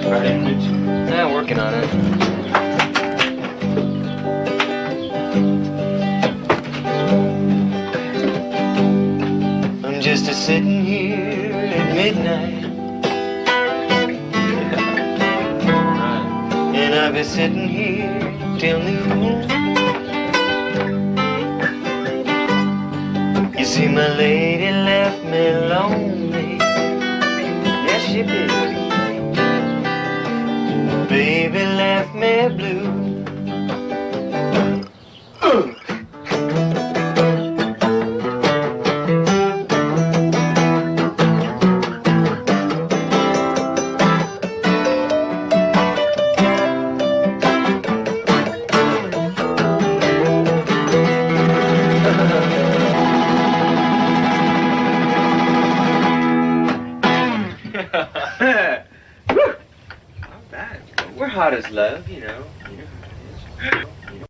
Right, Rich? Yeah, working on it. I'm just a sitting here at midnight. Right. And I've been sitting here till noon. You see, my lady left me lonely. Yes, she did. Baby left me blue. Not bad. We're hot as love, you know. You know how it is.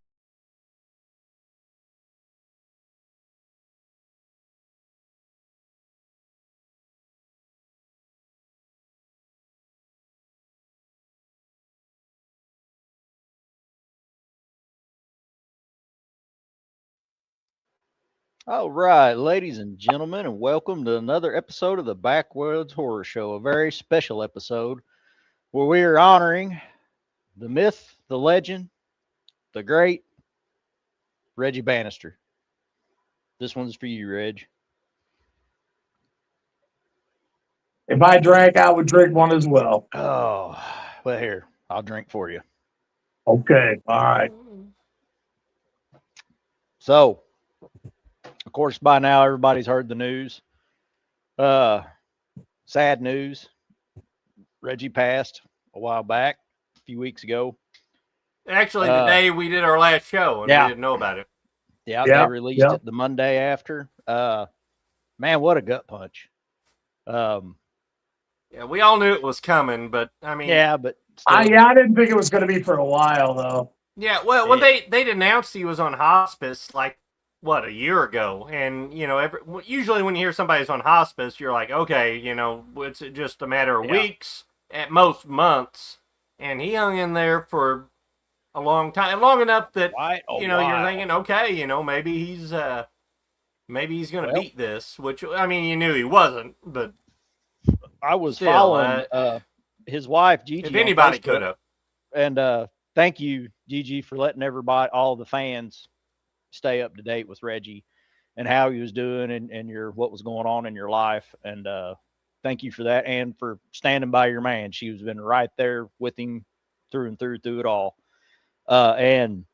All right, ladies and gentlemen, and welcome to another episode of the Backwoods Horror Show, a very special episode where we are honoring the myth, the legend, the great Reggie Bannister. This one's for you, Reg. If I drank, I would drink one as well. Oh, well, here, I'll drink for you. Okay, all right. So, of course, by now everybody's heard the news. Sad news. Reggie passed a while back, a few weeks ago. Actually, the day we did our last show, and yeah. we didn't know about it. Yeah, they released it the Monday after. Man, what a gut punch. Yeah, we all knew it was coming, but I mean, but I didn't think it was going to be for a while though. Yeah, well, when they'd announced he was on hospice, like what, a year ago, and you know, usually when you hear somebody's on hospice, you're like, okay, you know, it's just a matter of weeks, at most months, and he hung in there for a long time, long enough that you know you're thinking, okay, you know, maybe he's going to beat this, which I mean, you knew he wasn't, but I was following his wife Gigi. If anybody could have, and thank you, Gigi, for letting everybody, all the fans, stay up to date with Reggie and how he was doing and what was going on in your life. And thank you for that, and for standing by your man. She was been right there with him through and through it all. And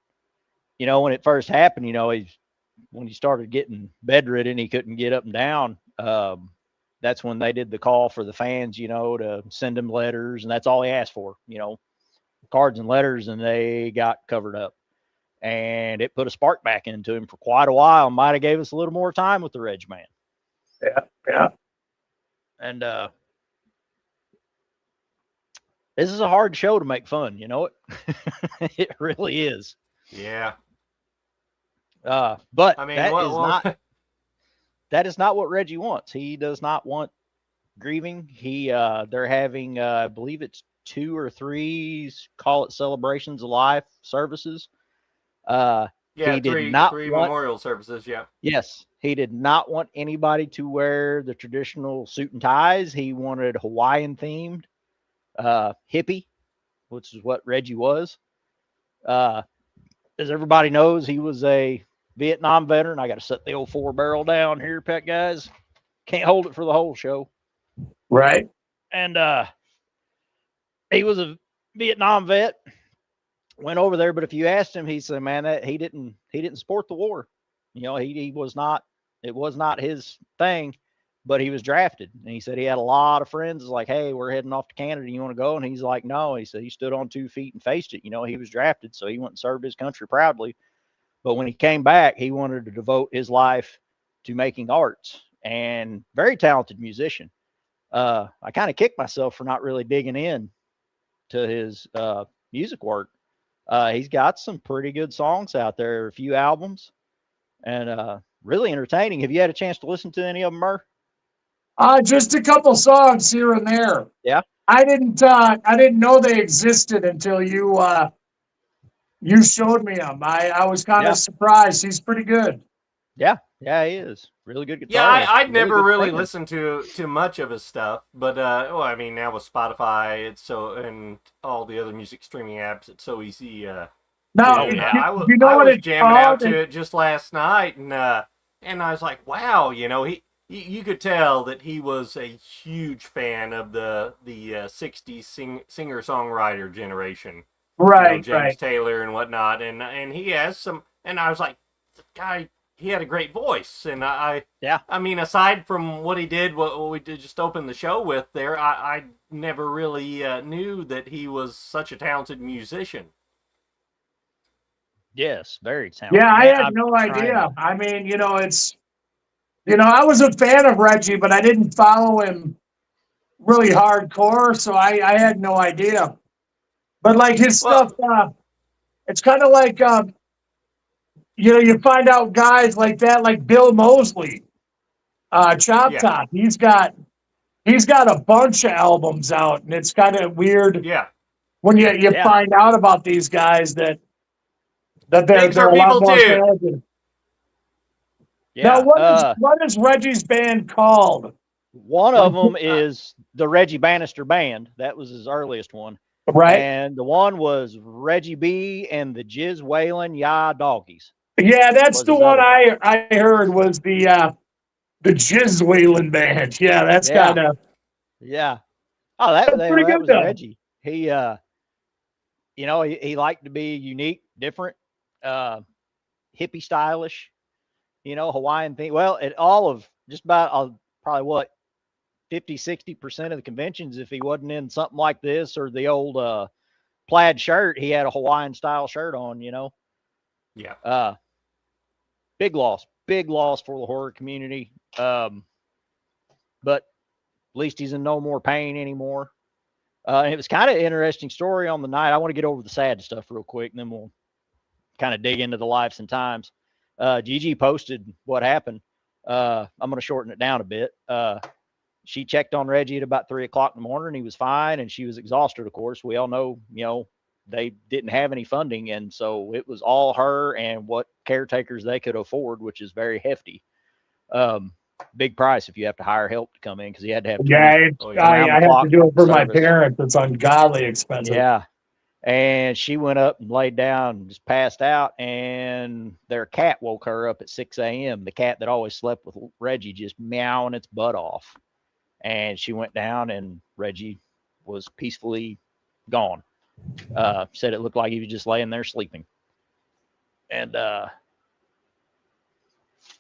you know, when it first happened, you know, when he started getting bedridden, he couldn't get up and down. That's when they did the call for the fans, you know, to send him letters, and that's all he asked for, you know, cards and letters, and they got covered up. And it put a spark back into him for quite a while. Might have gave us a little more time with the REGGMAN. Yeah. And this is a hard show to make fun, you know it? It really is. Yeah. But I mean, that is not what Reggie wants. He does not want grieving. They're having, I believe it's 2 or 3, call it celebrations of life services. He did not three memorial services. Yeah. Yes. He did not want anybody to wear the traditional suit and ties. He wanted Hawaiian themed, hippie, which is what Reggie was. As everybody knows, he was a Vietnam veteran. I got to set the old 4-barrel down here, pet guys. Can't hold it for the whole show. Right. And he was a Vietnam vet. Went over there, but if you asked him, he said, "Man, that he didn't support the war. You know, he was not. It was not his thing." But he was drafted, and he said he had a lot of friends. Like, "Hey, we're heading off to Canada. You want to go?" And he's like, "No." He said he stood on 2 feet and faced it. You know, he was drafted, so he went and served his country proudly. But when he came back, he wanted to devote his life to making arts, and very talented musician. I kind of kicked myself for not really digging in to his music work. He's got some pretty good songs out there, a few albums, and really entertaining. Have you had a chance to listen to any of them, Murr? Just a couple songs here and there. Yeah. I didn't know they existed until you showed me him. I was kind of surprised. He's pretty good. Yeah, yeah, he is really good Yeah, guitarist. I'd never good really singer. listened to much of his stuff, but well, I mean, now with Spotify, it's so and all the other music streaming apps, it's so easy. Now, yeah. you know I what was it's jamming called? out to it just last night, and I was like, wow, you know, you could tell that he was a huge fan of the '60s singer songwriter generation, Right, you know, James right. Taylor and whatnot, and he has some, and I was like, the guy. He had a great voice, and I mean, aside from what he did, what we did just open the show with there, I never really knew that he was such a talented musician. Yes, very talented. Yeah, I Man, had I'm no trying idea. to- I mean, I was a fan of Reggie, but I didn't follow him really hardcore, so I had no idea. But like his Well, stuff, it's kind of like you find out guys like that, like Bill Moseley, Chop yeah, Top. He's got a bunch of albums out, and it's kind of weird yeah. when you find out about these guys that they're Pigs are a lot people more too. talented. Yeah. Now, what is Reggie's band called? One of them is the Reggie Bannister Band. That was his earliest one. Right. And the one was Reggie B and the Jizz Whalen Ya Doggies. Yeah, that's Was the his one other I heard was the Jizz Whalen band. Yeah, that's kind of Yeah. Oh, pretty that good was though. Reggie. He he liked to be unique, different, hippie stylish, Hawaiian thing. Well, at all of just about probably what 50-60% of the conventions, if he wasn't in something like this or the old plaid shirt, he had a Hawaiian style shirt on, Yeah. Big loss for the horror community. But at least he's in no more pain anymore. And it was kind of an interesting story on the night. I want to get over the sad stuff real quick, and then we'll kind of dig into the lives and times. Gigi posted what happened. I'm going to shorten it down a bit. She checked on Reggie at about 3:00 in the morning. He was fine, and she was exhausted. Of course, we all know, they didn't have any funding, and so it was all her and what caretakers they could afford, which is very hefty. Big price if you have to hire help to come in, because he had to have I have to do it for my parents. It's ungodly expensive. Yeah. And she went up and laid down and just passed out, and their cat woke her up at 6 a.m. The cat that always slept with Reggie just meowing its butt off. And she went down, and Reggie was peacefully gone. Said it looked like he was just laying there sleeping. And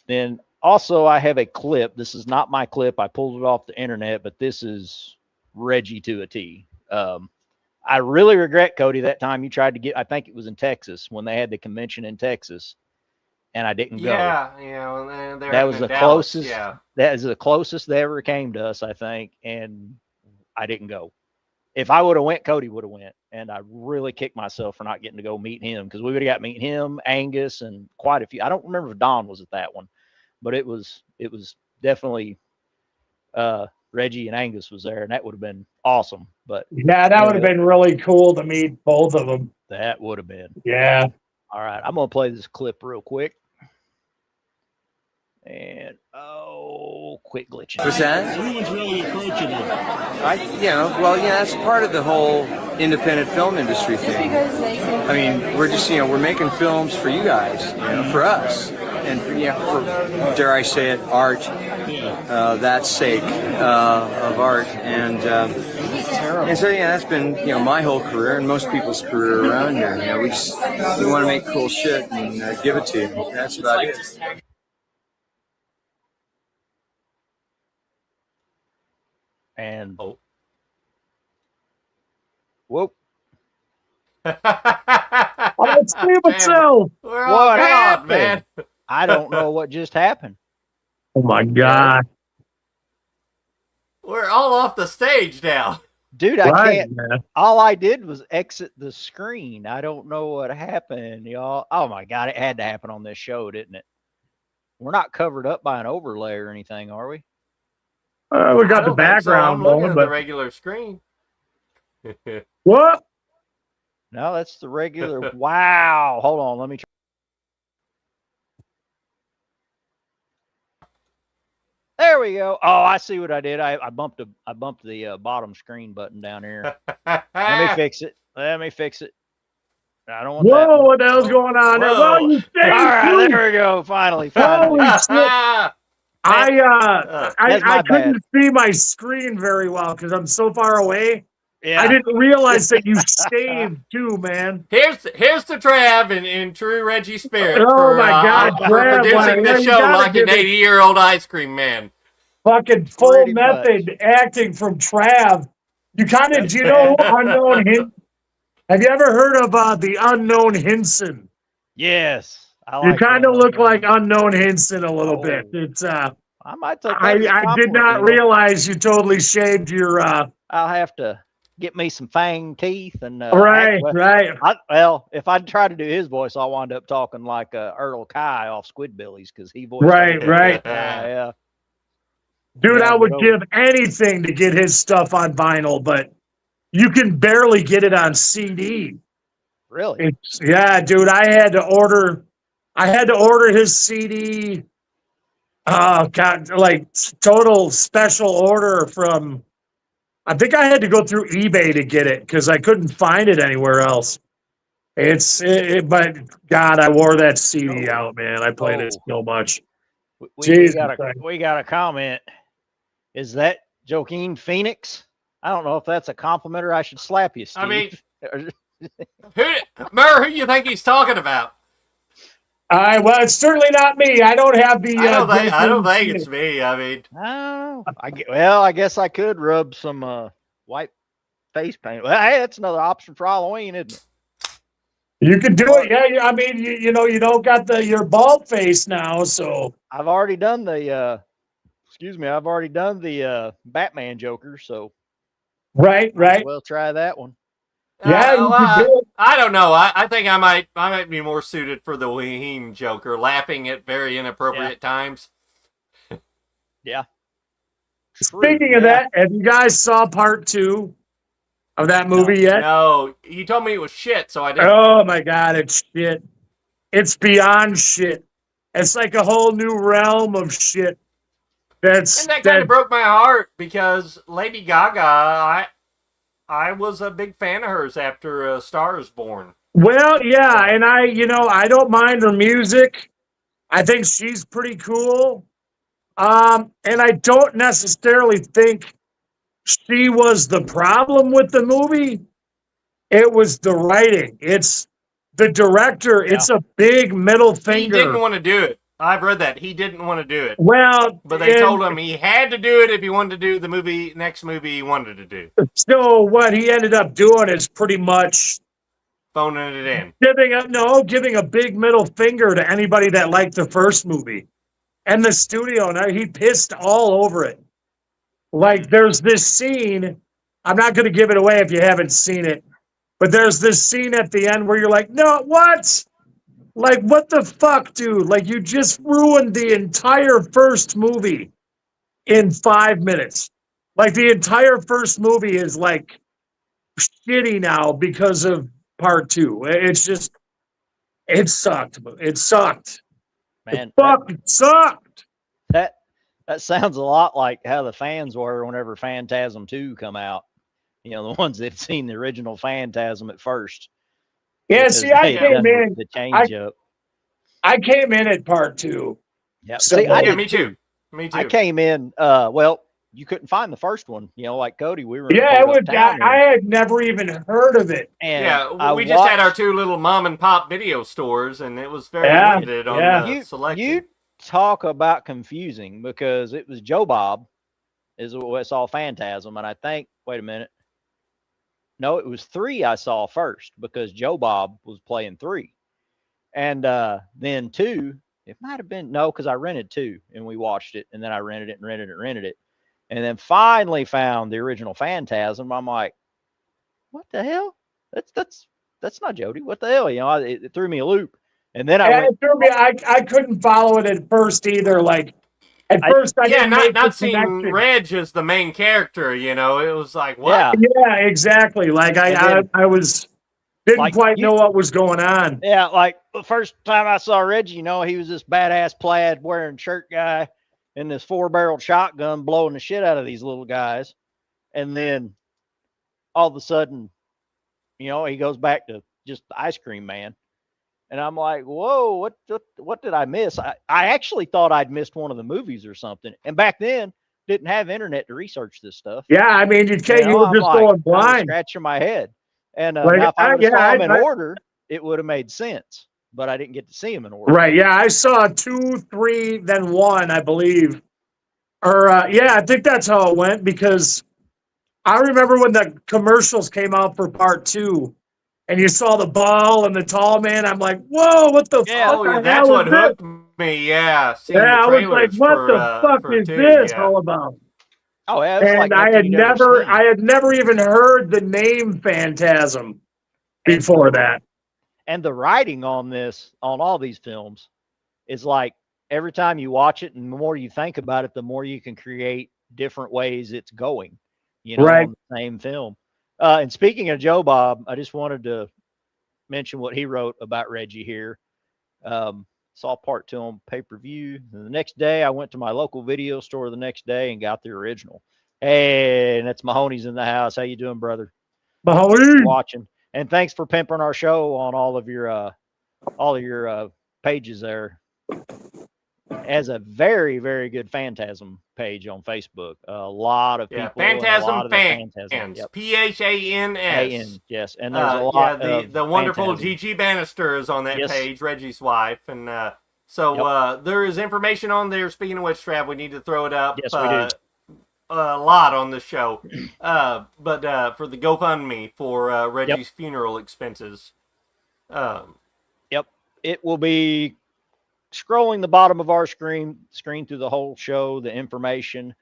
then also I have a clip. This is not my clip. I pulled it off the internet, but this is Reggie to a T. I really regret, Cody, that time you tried to get, I think it was in Texas when they had the convention in Texas, and I didn't go. Yeah, that was the Dallas, closest. Yeah. That is the closest they ever came to us, I think, and I didn't go. If I would have went, Cody would have went, and I really kicked myself for not getting to go meet him, because we would have got to meet him, Angus, and quite a few. I don't remember if Don was at that one, but it was definitely Reggie and Angus was there, and that would have been awesome. But yeah, that would have been really cool to meet both of them. That would have been. Yeah. All right, I'm gonna play this clip real quick. And quit glitching. What's that? Everyone's really approaching it. That's part of the whole independent film industry thing. I mean, we're just, we're making films for you guys, for us, and for dare I say it, art. That's sake of art, and so that's been my whole career and most people's career around here. We want to make cool shit and give it to you. That's about it. And whoop. Let's see what's so. What happened, man? I don't know what just happened. Oh my God. We're all off the stage now. Dude, I can't. Man. All I did was exit the screen. I don't know what happened, y'all. Oh my God, it had to happen on this show, didn't it? We're not covered up by an overlay or anything, are we? We got the background going, but the regular screen. What? No, that's the regular. Wow. Hold on. Let me try. There we go. Oh, I see what I did. I bumped the bottom screen button down here. Let me fix it. Let me fix it. I don't want that. Whoa, what the hell's going on there? Well, Whoa. you All saved right, too. there we go. Finally. Holy shit. Ah, That's my I couldn't bad. see my screen very well because I'm so far away. Yeah. I didn't realize that you saved too, man. here's the Trav in true Reggie spirit Oh my God, for Trav, producing well, the you show gotta like an give it 80-year-old ice cream man. fucking full Pretty method acting from Trav. You kind of, do you know who Unknown Hinson? Have you ever heard of the Unknown Hinson? Yes. I You like kind of that. look like Unknown Hinson a little bit. Oh. It's I might take that as a I did compliment, not you know. realize you totally shaved your I'll have to get me some fang teeth and right. well, if I try to do his voice, I'll wind up talking like Earl Kai off Squidbillies because he voiced Right. yeah. Dude, Yeah, I would but give anything to get his stuff on vinyl, but you can barely get it on CD. really? Yeah, dude, I had to order his CD. Oh God, like total special order from, I think I had to go through eBay to get it because I couldn't find it anywhere else. But God, I wore that CD out, man. I played it so much. We got a comment. Is that Joaquin Phoenix? I don't know if that's a compliment or I should slap you, Steve. I mean, who you think he's talking about? Well, it's certainly not me. I don't have the. I don't think it's me. I mean, I guess I could rub some white face paint. Well, hey, that's another option for Halloween, isn't it? You can do it. Yeah. I mean, you know, you don't got your bald face now, so. I've already done the. I've already done the Batman Joker, so. Right. We'll try that one. Yeah, you can do it. I don't know. I think I might be more suited for the Waheen Joker, laughing at very inappropriate times. Yeah. Speaking of that, have you guys saw part 2 of that movie yet? No, you told me it was shit, so I didn't. Oh my God, it's shit. It's beyond shit. It's like a whole new realm of shit. And that kind of broke my heart because Lady Gaga, I was a big fan of hers after Star is Born. Well, yeah, and I don't mind her music. I think she's pretty cool. And I don't necessarily think she was the problem with the movie. It was the writing. It's the director. Yeah. It's a big middle finger. He didn't want to do it. I've read that. He didn't want to do it. Well, but they told him he had to do it if he wanted to do the next movie he wanted to do. So what he ended up doing is pretty much phoning it in. Giving a big middle finger to anybody that liked the first movie. And the studio, he pissed all over it. Like, there's this scene, I'm not going to give it away if you haven't seen it, but there's this scene at the end where you're like, no, what? Like, what the fuck, dude? Like, you just ruined the entire first movie in 5 minutes. Like, the entire first movie is, like, shitty now because of part 2. It's just, it sucked. It sucked. Man, it sucked. That sounds a lot like how the fans were whenever Phantasm 2 come out. You know, the ones that seen the original Phantasm at first. Yeah, see, I came in. The change up. I came in at part 2. Yeah, so, me too. I came in. Well, you couldn't find the first one. You know, like Cody, we were. Yeah, it was. I had never even heard of it. And yeah, we just had our 2 little mom and pop video stores, and it was very limited on the selection. You talk about confusing because it was Joe Bob is what I saw Phantasm, and I think. Wait a minute. No, it was 3 I saw first because Joe Bob was playing 3. And then 2, it might have been, no, because I rented 2 and we watched it. And then I rented it. And then finally found the original Phantasm. I'm like, what the hell? That's not Jody. What the hell? You know, it threw me a loop. And then it threw me. I couldn't follow it at first either. Like, At first, I Yeah, didn't make not the seeing connection. Reg as the main character, you know, it was like, what? Yeah. Yeah, exactly. Like And I was didn't like, quite know what was going on. Yeah, like the first time I saw Reggie, you know, he was this badass plaid wearing shirt guy and this 4-barreled shotgun blowing the shit out of these little guys. And then all of a sudden, you know, he goes back to just the ice cream man. And I'm like, whoa, what did I miss? I actually thought I'd missed one of the movies or something. And back then, didn't have internet to research this stuff. Yeah, I mean, you You know, were I'm just like, going I was blind. scratching my head. And Like, now, if I would have saw him in I- order, it would have made sense. But I didn't get to see him in order. Right. Yeah, I saw 2, 3, then 1, I believe. Or yeah, I think that's how it went because I remember when the commercials came out for part 2, and you saw the ball and the tall man. I'm like, whoa, what the Yeah. fuck? Oh, yeah, the that's hell what is this? hooked me. Yeah, seeing Yeah, the I was like, trailers what for, the fuck for is 2, this yeah. all about? Oh, yeah, it was like And I nothing you'd ever seen. had never even heard the name Phantasm before that. And the writing on this, on all these films, is like every time you watch it and the more you think about it, the more you can create different ways it's going, you know, Right. on the same film. And speaking of Joe Bob, I just wanted to mention what he wrote about Reggie here. Saw part 2 on pay-per-view. And the next day, I went to my local video store the next day and got the original. Hey, and that's Mahoney's in the house. How you doing, brother? Mahoney. Watching. And thanks for pimping our show on all of your pages there. As a very, very good Phantasm page on Facebook. A lot of people. Phantasm Fans. Fans. Yep. PHANS. Yes. And there's a lot of the wonderful Phantasm. Gigi Bannister is on that Yes. page, Reggie's wife. And there is information on there. Speaking of which, Trav, we need to throw it up. Yes, we do. A lot on the show. But for the GoFundMe for Reggie's funeral expenses. Yep. It will be scrolling the bottom of our screen through the whole show, the information.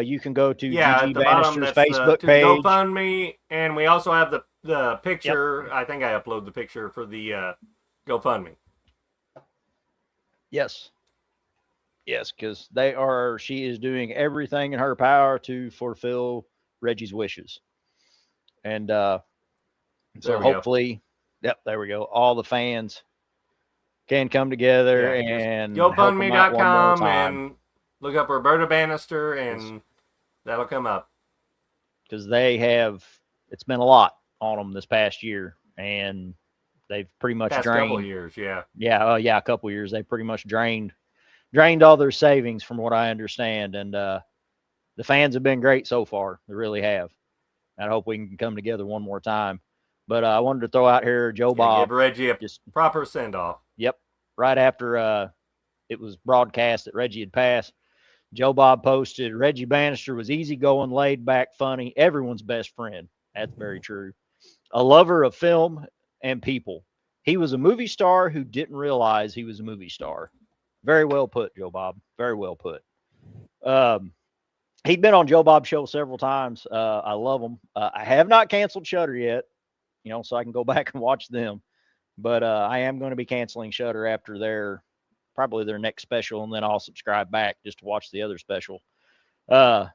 You can go to Gigi Bannister's Facebook page. GoFundMe, and we also have the picture. Yep. I think I upload the picture for the GoFundMe. Yes. Yes, because she is doing everything in her power to fulfill Reggie's wishes. And so hopefully, there we go. All the fans can come together and GoFundMe.com and look up Roberta Bannister and that'll come up. Because it's been a lot on them this past year, and they've pretty much drained. Couple years, yeah. A couple years. They pretty much drained all their savings from what I understand. And the fans have been great so far. They really have. I hope we can come together one more time. But I wanted to throw out here Joe Bob. Give Reggie a proper send-off. Yep. Right after it was broadcast that Reggie had passed, Joe Bob posted, Reggie Bannister was easygoing, laid back, funny, everyone's best friend. That's very true. A lover of film and people. He was a movie star who didn't realize he was a movie star. Very well put, Joe Bob. Very well put. He'd been on Joe Bob's show several times. I love him. I have not canceled Shudder yet, so I can go back and watch them. But I am going to be canceling Shudder after probably their next special, and then I'll subscribe back just to watch the other special. But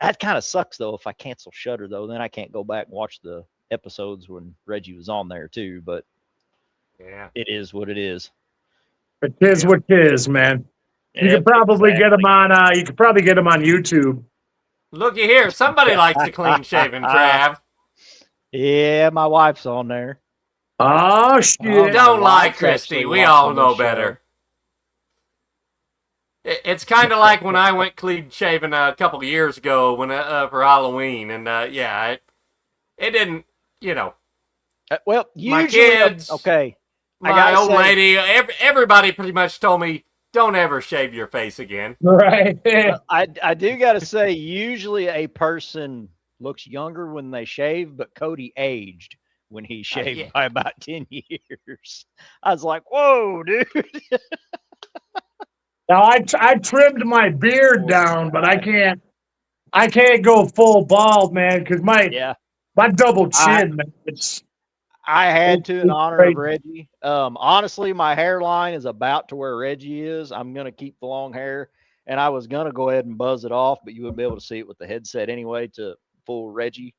that kind of sucks, though, if I cancel Shudder, though. Then I can't go back and watch the episodes when Reggie was on there, too. But yeah, it is what it is. It is what it is, man. You could probably get them on. You could probably get them on YouTube. Looky here, somebody likes to clean shaven, Trav. Yeah, my wife's on there. Oh shit! Don't lie, Christy. We all know better. It's kind of like when I went clean shaven a couple of years ago for Halloween, and it didn't, well, usually, my kids, okay. My old lady, everybody pretty much told me, don't ever shave your face again. Right. I do got to say, usually a person looks younger when they shave, but Cody aged when he shaved by about 10 years. I was like, whoa, dude. Now I trimmed my beard down, but I can't go full bald, man, because my double chin, I had to in honor of Reggie. Honestly, my hairline is about to where Reggie is. I'm going to keep the long hair. and I was gonna go ahead and buzz it off, but you wouldn't be able to see it with the headset anyway to full Reggie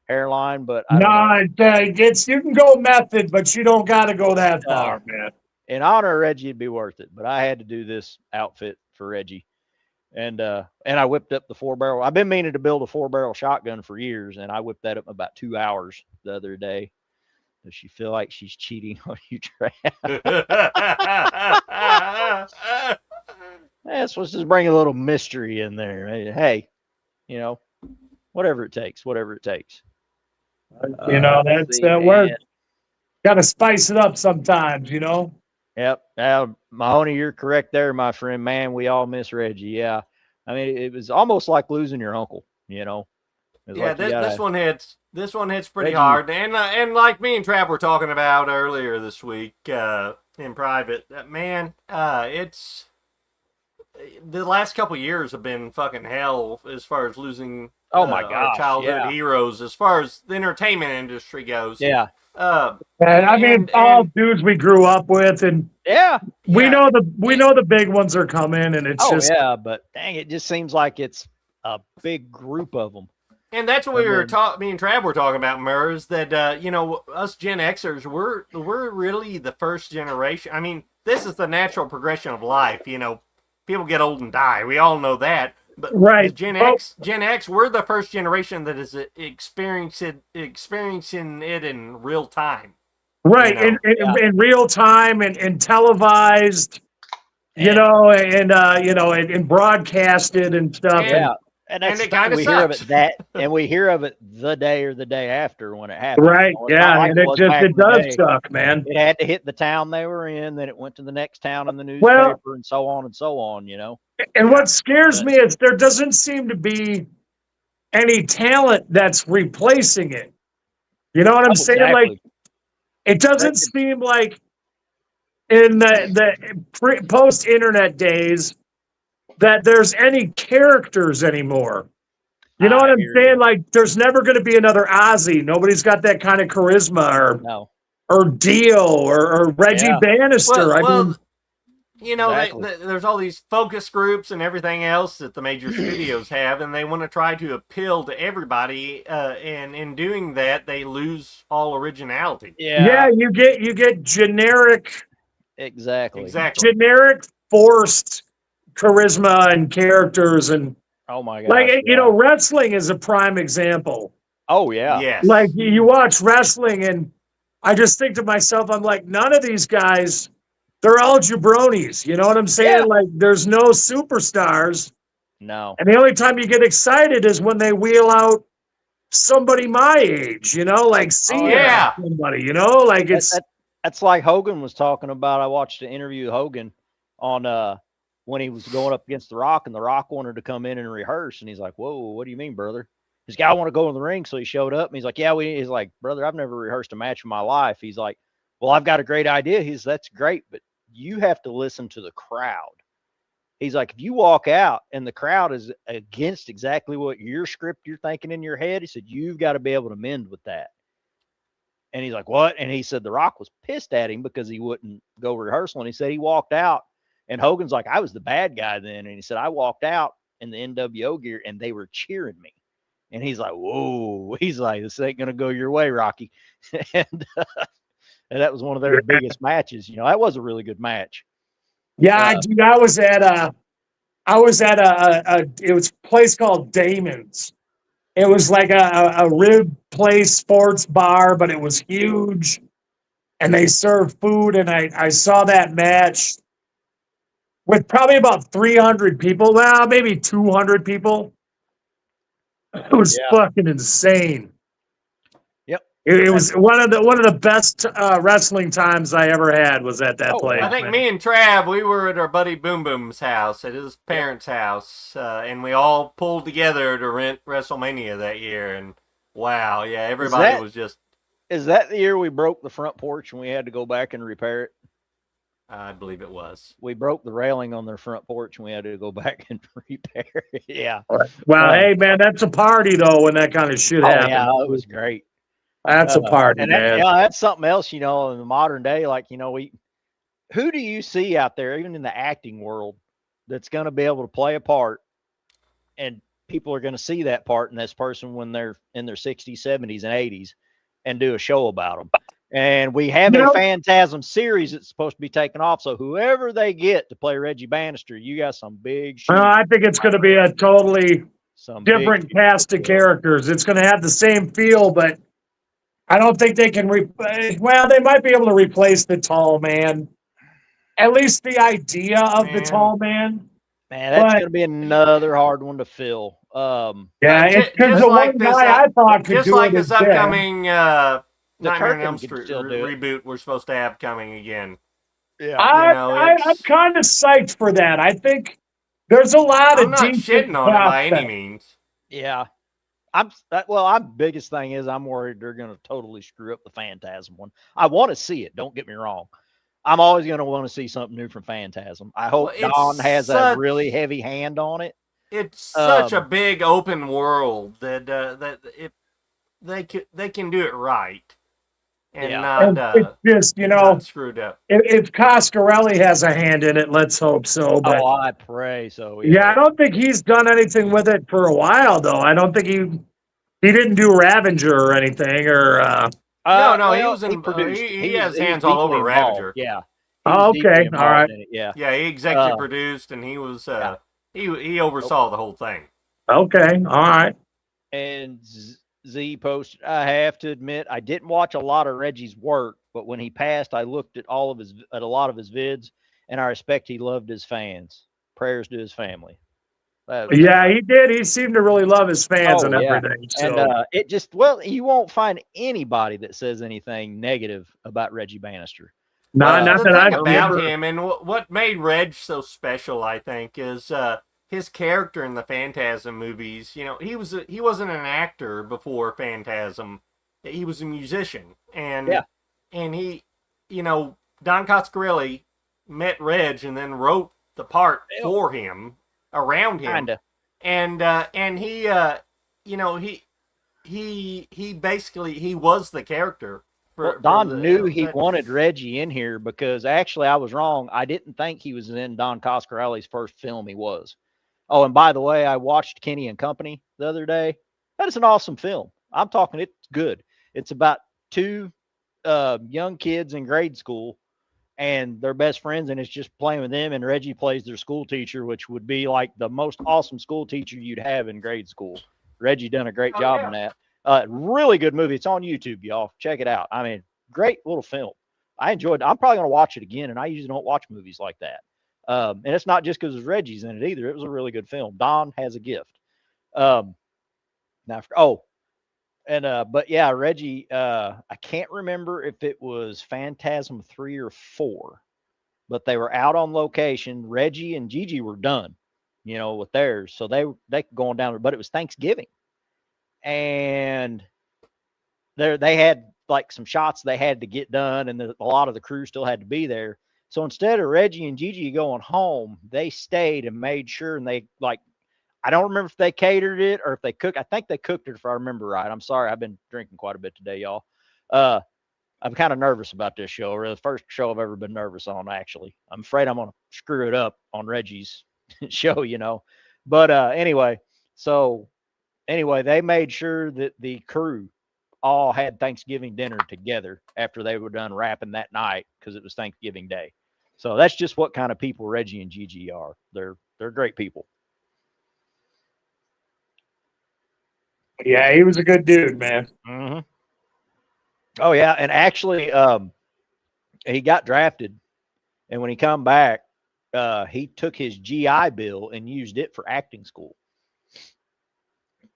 hairline. But I don't know. Nah, it's you can go method, but you don't got to go that far, man. In honor of Reggie, it'd be worth it. But I had to do this outfit for Reggie, and I whipped up the 4-barrel. I've been meaning to build a 4-barrel shotgun for years, and I whipped that up in about 2 hours the other day. Does she feel like she's cheating on you, Trav? Let's just bring a little mystery in there. Hey, you know, whatever it takes. You know, that's that work. Got to spice it up sometimes, you know. Yep. Mahoney, you're correct there, my friend. Man, we all miss Reggie. Yeah. I mean, it was almost like losing your uncle, you know. Yeah, like this one hits pretty Reggie. hard, and like me and Trav were talking about earlier this week in private, man, it's the last couple years have been fucking hell as far as losing my our gosh, childhood heroes as far as the entertainment industry goes. Yeah. And I mean, all dudes we grew up with, and we know the big ones are coming, and it's just but dang, it just seems like it's a big group of them. And that's what me and Trav were talking about, Murr, is that you know, us Gen Xers, we're really the first generation. I mean, this is the natural progression of life. You know, people get old and die. We all know that. But Gen X, we're the first generation that is experiencing it in real time. Right, you know? in real time and televised, you know, and broadcasted and stuff. Yeah. And that's it kind of hear of it and we hear of it the day or the day after when it happens. Right. You know, like and it does suck, man. It had to hit the town they were in, then it went to the next town in the newspaper, and so on, you know. And what scares me is there doesn't seem to be any talent that's replacing it. You know what I'm saying? Exactly. Like, it doesn't seem like in the post-internet days that there's any characters anymore. You know what I'm saying? Like, there's never going to be another Ozzy. Nobody's got that kind of charisma or Dio or Reggie Bannister. I mean, you know, there's all these focus groups and everything else that the major studios have, and they want to try to appeal to everybody. And in doing that, they lose all originality. Yeah, you get generic, exactly generic forced charisma and characters, and oh my god, like you know, wrestling is a prime example. Oh yeah, like you watch wrestling, and I just think to myself, I'm like, none of these guys, they're all jabronis. You know what I'm saying? Like, there's no superstars. No, and the only time you get excited is when they wheel out somebody my age. You know, like somebody. You know, like that's like Hogan was talking about. I watched an interview with Hogan on when he was going up against The Rock, and The Rock wanted to come in and rehearse. And he's like, whoa, what do you mean, brother? This guy want to go in the ring. So he showed up, and he's like, he's like, brother, I've never rehearsed a match in my life. He's like, well, I've got a great idea. That's great, but you have to listen to the crowd. He's like, if you walk out and the crowd is against exactly what your script you're thinking in your head, he said, you've got to be able to mend with that. And he's like, what? And he said The Rock was pissed at him because he wouldn't go rehearsal. And he said he walked out. And Hogan's like, I was the bad guy then. And he said, I walked out in the NWO gear and they were cheering me. And he's like, whoa. He's like, this ain't going to go your way, Rocky. and that was one of their biggest matches. You know, that was a really good match. Yeah, dude, I was at a it was a place called Damon's. It was like a rib place sports bar, but it was huge. And they served food. And I saw that match with probably about 300 people. Well, maybe 200 people. It was fucking insane. Yep. It was one of the best wrestling times I ever had was at that place. I think me and Trav, we were at our buddy Boom Boom's house, at his parents' house, and we all pulled together to rent WrestleMania that year. And wow, everybody was just. Is that the year we broke the front porch and we had to go back and repair it? I believe it was. We broke the railing on their front porch and we had to go back and repair it. Yeah. Well, hey, man, that's a party, though, when that kind of shit happens. Yeah, it was great. That's a party, man. That's something else, you know, in the modern day. Like, you know, who do you see out there, even in the acting world, that's going to be able to play a part, and people are going to see that part in this person when they're in their 60s, 70s, and 80s and do a show about them. And we have You a know- Phantasm series that's supposed to be taken off. So whoever they get to play Reggie Bannister, you got some big shoes. I think it's going to be a totally Some big different shoes cast to of fill. characters. It's going to have the same feel, but I don't think they can. Well, they might be able to replace the tall man. At least the idea of the Man. tall man. Man, that's But- going to be another hard one to fill. Yeah, it's because just the like one this, guy I thought could just do like it this is dead. upcoming Nightmare on Turkin Elm could Street still do it. reboot we're supposed to have coming again. Yeah. I'm kind of psyched for that. I think there's a lot I'm of not decent shitting on it by any prospects. means. Yeah. I'm biggest thing is I'm worried they're going to totally screw up the Phantasm one. I want to see it. Don't get me wrong. I'm always going to want to see something new from Phantasm. I hope Well, it's Don has a such- really heavy hand on it. It's such a Um, big open world that if they can do it right and Yeah. And it's just, not screwed up. if Coscarelli has a hand in it, let's hope so. But Oh, I pray so. yeah, I don't think he's done anything with it for a while, though. I don't think he didn't do Ravager or anything, or No, he was in- produced. he was- has was hands all over deeply involved. Ravager. Yeah. Oh, was deeply okay, involved all right. in it, yeah. Yeah, he executive produced and he was he oversaw the whole thing. okay, all right. And Z posted, I have to admit, I didn't watch a lot of Reggie's work, but when he passed, I looked at a lot of his vids, and I respect he loved his fans. Prayers to his family. That was- Yeah, he did. He seemed to really love his fans Oh, and yeah. everything. So. And it just, well, you won't find anybody that says anything negative about Reggie Bannister. Not The that I thing about remember. him and what made Reg so special, I think, is his character in the Phantasm movies. You know, he wasn't an actor before Phantasm. He was a musician, and he, Don Coscarelli met Reg and then wrote the part for him, around him, Kinda. and he basically he was the character. Well, Don knew he wanted Reggie in here because actually I was wrong. I didn't think he was in Don Coscarelli's first film. He was. Oh, and by the way, I watched Kenny and Company the other day. That is an awesome film. I'm talking, it's good. It's about two young kids in grade school and they're best friends, and it's just playing with them. And Reggie plays their school teacher, which would be like the most awesome school teacher you'd have in grade school. Reggie done a great job in that. Really good movie. It's on YouTube, y'all. Check it out. I mean, great little film. I enjoyed it. I'm probably going to watch it again, and I usually don't watch movies like that. And it's not just because Reggie's in it either. It was a really good film. Don has a gift. But yeah, Reggie, I can't remember if it was Phantasm 3 or 4, but they were out on location. Reggie and Gigi were done, with theirs. So they could go on down, but it was Thanksgiving. And they had like some shots they had to get done, and a lot of the crew still had to be there. So instead of Reggie and Gigi going home, they stayed and made sure, and they I don't remember if they catered it or if they cooked. I think they cooked it, if I remember right. I'm sorry, I've been drinking quite a bit today, y'all. I'm kind of nervous about this show. Or the first show I've ever been nervous on, actually. I'm afraid I'm going to screw it up on Reggie's show, But anyway, they made sure that the crew all had Thanksgiving dinner together after they were done wrapping that night because it was Thanksgiving Day. So that's just what kind of people Reggie and Gigi are. They're great people. Yeah, he was a good dude, man. Mm-hmm. Oh yeah, and actually, he got drafted, and when he come back, he took his GI Bill and used it for acting school.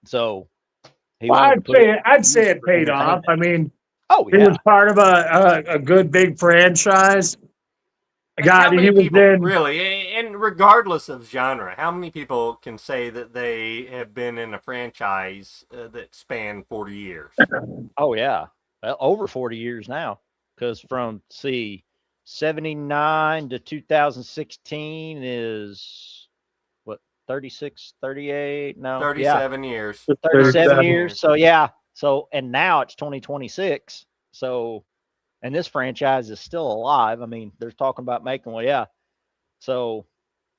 So, I'd say it paid off. I mean, oh he yeah, was part of a good big franchise. God, he was in. Really, and regardless of genre, how many people can say that they have been in a franchise that spanned 40 years? Oh yeah, well, over 40 years now. Because from 79 to 2016 is what 36, 38? No, 37 years. 37 years. So yeah. So and now it's 2026. So. And this franchise is still alive. I mean, they're talking about making, well, yeah. So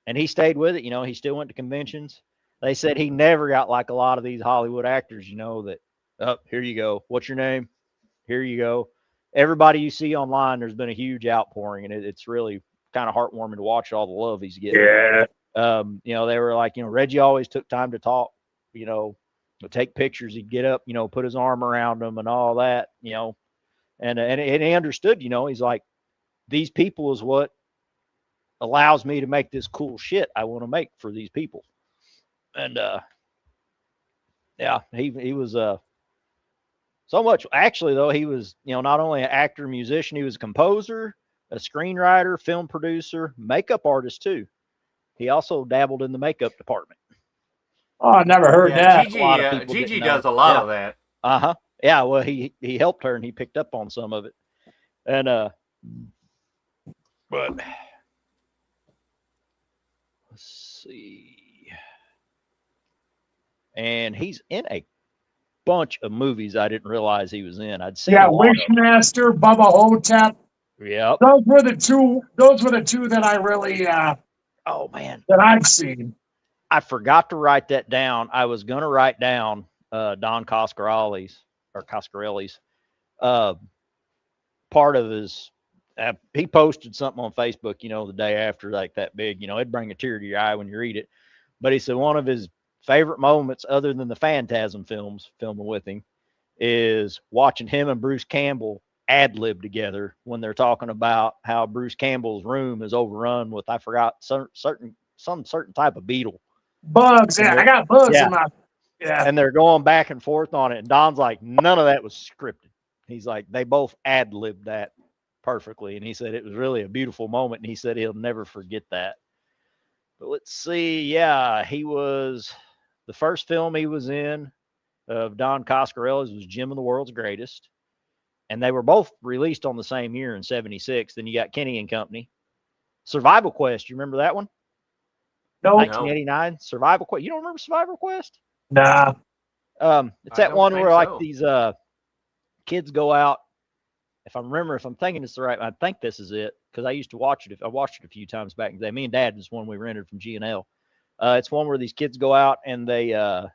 and he stayed with it. He still went to conventions. They said he never got like a lot of these Hollywood actors, that, oh, here you go. What's your name? Here you go. Everybody you see online, there's been a huge outpouring, and it's really kind of heartwarming to watch all the love he's getting. Yeah. They were like, Reggie always took time to talk, take pictures. He'd get up, put his arm around them and all that, and he understood, he's like, these people is what allows me to make this cool shit I want to make for these people. And yeah, he was so much. Actually, though, he was not only an actor, musician, he was a composer, a screenwriter, film producer, makeup artist too. He also dabbled in the makeup department. Oh, I never heard that. Gigi does a lot of that. Yeah, well, he helped her and he picked up on some of it. And but let's see. And he's in a bunch of movies I didn't realize he was in. I'd seen Wishmaster, Bubba Hotep. Yep. Those were the two that I really oh man. That I've seen. I forgot to write that down. I was gonna write down Don Coscarelli's part of his he posted something on Facebook, the day after, like that big, it'd bring a tear to your eye when you read it. But he said one of his favorite moments, other than the Phantasm films filming with him, is watching him and Bruce Campbell ad-lib together when they're talking about how Bruce Campbell's room is overrun with, I forgot, some certain type of beetle. Bugs, yeah. I got bugs in my And they're going back and forth on it. And Don's like, none of that was scripted. He's like, they both ad-libbed that perfectly. And he said it was really a beautiful moment. And he said he'll never forget that. But let's see. Yeah, the first film he was in of Don Coscarelli's was Jim and the World's Greatest. And they were both released on the same year in 76. Then you got Kenny and Company. Survival Quest. You remember that one? No. 1989. Survival Quest. You don't remember Survival Quest? Nah. It's that one where like these kids go out. If I'm thinking it's the right, I think this is it, because I used to watch it. I watched it a few times back in the day. Me and Dad, is one we rented from G&L. It's one where these kids go out and they're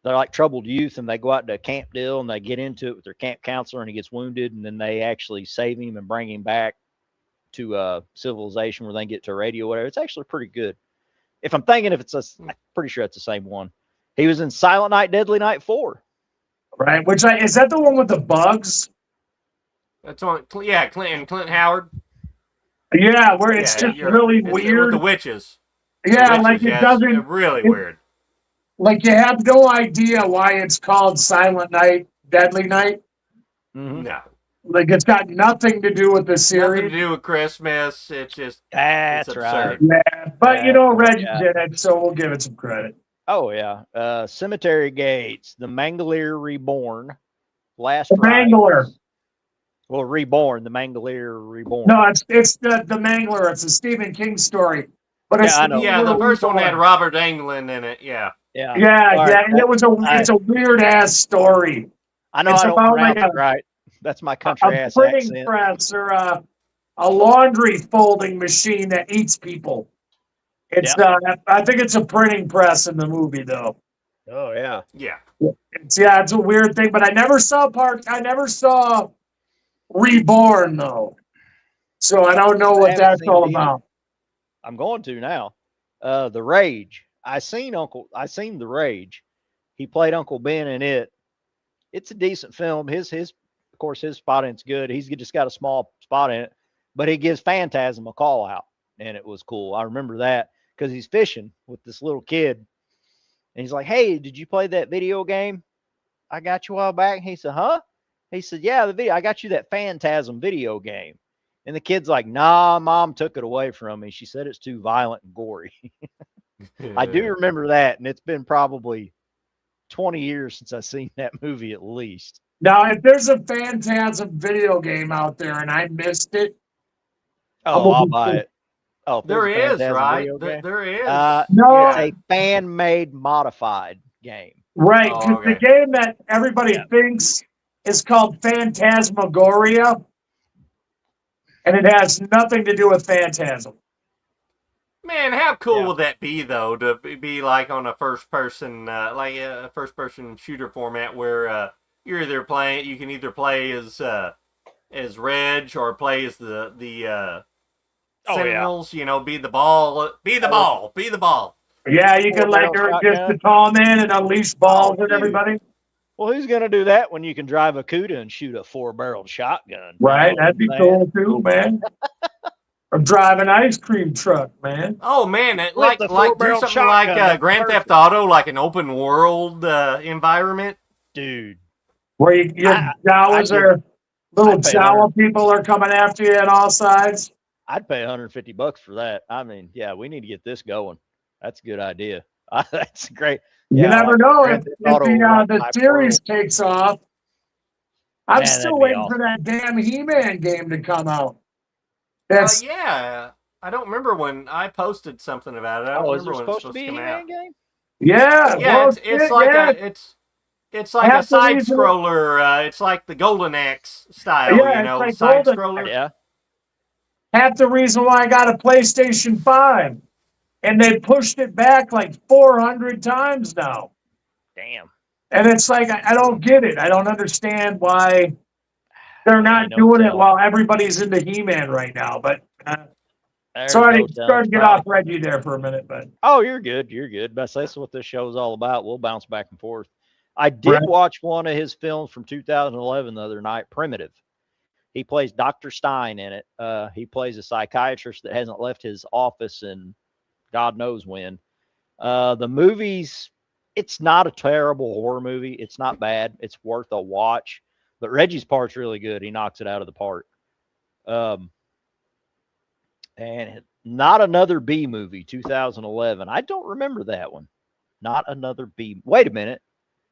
like troubled youth, and they go out to a camp deal and they get into it with their camp counselor, and he gets wounded, and then they actually save him and bring him back to civilization where they can get to a radio or whatever. It's actually pretty good. I'm pretty sure it's the same one. He was in Silent Night, Deadly Night 4. Right. Is that the one with the bugs? That's on, Clint Howard. Yeah, where it's just really weird. With the witches. Yeah, like it doesn't. Really weird. Like you have no idea why it's called Silent Night, Deadly Night. Mm-hmm. No. Like it's got nothing to do with the series. Nothing to do with Christmas. It's just that's right. Yeah, but Reggie did it, so we'll give it some credit. Oh yeah. Cemetery Gates, The Mangler Reborn, Last The Mangler. Well, Reborn, The Mangler Reborn. No, it's the Mangler. It's a Stephen King story. But it's the first one had Robert Englund in it. Yeah. Yeah. And it's a weird ass story. I know. It's I don't pronounce it right. That's my country ass accent. A printing press or a laundry folding machine that eats people. It's I think it's a printing press in the movie though. Oh yeah. Yeah. It's a weird thing, but I never saw Reborn though. So I don't know what that's all about. I'm going to now. The Rage. I seen The Rage. He played Uncle Ben in it. It's a decent film. His of course his spot in it's good. He's just got a small spot in it, but he gives Phantasm a call out, and it was cool. I remember that because he's fishing with this little kid, and he's like, "Hey, did you play that video game I got you a while back?" And he said, "Huh?" He said, "Yeah, I got you that Phantasm video game." And the kid's like, "Nah, Mom took it away from me. She said it's too violent and gory." I do remember that, and it's been probably 20 years since I've seen that movie at least. Now, if there's a Phantasm video game out there and I missed it, I'll buy it. Oh, there is, right? There is. No, it's a fan-made modified game. Right, because the game that everybody thinks is called Phantasmagoria, and it has nothing to do with Phantasm. Man, how cool Yeah. would that be though to be like on a first person, like a first person shooter format where you're either playing, you can either play as Reg or play as the Oh yeah. Sentinels. You know, be the ball, be the ball, be the ball. Yeah, you could like Four-barrel just the shotgun. tall man and unleash balls at dude. everybody. Well, who's gonna do that when you can drive a CUDA and shoot a 4-barreled shotgun? Right, You know that'd be what I'm saying? cool too, man. Or drive an ice cream truck, man. Oh man, With the do 4-barrel something like shotgun, that'd be Grand perfect. Theft Auto, like an open world environment. Dude. Where your Jawas are little I'd pay Jawa people are coming after you on all sides. I'd pay $150 for that. I mean, yeah, we need to get this going. That's a good idea. That's great. You Yeah, never like know if, Grand Theft Auto, the like series takes off. I'm Man, still that'd be waiting awesome. for that damn He-Man game to come out. That's Yeah, I don't remember when I posted something about it. I don't Oh, is there remember when it's supposed to supposed be to a come out. He-Man game? yeah, Yeah, well, it's like yeah. it's like a Half the side reason- scroller. It's like the Golden Axe style, Yeah, you it's know, like side Golden scroller. Yeah. half the reason why I got a PlayStation 5. And they pushed it back like 400 times now. Damn. And it's like, I don't get it. I don't understand why they're not no doing it telling. while everybody's into He-Man right now. But There's sorry no to telling. get off Reggie there for a minute. But Oh, you're good. You're good. That's what this show is all about. We'll bounce back and forth. I did Right. watch one of his films from 2011 the other night, Primitive. He plays Dr. Stein in it. He plays a psychiatrist that hasn't left his office in God knows when. The movie's, it's not a terrible horror movie. It's not bad. It's worth a watch. But Reggie's part's really good. He knocks it out of the park. And Not Another B movie, 2011. I don't remember that one. Not Another B. Wait a minute.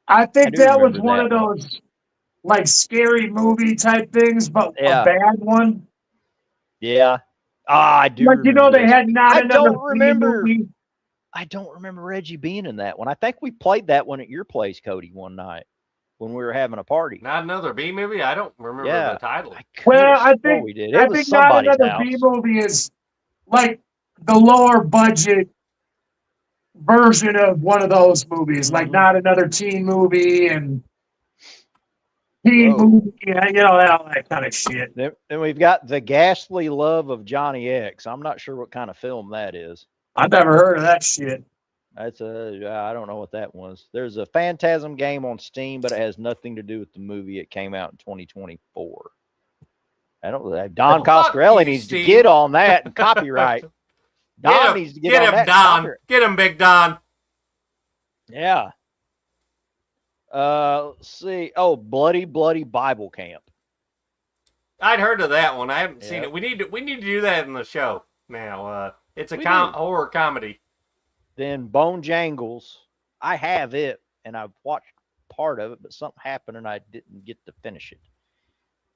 I think do that was remember one that of those like scary movie type things, but Yeah. a bad one. Yeah. I do. Like, you know, remember they this. had not I another don't remember. movie. I don't remember Reggie being in that one. I think we played that one at your place, Cody, one night when we were having a party. Not Another B movie. I don't remember Yeah. the title. Well, I think we did. I It was think Not somebody's Another house. B movie is like the lower budget version of one of those movies, like Mhm. Not Another Teen Movie and Teen Whoa. Movie, you know, all that kind of shit. Then we've got The Ghastly Love of Johnny X. I'm not sure what kind of film that is. I've never heard of that shit. That's I don't know what that was. There's a Phantasm game on Steam, but it has nothing to do with the movie. It came out in 2024. I don't. Don Fuck Coscarelli you, needs Steve. to get on that and copyright. Don needs to get on him, that. Don. Get him, Big Don. Yeah. Let's see. Oh, Bloody Bible Camp. I'd heard of that one. I haven't seen Yeah. it. We need to do that in the show now. It's a We horror comedy. Then Bone Jangles. I have it, and I've watched part of it, but something happened, and I didn't get to finish it.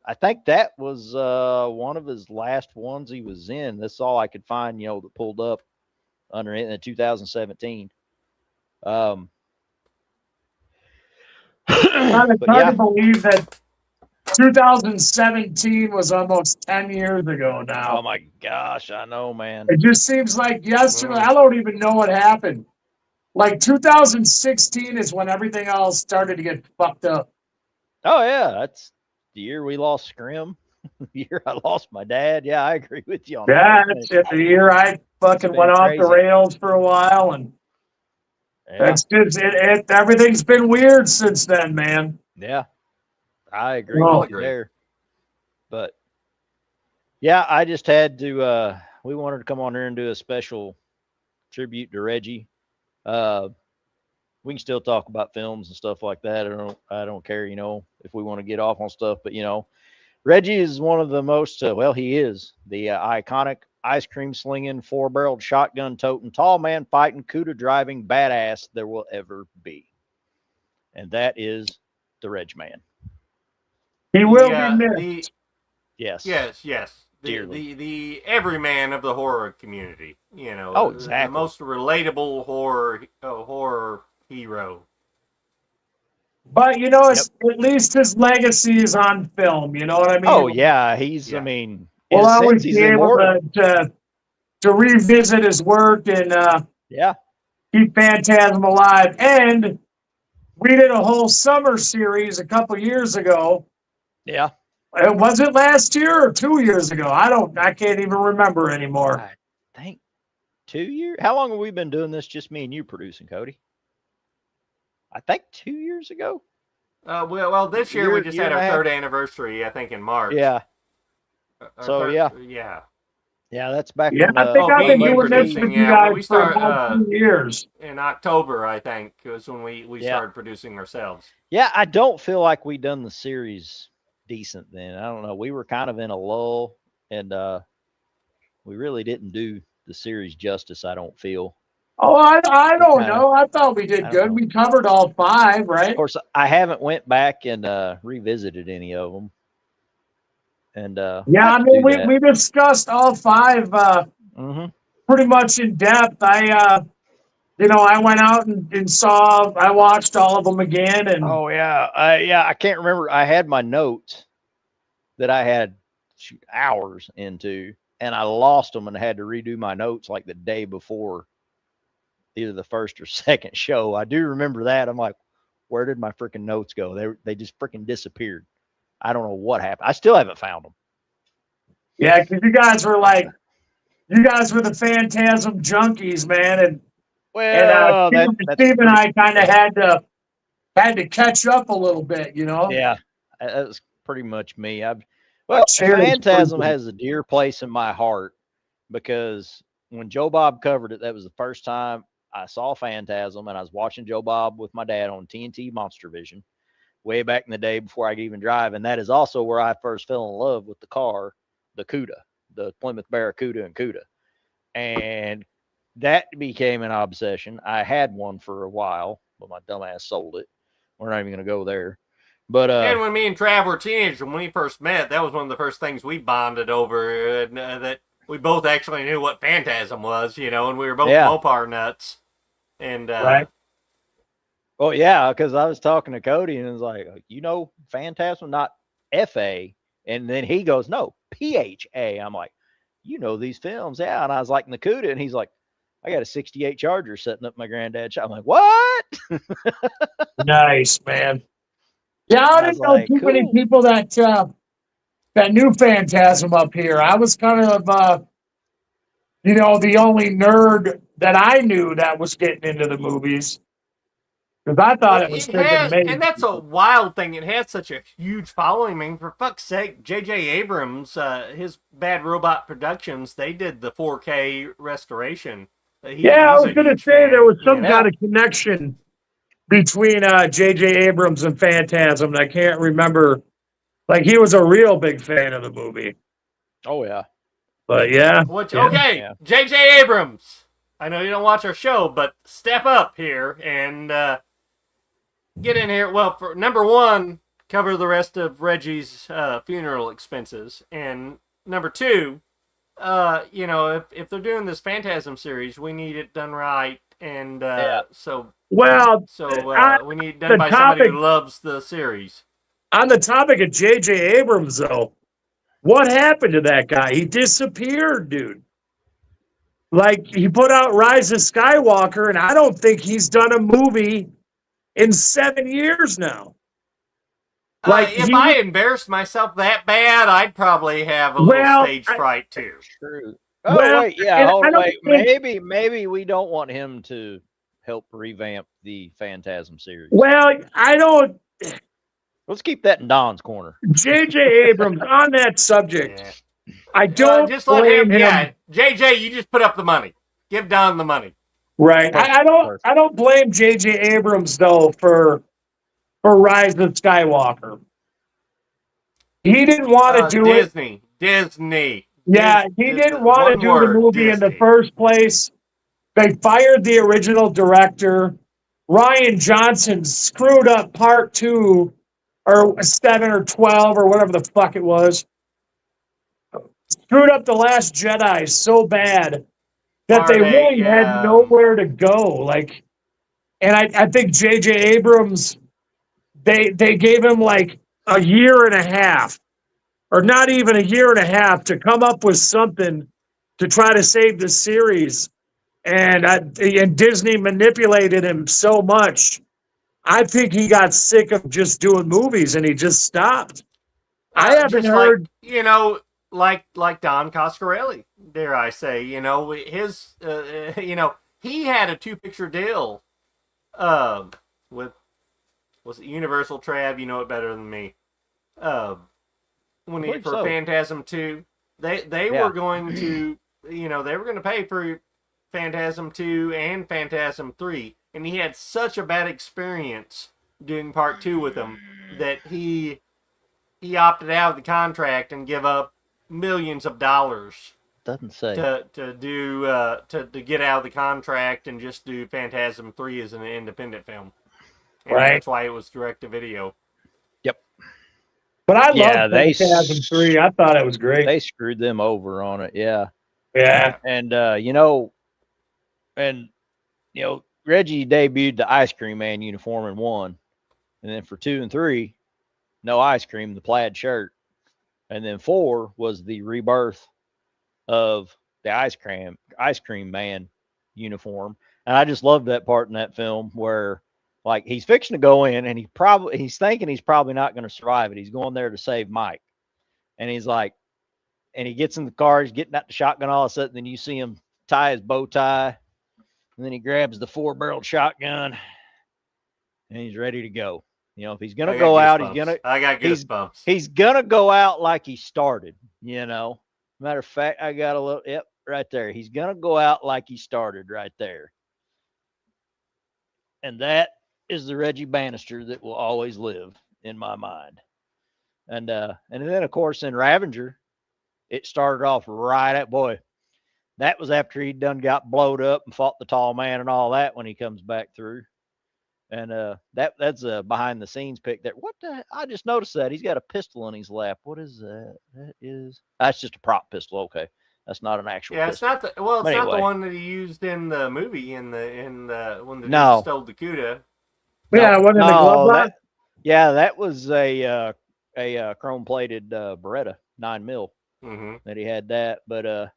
I think that was one of his last ones he was in. That's all I could find, that pulled up under it in 2017. It's hard to believe that 2017 was almost 10 years ago now. Oh my gosh, I know, man. It just seems like yesterday. I don't even know what happened. Like 2016 is when everything else started to get fucked up. Oh yeah, that's the year we lost Scrim. The year I lost my dad. Yeah, I agree with you on Yeah, that. that's it. The year I fucking been went off the crazy. rails for a while, and Yeah, that's just it. Everything's been weird since then, man. yeah, I agree Well, with you there. But yeah, I just had to. We wanted to come on here and do a special tribute to Reggie. We can still talk about films and stuff like that. I don't care, if we want to get off on stuff. But Reggie is one of the most. He is the iconic ice cream slinging, 4-barreled shotgun toting, tall man fighting, CUDA driving badass there will ever be, and that is the REGGMAN. He will be missed. Yes. Yes. Dearly. The everyman of the horror community. Oh, exactly. The most relatable horror hero. But at least his legacy is on film. You know what I mean? Oh yeah, he's. Yeah. I mean, We'll in a always sense, he's be able immortal. to to revisit his work and Yeah. keep Phantasm alive. And we did a whole summer series a couple years ago. Yeah. Was it last year or 2 years ago? I can't even remember anymore. I think 2 years. How long have we been doing this? Just me and you producing, Cody? I think 2 years ago. Well, this year we just had our third anniversary, I think, in March. Yeah. So yeah. Yeah, that's back. Yeah, when, I think I've been doing this with you guys for about 2 years. In October, I think, was when we started producing ourselves. Yeah, I don't feel like we done the series decent then. I don't know. We were kind of in a lull, and we really didn't do the series justice, I don't feel. Oh, I don't know. I thought we did good. We covered all 5, right? Of course, I haven't went back and revisited any of them. And yeah, I mean, we discussed all 5 pretty much in depth. I went out and I watched all of them again. And oh yeah, I can't remember. I had my notes that I had hours into, and I lost them and had to redo my notes like the day before either the first or second show. I do remember that. I'm like, where did my freaking notes go? They just freaking disappeared. I don't know what happened. I still haven't found them. Yeah, because you guys were the Phantasm junkies, man, and Steve and I kind of had to catch up a little bit, you know. Yeah, that was pretty much me. Phantasm has a dear place in my heart because when Joe Bob covered it, that was the first time I saw Phantasm, and I was watching Joe Bob with my dad on TNT Monster Vision way back in the day before I could even drive, and that is also where I first fell in love with the car, the Cuda, the Plymouth Barracuda and Cuda, and that became an obsession. I had one for a while, but my dumbass sold it. We're not even going to go there. But and when me and Trav were teenagers, when we first met, that was one of the first things we bonded over, that we both actually knew what Phantasm was, you know, and we were both Mopar nuts. And right. Oh yeah, because I was talking to Cody and it was like, you know, Phantasm, not F-A. And then he goes, no, P-H-A. I'm like, you know these films. Yeah. And I was like, Nakuda. And he's like, I got a 68 Charger setting up my granddad's shop. I'm like, what? Nice, man. Yeah, I didn't know too many people that knew Phantasm up here. I was kind of, the only nerd that I knew that was getting into the movies. Because I thought it was freaking amazing. And that's a wild thing. It has such a huge following. I mean, for fuck's sake, J.J. Abrams, his Bad Robot Productions, they did the 4K restoration. I was going to say there was some kind of connection between J.J. Abrams and Phantasm. I can't remember. Like, he was a real big fan of the movie. Oh, yeah. But, yeah. Okay, J.J. Abrams. I know you don't watch our show, but step up here and get in here. Well, for number one, cover the rest of Reggie's funeral expenses. And number two, if they're doing this Phantasm series, we need it done right. And we need it done by somebody who loves the series. On the topic of J.J. Abrams, though, what happened to that guy? He disappeared, dude. Like, he put out Rise of Skywalker, and I don't think he's done a movie in 7 years now. Like, if I embarrassed myself that bad, I'd probably have a little stage fright too. True. Oh, wait. Maybe we don't want him to help revamp the Phantasm series. Well, I don't. Let's keep that in Don's corner. J.J. Abrams, on that subject, I don't just let him. Yeah, J.J., you just put up the money. Give Don the money. Right. I don't blame J.J. Abrams though for Rise of Skywalker. He didn't want to do it. Disney. Yeah, he didn't want to do the movie in the first place. They fired the original director. Ryan Johnson screwed up part 2 or 7 or 12 or whatever the fuck it was. Screwed up The Last Jedi so bad that they really had nowhere to go. Like, and I think J.J. Abrams, they gave him like a year and a half, or not even a year and a half, to come up with something to try to save the series. And Disney manipulated him so much. I think he got sick of just doing movies and he just stopped. I haven't just heard. like Don Coscarelli, dare I say, his he had a 2-picture deal with, was it Universal? Trav, you know it better than me. When he for so. Phantasm 2, they were going to they were going to pay for Phantasm 2 and Phantasm 3, and he had such a bad experience doing part 2 with them that he opted out of the contract and give up millions of dollars Doesn't say. to do to get out of the contract and just do Phantasm 3 as an independent film. And Right. that's why it was direct to video. Yep. But I Yeah, love Phantasm 3. I thought it was great. They screwed them over on it. Yeah. Yeah. And Reggie debuted the Ice Cream Man uniform in 1, and then for 2 and 3, no ice cream, the plaid shirt, and then 4 was the rebirth of the Ice Cream Man uniform. And I just loved that part in that film where, like, he's fixing to go in and he's thinking he's probably not going to survive it. He's going there to save Mike, and he's like, and he gets in the car, he's getting out the shotgun, all of a sudden, then you see him tie his bow tie, and then he grabs the 4-barreled shotgun, and he's ready to go. If he's gonna go out, I got goosebumps. He's gonna go out like he started. Matter of fact, I got a little right there. He's gonna go out like he started right there, and that is the Reggie Bannister that will always live in my mind. And then of course in Ravager, it started off right at boy. That was after he'd done got blowed up and fought the tall man and all that when he comes back through. And that's a behind the scenes pic there. I just noticed that he's got a pistol in his lap. What is that? That's just a prop pistol. Okay. That's not an actual pistol. It's not the one that he used in the movie when the dude stole the CUDA. Yeah, one in the glove box. That was a chrome plated Beretta 9mm that he had that. But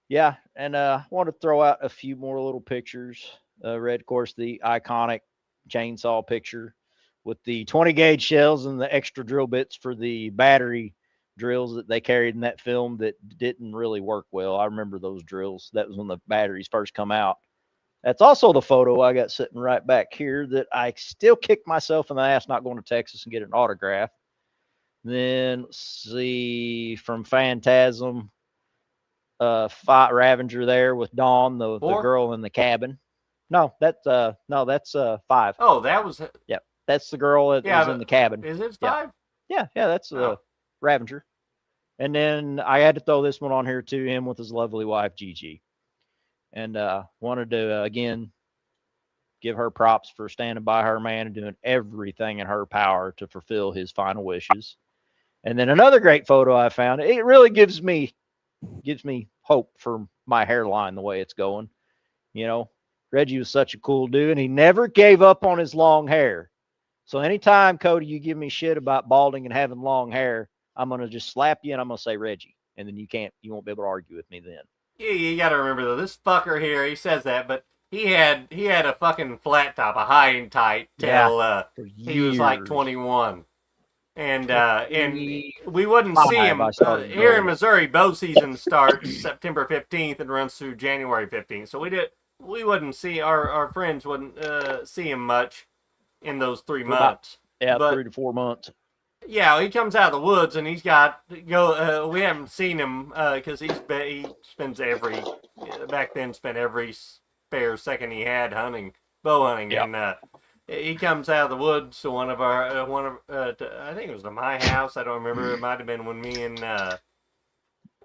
and I want to throw out a few more little pictures. Red, of course, the iconic chainsaw picture with the 20 gauge shells and the extra drill bits for the battery drills that they carried in that film that didn't really work well. I remember those drills. That was when the batteries first come out. That's also the photo I got sitting right back here that I still kick myself in the ass not going to Texas and get an autograph. Then let's see, from Phantasm, Ravager there with Dawn, the girl in the cabin. No, that's 5. Oh, that was that's the girl that was in the cabin. Is it 5? Yeah, that's Ravager. And then I had to throw this one on here too, him with his lovely wife Gigi. And wanted to again give her props for standing by her man and doing everything in her power to fulfill his final wishes. And then another great photo I found. It really gives me hope for my hairline the way it's going. Reggie was such a cool dude, and he never gave up on his long hair. So anytime, Cody, you give me shit about balding and having long hair, I'm going to just slap you and I'm going to say Reggie. And then you won't be able to argue with me then. Yeah, you got to remember though, this fucker here, he says that, but he had a fucking flat top, a high and tight till he was like 21. And we wouldn't see him here in Missouri. Bow season starts September 15th and runs through January 15th. So we wouldn't see our friends wouldn't see him much in those 3 months. 3 to 4 months. Yeah, he comes out of the woods and he's got we haven't seen him because he spends every spare second he had bow hunting, and he comes out of the woods to one of I think it was to my house. I don't remember. It might have been when me and one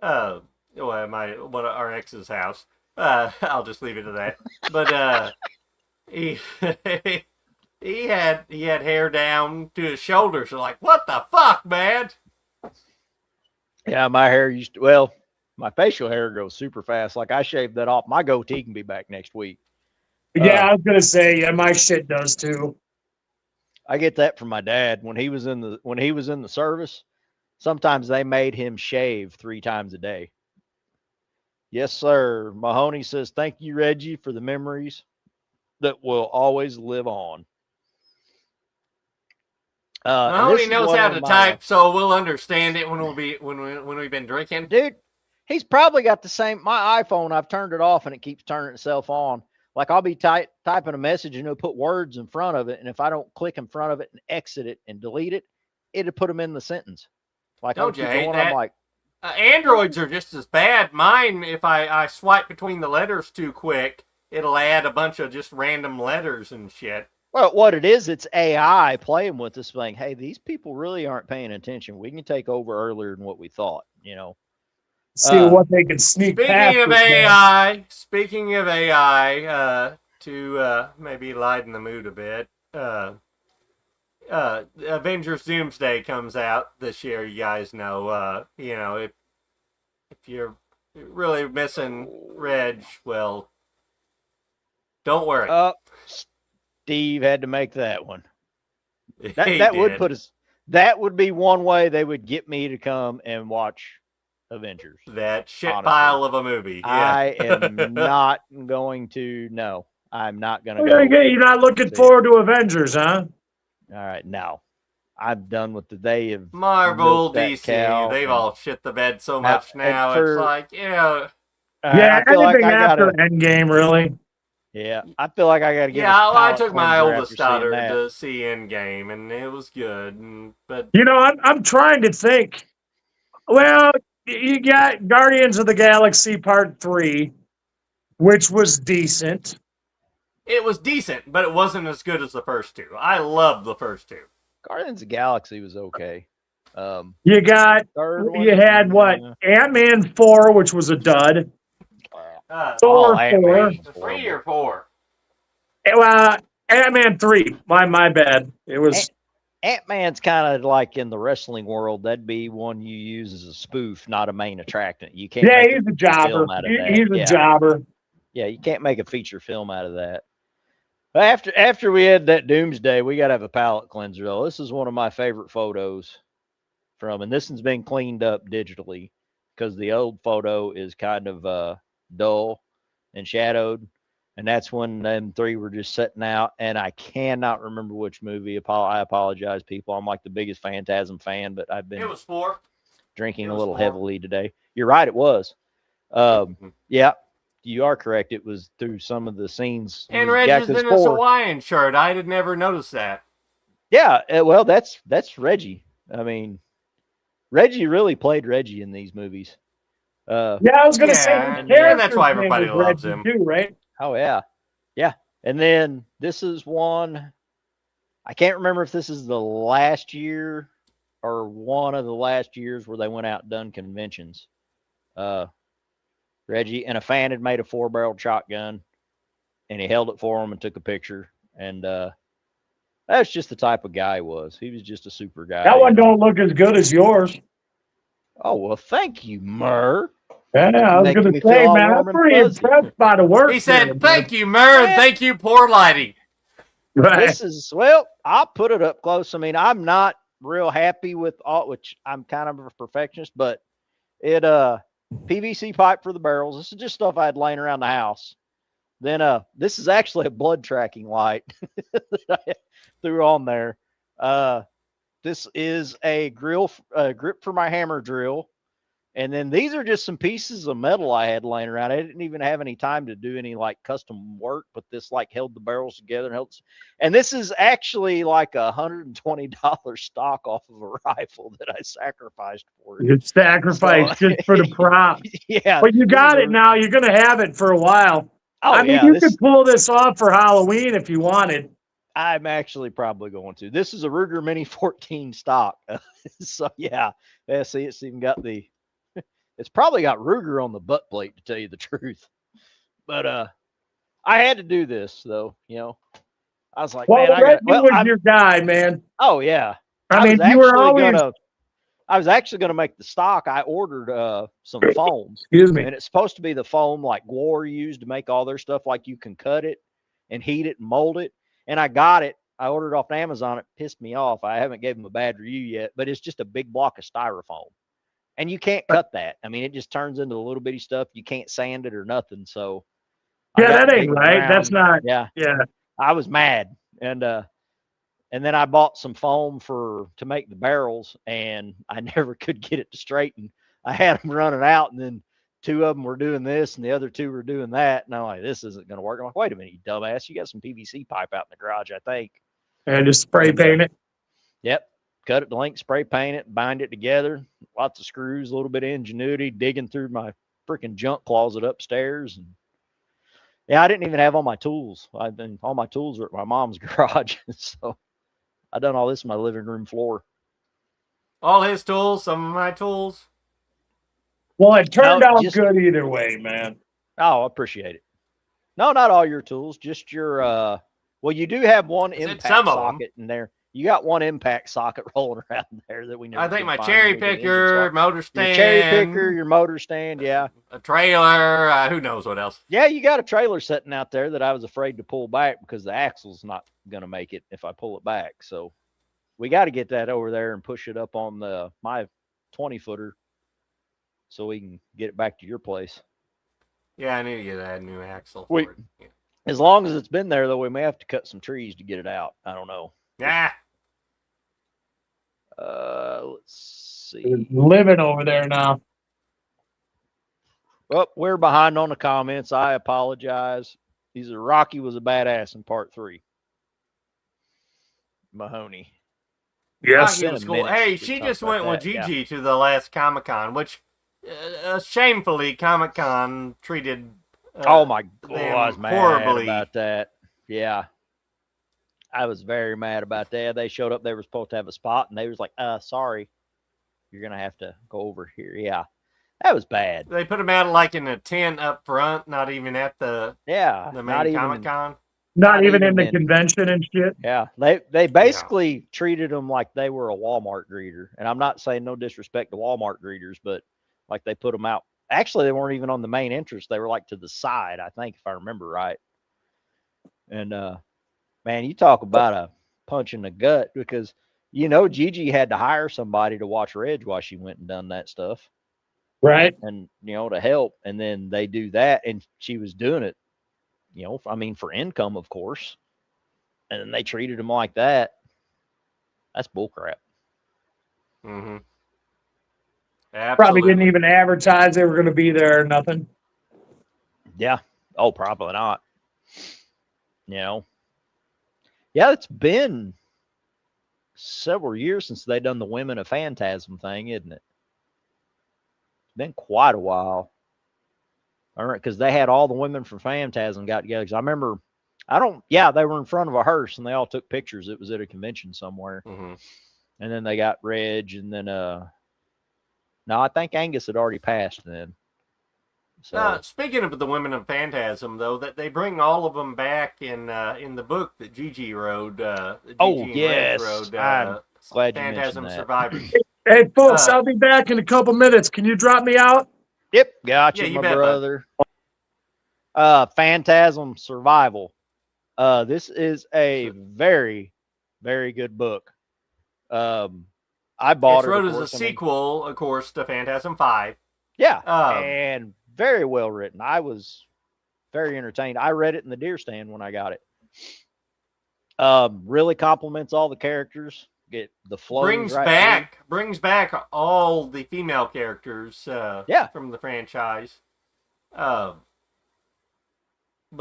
of our ex's house. I'll just leave it to that. But he he had hair down to his shoulders. So like, what the fuck, man? Yeah, my facial hair grows super fast. Like I shaved that off. My goatee can be back next week. Yeah, I was gonna say, my shit does too. I get that from my dad when he was in the service. Sometimes they made him shave 3 times a day. Yes, sir. Mahoney says, thank you, Reggie, for the memories that will always live on. And Mahoney this is knows one how of to my, type, so we'll understand it when we've been drinking. dude, he's probably got the same. My iPhone, I've turned it off and it keeps turning itself on. Like I'll be typing a message and it'll put words in front of it. And if I don't click in front of it and exit it and delete it, it'll put them in the sentence. Like I'll Don't you keep hate going. that? I'm like, Androids are just as bad. Mine, if I swipe between the letters too quick, it'll add a bunch of just random letters and shit. well, what it is, it's AI playing with us, saying, hey, these people really aren't paying attention. We can take over earlier than what we thought, you know. See what they can sneak past. Speaking of AI, to maybe lighten the mood a bit, Avengers Doomsday comes out this year. You guys know, if you're really missing Reg, well, don't worry. Steve had to make that one. He That would did. put us. That would be one way they would get me to come and watch Avengers. That shit honestly. pile of a movie. Yeah. I am not going to. No, I'm not going to Okay, go. you're not looking forward to Avengers, huh? All right, no, I'm done with the day of Marvel, milked that DC, cow they've and- all shit the bed so much now. for- It's like, Yeah, I feel like anything I after gotta. Endgame, really. Yeah, I feel like I gotta give. yeah, us a I palate took my cleanser oldest after seeing daughter that. to see Endgame, and it was good. But You know, I'm trying to think. Well, you got Guardians of the Galaxy Part 3, which was decent. it was decent, but it wasn't as good as the first two. I loved the first two. Guardians of the Galaxy was okay. You got, Third one, you had what? Ant-Man 4, which was a dud. Thor 4. Ant-Man. 3 or 4? Well, Ant-Man 3. My bad. It was. Ant-Man's kind of like in the wrestling world. That'd be one you use as a spoof, not a main attractant. You can't. Yeah, make he's a feature jobber. film out of that. He's a Yeah. jobber. Yeah, you can't make a feature film out of that. But after we had that Doomsday, we got to have a palate cleanser, though. This is one of my favorite photos from, and this one's been cleaned up digitally because the old photo is kind of dull and shadowed. And that's when them three were just sitting out. And I cannot remember which movie. I apologize, people. I'm like the biggest Phantasm fan, but I've been It was 4. drinking it a was little 4. heavily today. You're right, it was. Yeah, you are correct. It was through some of the scenes. And Yeah, Reggie's 'cause in his 4 Hawaiian shirt. I had never noticed that. Yeah, well, that's Reggie. I mean, Reggie really played Reggie in these movies. Yeah, I was going to say, Yeah, the and that's character's why name everybody was loves Reggie him. too, right? Oh yeah, yeah. And then this is one. I can't remember if this is the last year or one of the last years where they went out and done conventions. Reggie and a fan had made a 4-barreled shotgun, and he held it for him and took a picture. And that's just the type of guy he was. He was just a super guy. That one don't look as good as yours. Oh well, thank you, Murr. Yeah, I was Making going me to say, feel all man, I'm warm and pretty fuzzy. impressed by the work. He said, "Thank you, Murr, and thank you, poor lighting." Right. This is, well, I'll put it up close. I mean, I'm not real happy with all, which I'm kind of a perfectionist, but it PVC pipe for the barrels. This is just stuff I had laying around the house. Then this is actually a blood tracking light that I threw on there. This is a grip for my hammer drill. And then these are just some pieces of metal I had laying around. I didn't even have any time to do any like custom work, but this like held the barrels together and helps. And this is actually like $120 stock off of a rifle that I sacrificed for it. You sacrificed just for the prop. Yeah. But you got it now. You're going to have it for a while. Oh, I mean, yeah, you could pull this off for Halloween if you wanted. I'm actually probably going to. This is a Ruger Mini 14 stock. So yeah, see, it's even got the. It's probably got Ruger on the butt plate, to tell you the truth. But I had to do this though. You know, I was like, Well, man, Reggie was your guy, man. Oh yeah. I mean, you were always. I was actually gonna make the stock. I ordered some foam. Excuse me. And it's supposed to be the foam like War used to make all their stuff. Like you can cut it and heat it and mold it. And I got it. I ordered off Amazon. It pissed me off. I haven't gave them a bad review yet, but it's just a big block of styrofoam. And you can't cut that. I mean, it just turns into a little bitty stuff. You can't sand it or nothing. So I Yeah, got that ain't digging right. That's around. not. Yeah, Yeah. I was mad, and then I bought some foam to make the barrels, and I never could get it to straighten. I had them running out, and then two of them were doing this, and the other two were doing that. And I'm like, this isn't going to work. I'm like, wait a minute, you dumbass! You got some PVC pipe out in the garage, I think. And just spray paint it. Yep. Cut it to length, spray paint it, bind it together. Lots of screws, a little bit of ingenuity, digging through my freaking junk closet upstairs. And yeah, I didn't even have all my tools. All my tools were at my mom's garage. So I done all this on my living room floor. All his tools, some of my tools. Well, it turned No, out good either way, man. Oh, I appreciate it. No, not all your tools, just your well, you do have one impact socket in there. You got one impact socket rolling around there that we never. I think my find cherry picker, motor stand, your cherry picker, your motor stand, yeah, a trailer. Who knows what else? Yeah, you got a trailer sitting out there that I was afraid to pull back because the axle's not gonna make it if I pull it back. So we got to get that over there and push it up on my 20-footer so we can get it back to your place. Yeah, I need to get a new axle. Wait. For it. Yeah. As long as it's been there, though, we may have to cut some trees to get it out. I don't know. Yeah. Let's see. Living over there now. Oh, we're behind on the comments. I apologize. He said Rocky was a badass in part 3. Yes. Mahoney. Rocky was cool. Hey, she just went with Gigi to the last Comic-Con, which shamefully Comic-Con treated oh my God, I was mad horribly about that. Yeah. I was very mad about that. They showed up, they were supposed to have a spot, and they was like, sorry, you're going to have to go over here. Yeah. That was bad. They put them out like in a tent up front, not even at the main Comic-Con. Not even in the convention and shit. Yeah. They basically treated them like they were a Walmart greeter. And I'm not saying no disrespect to Walmart greeters, but like they put them out. Actually, they weren't even on the main entrance. They were like to the side, I think, if I remember right. And man, you talk about a punch in the gut because Gigi had to hire somebody to watch Reg while she went and done that stuff. Right. And to help. And then they do that, and she was doing it, for income, of course. And then they treated him like that. That's bullcrap. Mm-hmm. Probably didn't even advertise they were going to be there or nothing. Yeah. Oh, probably not. Yeah, it's been several years since they done the Women of Phantasm thing, isn't it? It's been quite a while. All right, because they had all the women from Phantasm got together. Because I remember, they were in front of a hearse and they all took pictures. It was at a convention somewhere. Mm-hmm. And then they got Reg, and then no, I think Angus had already passed then. So speaking of the Women of Phantasm, though, that they bring all of them back in the book that Gigi wrote. Yes, wrote, I'm glad you Phantasm mentioned that. Survivors. Hey, folks, I'll be back in a couple minutes. Can you drop me out? Yep, gotcha, you my bet, brother. Phantasm Survival. This is a very, very good book. I bought it. It's wrote as a sequel, of course, to Phantasm 5. Yeah, and very well written. I was very entertained. I read it in the deer stand when I got it. Really compliments all the characters. Get the flow. Brings back all the female characters. From the franchise. But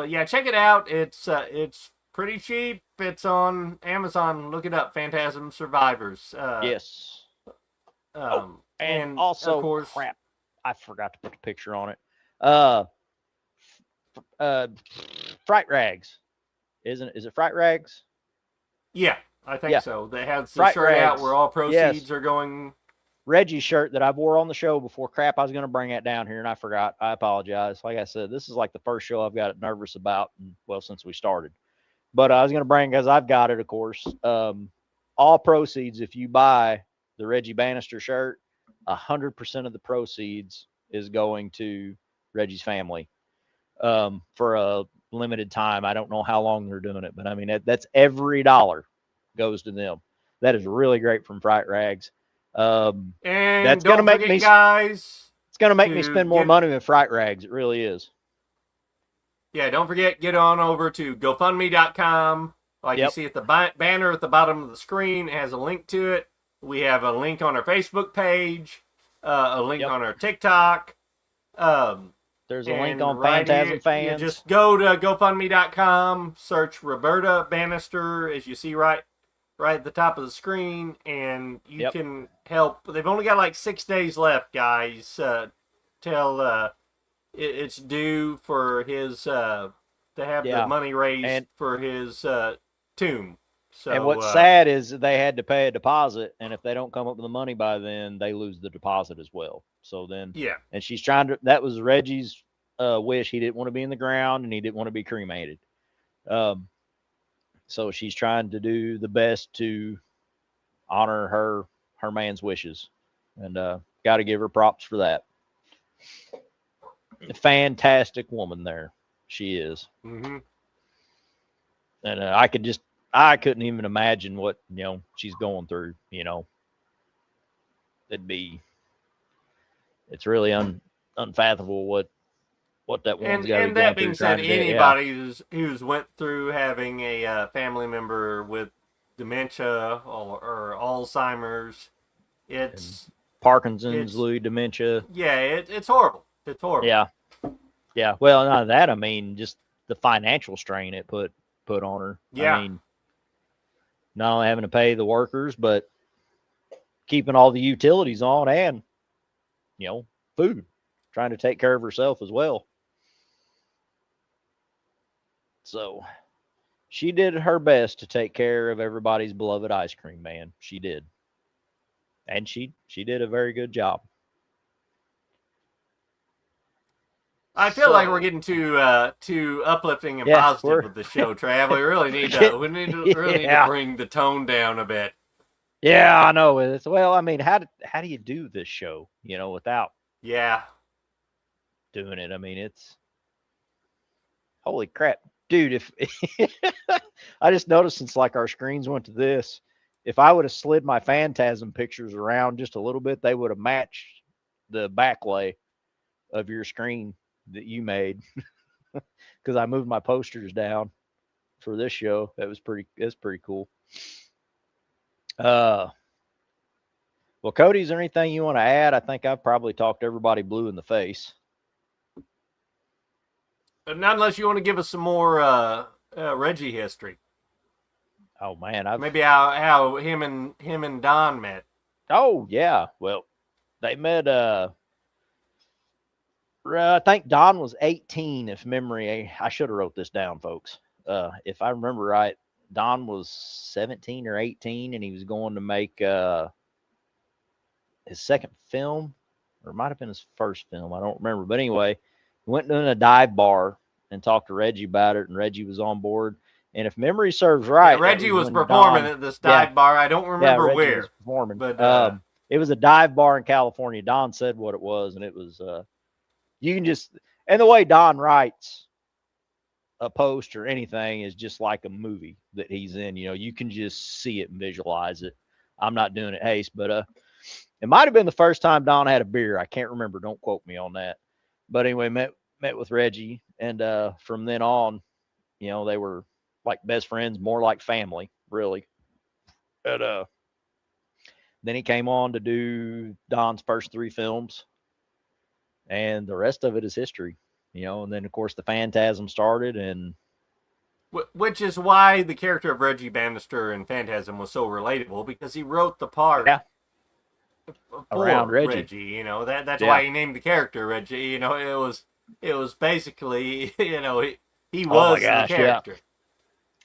yeah, check it out. It's pretty cheap. It's on Amazon. Look it up. Phantasm Survivors. Yes. And also, of course, crap, I forgot to put the picture on it. Fright Rags, is it Fright Rags? Yeah, I think so. They have the Fright shirt Rags. out where all proceeds are going. Reggie's shirt that I wore on the show before. Crap, I was going to bring that down here and I forgot. I apologize. Like I said, this is like the first show I've got it nervous about, since we started. But I was going to bring, because I've got it, of course. All proceeds, if you buy the Reggie Bannister shirt, 100% of the proceeds is going to Reggie's family for a limited time. I don't know how long they're doing it, but I mean, that's every dollar goes to them. That is really great from Fright Rags. And That's gonna don't make forget, me, guys, it's gonna make me to spend more money than Fright Rags. It really is. yeah, don't forget, get on over to GoFundMe.com. Like you Yep. see at the banner at the bottom of the screen, it has a link to it. We have a link on our Facebook page, a link Yep. on our TikTok. There's a link And on right Phantasm here, Fans. you just go to GoFundMe.com, search Roberta Bannister, as you see right at the top of the screen, and you Yep. can help. They've only got like 6 days left, guys, till it's due for his to have Yeah. the money raised And- for his tomb. So, And what's sad is that they had to pay a deposit, and if they don't come up with the money by then, they lose the deposit as well. So then, yeah, and she's trying to. That was Reggie's wish. He didn't want to be in the ground, and he didn't want to be cremated. So she's trying to do the best to honor her man's wishes, and got to give her props for that. A fantastic woman there, she is. mm-hmm. And I couldn't even imagine what she's going through. It's really unfathomable what that woman's got to be And going that through. being said, trying to do it. anybody who's went through having a family member with dementia or Alzheimer's, it's Parkinson's, Lewy dementia. yeah, it's horrible. It's horrible. Yeah. Well, not that. I mean, just the financial strain it put on her. Yeah. I mean, not only having to pay the workers, but keeping all the utilities on and, food, trying to take care of herself as well. So she did her best to take care of everybody's beloved ice cream man. She did. And she did a very good job. I feel like we're getting too uplifting and positive with the show, Trav. We really need to need to bring the tone down a bit. Yeah, I know. Well, I mean, how do you do this show, without doing it? I mean, it's holy crap, dude. If I just noticed since like our screens went to this, if I would have slid my Phantasm pictures around just a little bit, they would have matched the backlay of your screen that you made because I moved my posters down for this show. That's pretty cool. Well, Cody, is there anything you want to add? I think I've probably talked everybody blue in the face. Not unless you want to give us some more Reggie history. Oh man, maybe how him and Don met. Oh yeah, well, they met. I think Don was 18, if memory. I should have wrote this down, folks. If I remember right, Don was 17 or 18, and he was going to make his second film, or it might have been his first film. I don't remember, but anyway, he went in a dive bar and talked to Reggie about it, and Reggie was on board. And if memory serves right, Reggie was performing at this dive bar. I don't remember where. Was performing, but it was a dive bar in California. Don said what it was, and it was you can just, and the way Don writes a post or anything is just like a movie that he's in. You can just see it and visualize it. I'm not doing it haste, but it might have been the first time Don had a beer. I can't remember. Don't quote me on that. But anyway, met with Reggie, and from then on, they were like best friends, more like family, really. But then he came on to do Don's first 3 films, and the rest of it is history, and then of course the Phantasm started, and which is why the character of Reggie Bannister in Phantasm was so relatable, because he wrote the part around Reggie. That's why he named the character Reggie. It was basically, he was the character. Yeah.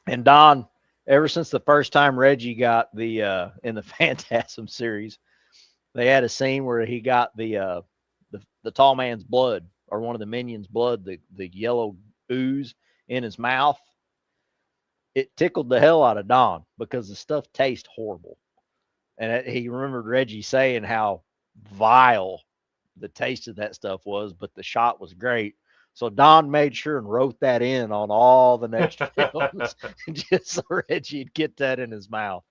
And Don, ever since the first time Reggie got the in the Phantasm series, they had a scene where he got the tall man's blood, or one of the minions' blood, the yellow ooze in his mouth. It tickled the hell out of Don because the stuff tastes horrible. And he remembered Reggie saying how vile the taste of that stuff was, but the shot was great. So Don made sure and wrote that in on all the next films, just so Reggie'd get that in his mouth.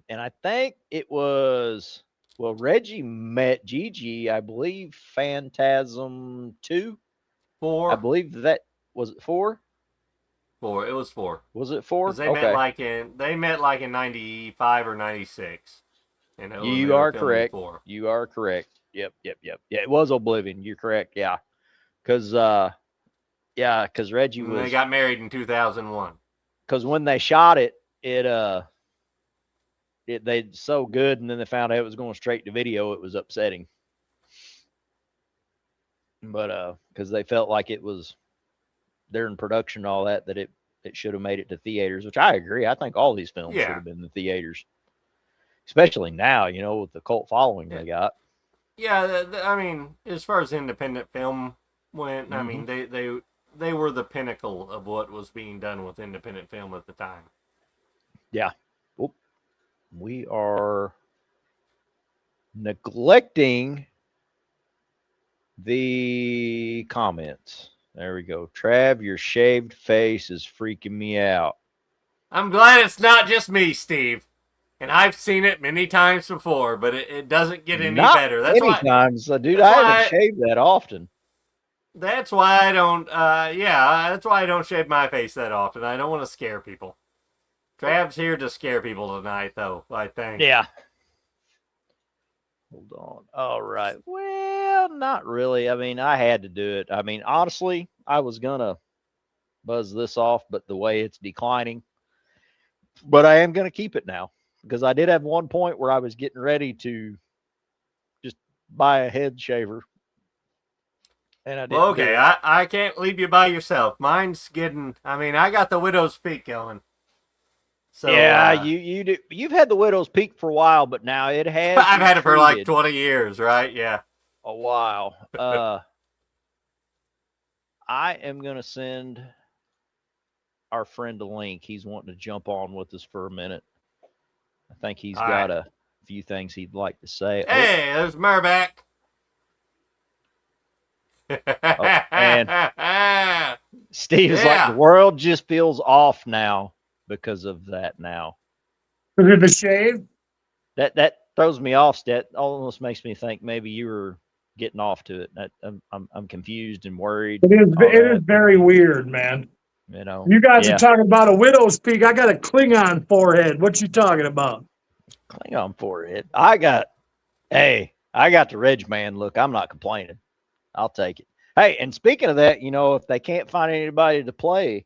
And I think it was, well, Reggie met Gigi, I believe, Phantasm 2. I 4. believe that was it 4? 4. It was 4. Was it 4? Because they Okay. met like in 95 or 96. And they You were are filming correct. 4. You are correct. Yep. Yeah, it was Oblivion. You're correct. Yeah. Because Reggie And they was, got married in 2001. because when they shot it, they so good, and then they found out it was going straight to video. It was upsetting. But because they felt like it was during production and all that it should have made it to theaters, which I agree. I think all these films should have been in the theaters, especially now, with the cult following they got. Yeah, I mean, as far as independent film went, I mean, they were the pinnacle of what was being done with independent film at the time. Yeah. Oop. We are neglecting the comments. There we go. Trav, your shaved face is freaking me out. I'm glad it's not just me, Steve. And I've seen it many times before, but it doesn't get any better. That's many why, times, dude. I haven't shaved that often. That's why I don't. That's why I don't shave my face that often. I don't want to scare people. Trav's here to scare people tonight, though. I think. Yeah. Hold on. All right. Well, not really. I mean, I had to do it. I mean, honestly, I was gonna buzz this off, but the way it's declining. But I am gonna keep it now because I did have one point where I was getting ready to just buy a head shaver. And I didn't. Well, okay, I can't leave you by yourself. Mine's getting. I mean, I got the widow's peak going. So yeah, you do. You've had the widow's peak for a while, but now it has. I've had it for like 20 years, right? Yeah, a while. I am gonna send our friend a link. He's wanting to jump on with us for a minute. I think he's got a few things he'd like to say. Hey, there's Murback. And Steve is like, the world just feels off now because of that now. Because of the shave? That throws me off. That almost makes me think maybe you were getting off to it. I'm confused and worried. It is very weird, man. You guys are talking about a widow's peak. I got a Klingon forehead. What you talking about? Klingon forehead. I got the REGGMAN look. I'm not complaining. I'll take it. Hey, and speaking of that, if they can't find anybody to play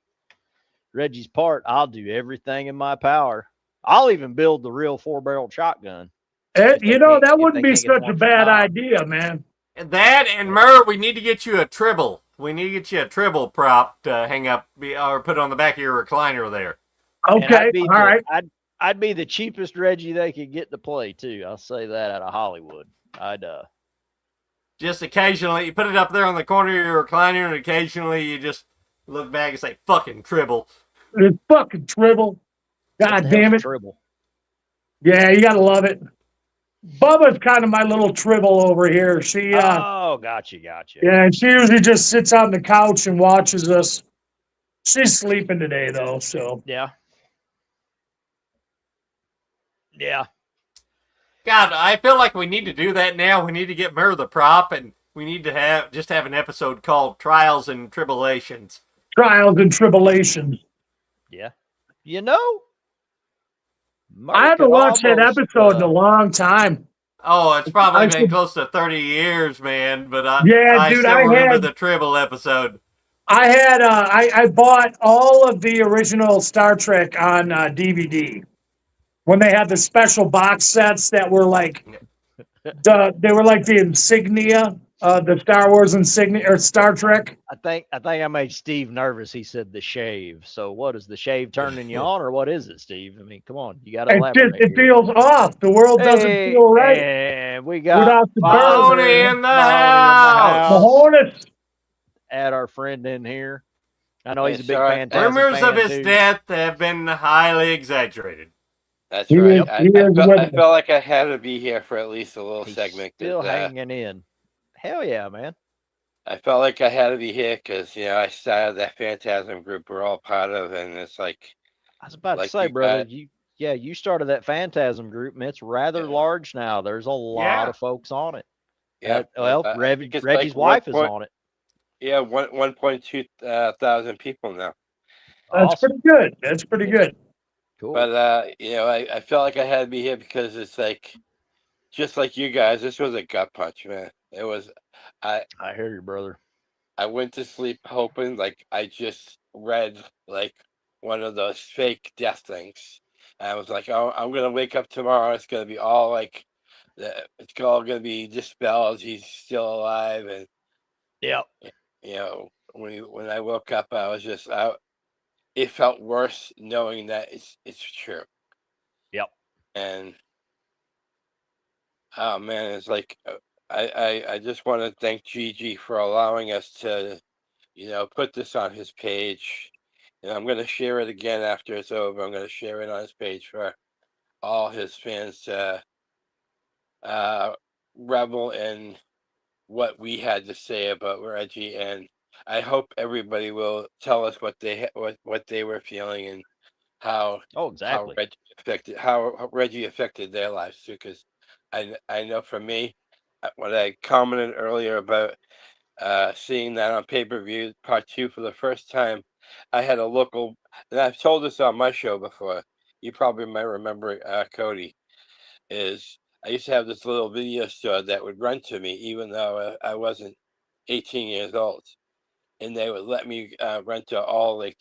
Reggie's part, I'll do everything in my power. I'll even build the real 4-barrel shotgun. That wouldn't be such a bad idea, man. That and Murr, we need to get you a tribble. We need to get you a tribble prop to hang up or put on the back of your recliner there. Okay, all right. I'd be the cheapest Reggie they could get to play too. I'll say that out of Hollywood. Just occasionally, you put it up there on the corner of your recliner, and occasionally you just look back and say, "Fucking tribble." It's fucking tribble. God damn it. Tribble. Yeah, you gotta love it. Bubba's kind of my little tribble over here. She gotcha. Yeah, she usually just sits on the couch and watches us. She's sleeping today though, so yeah. God, I feel like we need to do that now. We need to get Murr the prop, and we need to have an episode called Trials and Tribulations. Trials and Tribulations. Yeah. I haven't watched that episode in a long time. Oh, it's probably been close to 30 years, man. But I still remember the Tribble episode. I bought all of the original Star Trek on DVD. When they had the special box sets that were like the insignia, the Star Wars insignia or Star Trek. I think I made Steve nervous. He said the shave. So what is the shave turning you on, or what is it, Steve? I mean, come on, you got to elaborate. It feels off. The world doesn't feel right. And we got Mahoney in the house. Mahoney. Add our friend in here. I know he's a big fan. Rumors of his death have been highly exaggerated. That's right. I felt like I had to be here for at least a little segment. Still hanging in. Hell yeah, man. I felt like I had to be here because, I started that Phantasm group we're all part of, and it's like... I was about to say, brother, you started that Phantasm group, and it's rather large now. There's a lot of folks on it. Yeah. Reggie's wife is on it. Yeah, 1.2 thousand people now. That's Awesome. pretty good. That's pretty good. Cool. But I felt like I had to be here because it's like, just like you guys, this was a gut punch, man. It was. I hear you, brother. I went to sleep hoping, like, I just read like one of those fake death things. And I was like, oh, I'm gonna wake up tomorrow. It's gonna be all like, it's all gonna be dispelled. He's still alive, and when I woke up, I was just out. It felt worse knowing that it's true. Yep. And oh man, it's like I just want to thank Gigi for allowing us to, put this on his page. And I'm going to share it again after it's over. I'm going to share it on his page for all his fans to revel in what we had to say about Reggie. And I hope everybody will tell us what they were feeling and how how Reggie affected their lives too. Because I know for me, what I commented earlier about seeing that on pay-per-view part 2 for the first time, I had a local, and I've told this on my show before. You probably might remember, Cody. Is I used to have this little video store that would run to me, even though I wasn't 18 years old, and they would let me rent to all like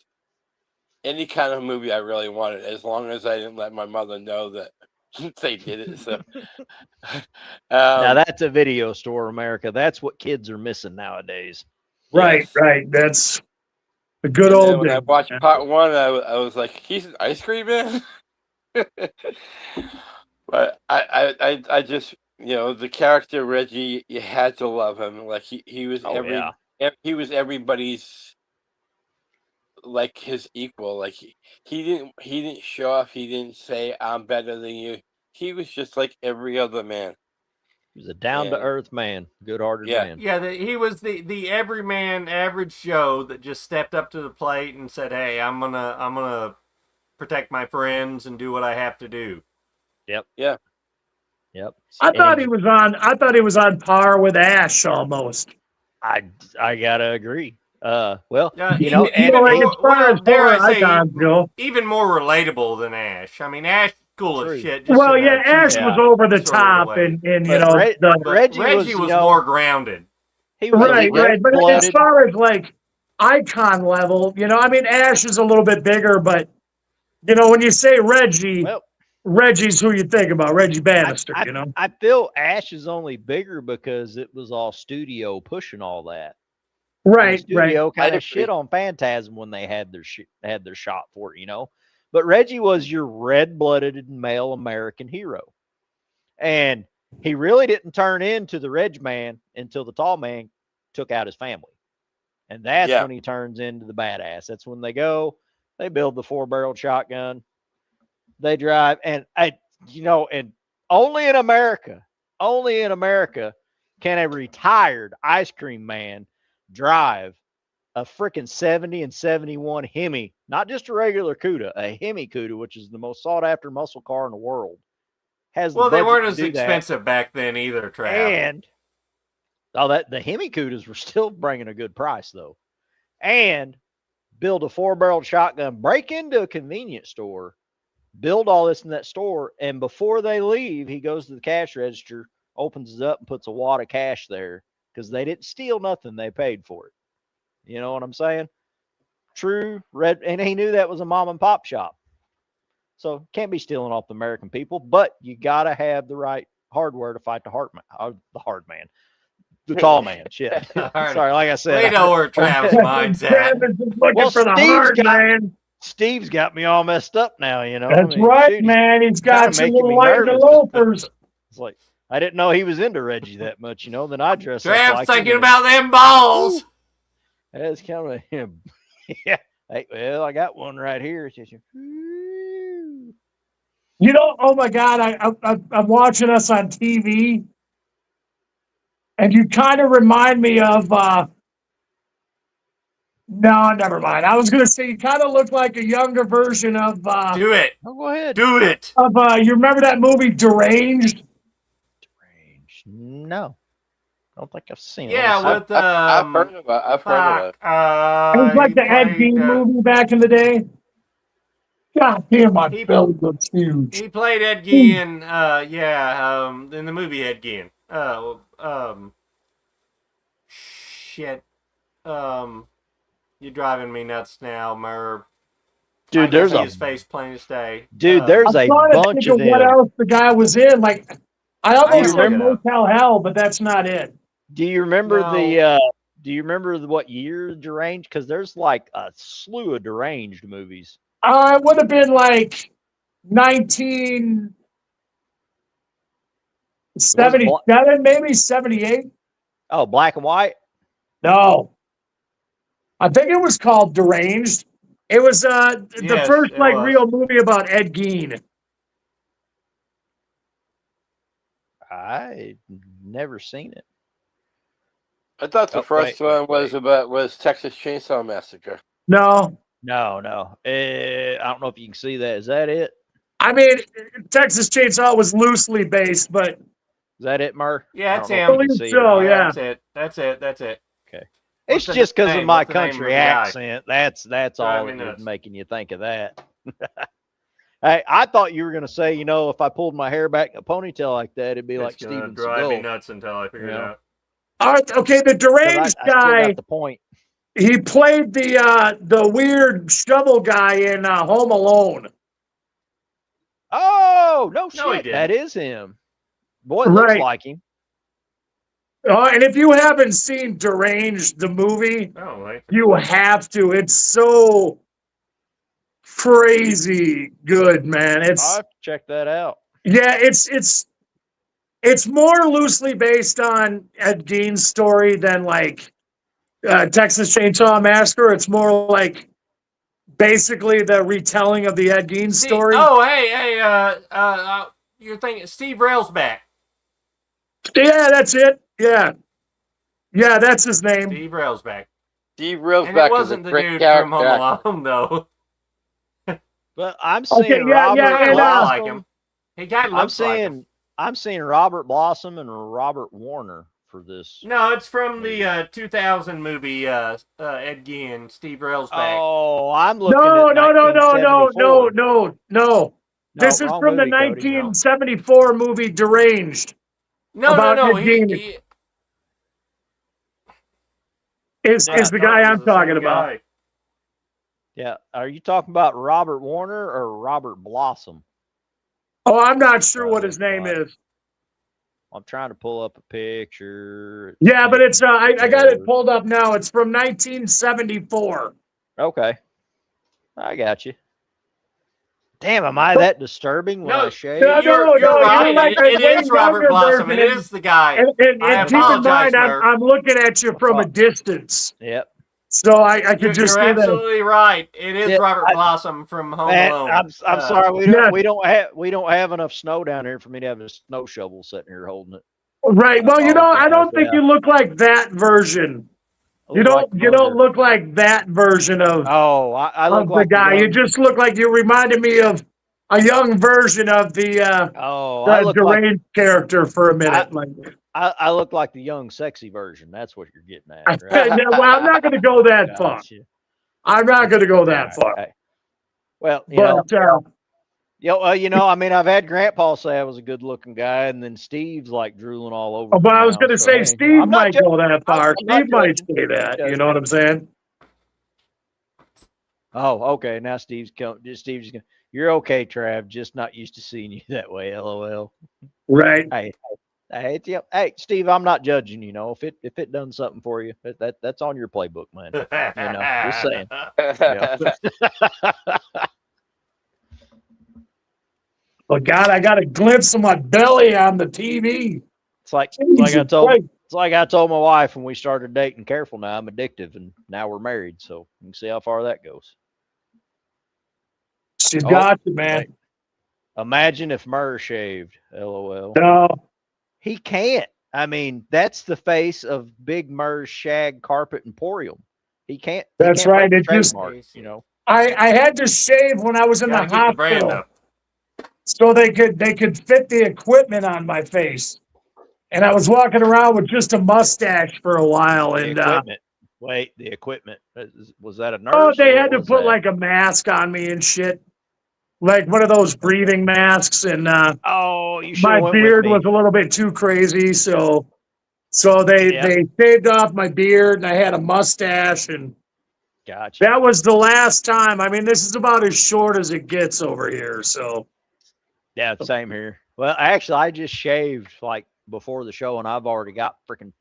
any kind of movie I really wanted, as long as I didn't let my mother know that they did it. So now that's a video store, America. That's what kids are missing nowadays. Right, yes. right. That's the good old when days. I watched part 1, I was like, he's an ice cream man. But I just, the character Reggie, you had to love him. Like he was he was everybody's, like, his equal. Like he didn't show off. He didn't say I'm better than you. He was just like every other man. He was a down to earth man, good-hearted man. Yeah, he was the everyman, average Joe that just stepped up to the plate and said, "Hey, I'm gonna protect my friends and do what I have to do." Yep. Yeah. Yep. I thought he was on par with Ash almost. I gotta agree. Well, dare I say, even more relatable than Ash. I mean, Ash cool as shit. Well, yeah, Ash was over the top, and Reggie was more grounded. He was right. But as far as like icon level, I mean, Ash is a little bit bigger, but when you say Reggie, Reggie's who you think about, Reggie Bannister. I feel Ash is only bigger because it was all studio pushing all that. Right, studio kind of shit on Phantasm when they had their shot for it, But Reggie was your red-blooded male American hero, and he really didn't turn into the REGGMAN until the tall man took out his family, and that's when he turns into the badass. That's when they build the 4-barreled shotgun, they drive, and and only in America can a retired ice cream man drive a freaking 70 and 71 Hemi, not just a regular Cuda, a Hemi Cuda, which is the most sought after muscle car in the world. They weren't as expensive back then either, Trav. And the Hemi Cudas were still bringing a good price though. And build a 4-barreled shotgun, break into a convenience store, build all this in that store, and before they leave, he goes to the cash register, opens it up, and puts a wad of cash there. Because they didn't steal nothing, they paid for it. You know what I'm saying? True red, and he knew that was a mom and pop shop. So can't be stealing off the American people, but you gotta have the right hardware to fight the hard man, the tall man. Shit. Sorry, like I said, we know where Travis' mind's at. Looking for the hard man. Steve's got me all messed up now. That's right, man. He's got some little light loafers. It's like, I didn't know he was into Reggie that much, Then I dressed up like him. thinking about them balls. That's kind of him. Yeah. Hey, well, I got one right here. Oh my God, I'm watching us on TV, and you kind of remind me of No, never mind. I was gonna say you kind of look like a younger version of Do it. Oh, go ahead. Do it. you remember that movie Deranged? Strange. No, I don't think I've seen it. Yeah, Let me see. with I've heard of it. I've heard of it. It was like he the Ed played, Gein movie back in the day. God damn, my he- belly looks huge. He played Ed Gein. In the movie Ed Gein. Shit. You're driving me nuts now, Merv. I Dude, can there's see a his face plain as day. dude. There's I'm a trying to bunch think of of what them. else the guy was in. Like, I I almost gotta said look it up. Motel Hell, but that's not it. Do you remember No. the? Do you remember what year Deranged? Because there's like a slew of Deranged movies. It would have been like 1977, maybe 78. Oh, black and white. No, I think it was called Deranged. It was the Yes, first it like was. real movie about Ed Gein. I never seen it. I thought the Oh, first wait, one was Texas Chainsaw Massacre. No, No. I don't know if you can see that. Is that it? I mean Texas Chainsaw was loosely based, but Is that it, Mur? Yeah, I it's don't know him. if you can believe see it so, or not. yeah. That's it. That's it. It's What's the just because of name? my What's the name of country the guy? accent. That's all me that was nuts. making you think of that. Hey, I thought you were gonna say, if I pulled my hair back in a ponytail like that, it'd be like It's gonna Steven drive me Seagal. nuts until I figure it Yeah. out. All right, okay, the 'Cause Deranged I still guy, got the point. he played the weird shovel guy in Home Alone. Oh no, No, he shit, didn't. that is him. Boy, it looks Right. like him. And if you haven't seen Deranged, the movie, Oh, right. you have to. It's so crazy good, man. I'll It's have to check that out. yeah, it's more loosely based on Ed Gein's story than like Texas Chainsaw Massacre. It's more like basically the retelling of the Ed Gein story. Oh, hey, you're thinking Steve Railsback. Yeah, that's it. Yeah, that's his name. Steve Railsback. Steve And Railsback it is a wasn't the great dude character. from Home Alone, though. But I'm seeing Okay, yeah, Robert yeah, Kind and, of Blossom. like him. He kind of I'm looks like him. seeing Robert Blossom and Robert Warner for this. No, it's from the 2000 movie Ed Gein, Steve Railsback. Oh, I'm looking No, at no. 1974. This is wrong from the movie, Cody. 1974 movie Deranged. No. Ed He, Gein he is Yeah, the I thought guy it was I'm the talking same about. guy. Yeah, are you talking about Robert Warner or Robert Blossom? Oh, I'm not sure what Right, his name right. is. I'm trying to pull up a picture. Yeah, but it's I got it There. pulled up now. It's from 1974. Okay, I got you. Damn, am I that disturbing when I shave? No, You're you're right. like a It way is Robert younger Blossom, and it version. is the guy. And I keep in apologize, mind, Merv. I'm looking at you from a Fuck. distance, Yep. so I could just You're see that. absolutely right. It is Yeah, Robert Blossom from Home Man, Alone. I'm sorry. yeah. We don't have enough snow down here for me to have a snow shovel sitting here holding it. Right. Well, I don't think Yeah. you look like that version. I You look don't younger. look like that version of Oh, I look of the like guy. the You young, just look like you reminded me of a young version of the I look like deranged character for a minute. I look like the young, sexy version. That's what you're getting at, right? Well, I'm not going to go that far. Gotcha. I'm not going to go that far. Okay. Well, But I mean, I've had Grandpa say I was a good-looking guy, and then Steve's like drooling all over. but me I was now, going to so, say hey, Steve I'm not might go that far. I'm not Steve might judging. say that. You Judging. know what I'm saying? Oh, okay. Now Steve's just gonna. You're okay, Trav. Just not used to seeing you that way. LOL. Right. Hey, Steve. I'm not judging. If it done something for you, that's on your playbook, man. Just saying. Yeah. But God, I got a glimpse of my belly on the TV. It's like I told my wife when we started dating. Careful now, I'm addictive, and now we're married, so you can see how far that goes. She's got you, man. Wait. Imagine if Murr shaved. LOL. No. He can't. I mean, that's the face of Big Murr's Shag Carpet Emporium. He can't. That's he can't right. break the It just trademark, you know. I had to shave when I was in the Gotta keep the brand hospital up. so they could fit the equipment on my face. And I was walking around with just a mustache for a while. The And equipment. Wait, the equipment. Was that a oh, nurse? they Or had what to was put that? like a mask on me and shit, like one of those breathing masks. And Oh, you should my have went with beard me. was a little bit too crazy, so Yeah. they shaved off my beard, and I had a mustache, and Gotcha. that was the last time. I mean, this is about as short as it gets over here. So Yeah, same here. Well, actually, I just shaved like before the show, and I've already got freaking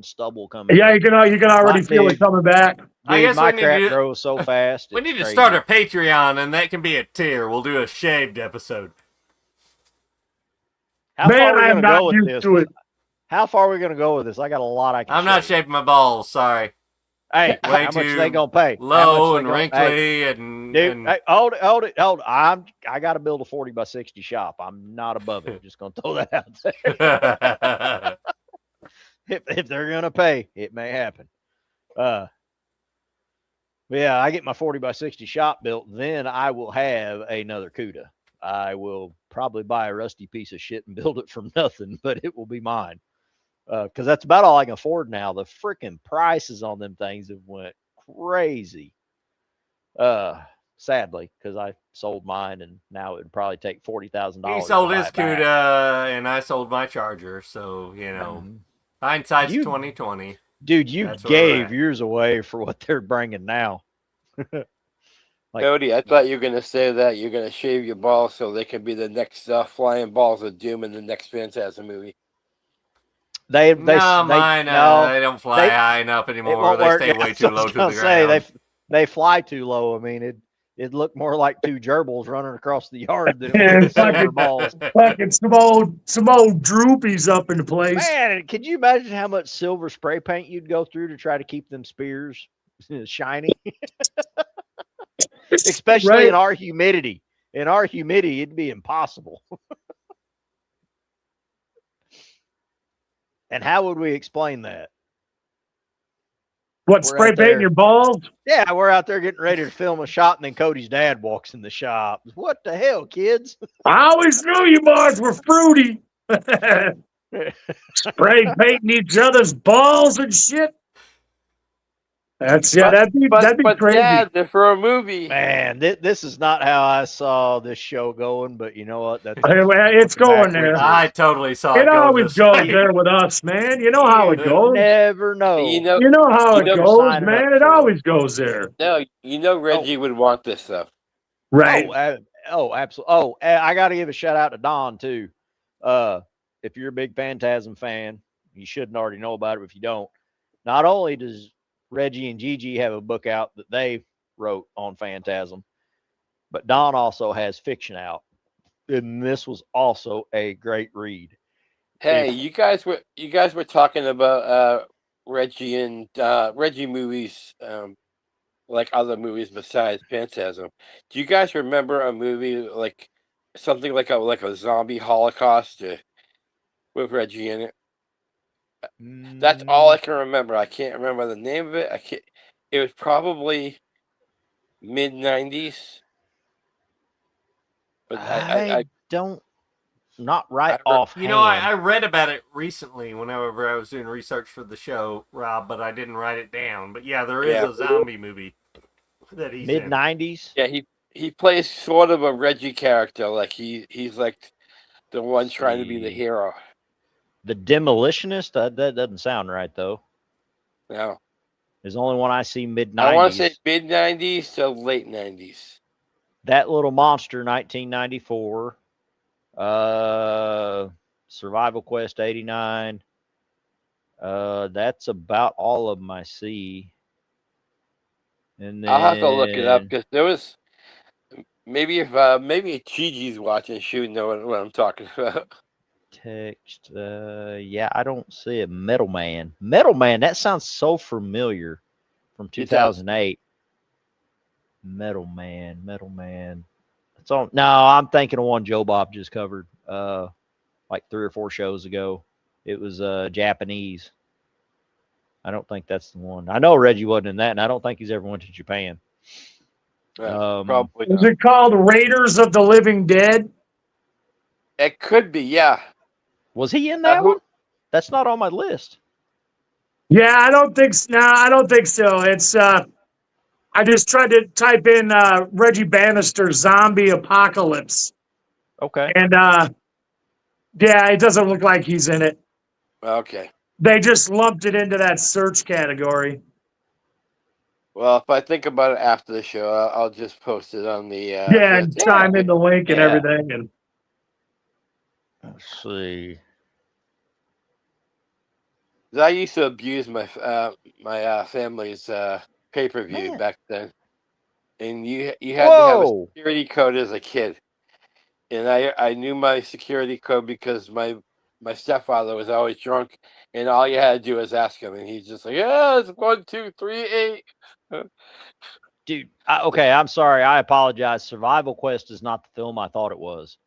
stubble coming yeah, in. you can already feel it coming back. I Dude, guess my we need crap to- grows so fast. We It's need to crazy. start a Patreon, and that can be a tier. We'll do a shaved episode. How far Man, are we I am gonna not go with used this? to it. How far are we gonna go with this? I got a lot I can. I'm not shave. shaving my balls. Sorry. Hey, Way how much too they gonna pay? Low and Hey, wrinkly and, dude, hey, hold it. I got to build a 40 by 60 shop. I'm not above it. Just gonna throw that out there. if they're gonna pay, it may happen. But yeah, I get my 40 by 60 shop built, then I will have another CUDA. I will probably buy a rusty piece of shit and build it from nothing, but it will be mine. Because that's about all I can afford now. The freaking prices on them things have went crazy. Sadly, because I sold mine, and now it would probably take $40,000. He sold to buy his it back. CUDA, and I sold my charger. So hindsight's You- 2020. Dude, you That's where we're gave at. yours away for what they're bringing now. Like- Cody, I thought you were gonna say that you're gonna shave your balls so they can be the next flying balls of doom in the next Phantasm movie. They Mine, no, they don't fly high enough it anymore. won't They work. stay way too low to the Say ground. they fly too low. I mean, it looked more like two gerbils running across the yard than it And would silver balls. fucking some old droopies up in the place. Man, could you imagine how much silver spray paint you'd go through to try to keep them spears shiny? Especially Right. in our humidity. In our humidity, it'd be impossible. And how would we explain that? What, We're spray out painting there. your balls? Yeah, we're out there getting ready to film a shot, and then Cody's dad walks in the shop. What the hell, kids? I always knew you boys were fruity. Spray painting each other's balls and shit. That'd be But crazy. Dad, for a movie, Man, this is not how I saw this show going, but you know what? That's It's going there. I totally saw it. It go always this goes way. there with us, man. You know how it You goes. never know. you know, You know how it you know- goes, signing man. up It for. always goes there. no, Reggie would want this stuff. Right. Absolutely. I got to give a shout out to Don too. If you're a big Phantasm fan, you shouldn't already know about it. If you don't, not only does Reggie and Gigi have a book out that they wrote on Phantasm, but Don also has fiction out, and this was also a great read. Hey, you guys were talking about Reggie and Reggie movies, like other movies besides Phantasm. Do you guys remember a movie like something like a zombie Holocaust with Reggie in it? That's all I can remember. I can't remember the name of it. I can't. It was probably mid-90s. But I don't, not right I- off. You know, I read about it recently whenever I was doing research for the show, Rob, but I didn't write it down. But yeah, there is Yeah. a zombie movie that he's mid in. '90s. Yeah, he plays sort of a Reggie character. Like he's like the one trying to be the See. hero. The Demolitionist. That doesn't sound right though. No, There's only one I see mid I want to '90s. say mid-90s to late 90s. That Little Monster, 1994. Survival Quest, 89. That's about all of them I see. And then I'll have to look it up because there was maybe if Gigi's watching, she would know what I'm talking about. text. Yeah, I don't see it. Metal Man. Metal Man. That sounds so familiar from It does. 2008. Metal Man. Metal Man. It's on. No, I'm thinking of one Joe Bob just covered. Like 3 or 4 shows ago. It was Japanese. I don't think that's the one. I know Reggie wasn't in that, and I don't think he's ever went to Japan. Probably Is not. it called Raiders of the Living Dead? It could be, yeah. Was he in that one? That's not on my list. Yeah, I don't think. No, I don't think so. It's. I just tried to type in Reggie Bannister zombie apocalypse, Okay. and yeah, it doesn't look like he's in it. Okay. They just lumped it into that search category. Well, if I think about it after the show, I'll just post it on the. Yeah, and chime in the link and Yeah. everything. And Let's see. I used to abuse my family's pay-per-view Man. back then, and you had to have a Whoa. security code as a kid, and I knew my security code because my stepfather was always drunk, and all you had to do was ask him, and he's just like, yeah, it's 1, 2, 3, 8. Dude, okay, I'm sorry. I apologize. Survival Quest is not the film I thought it was.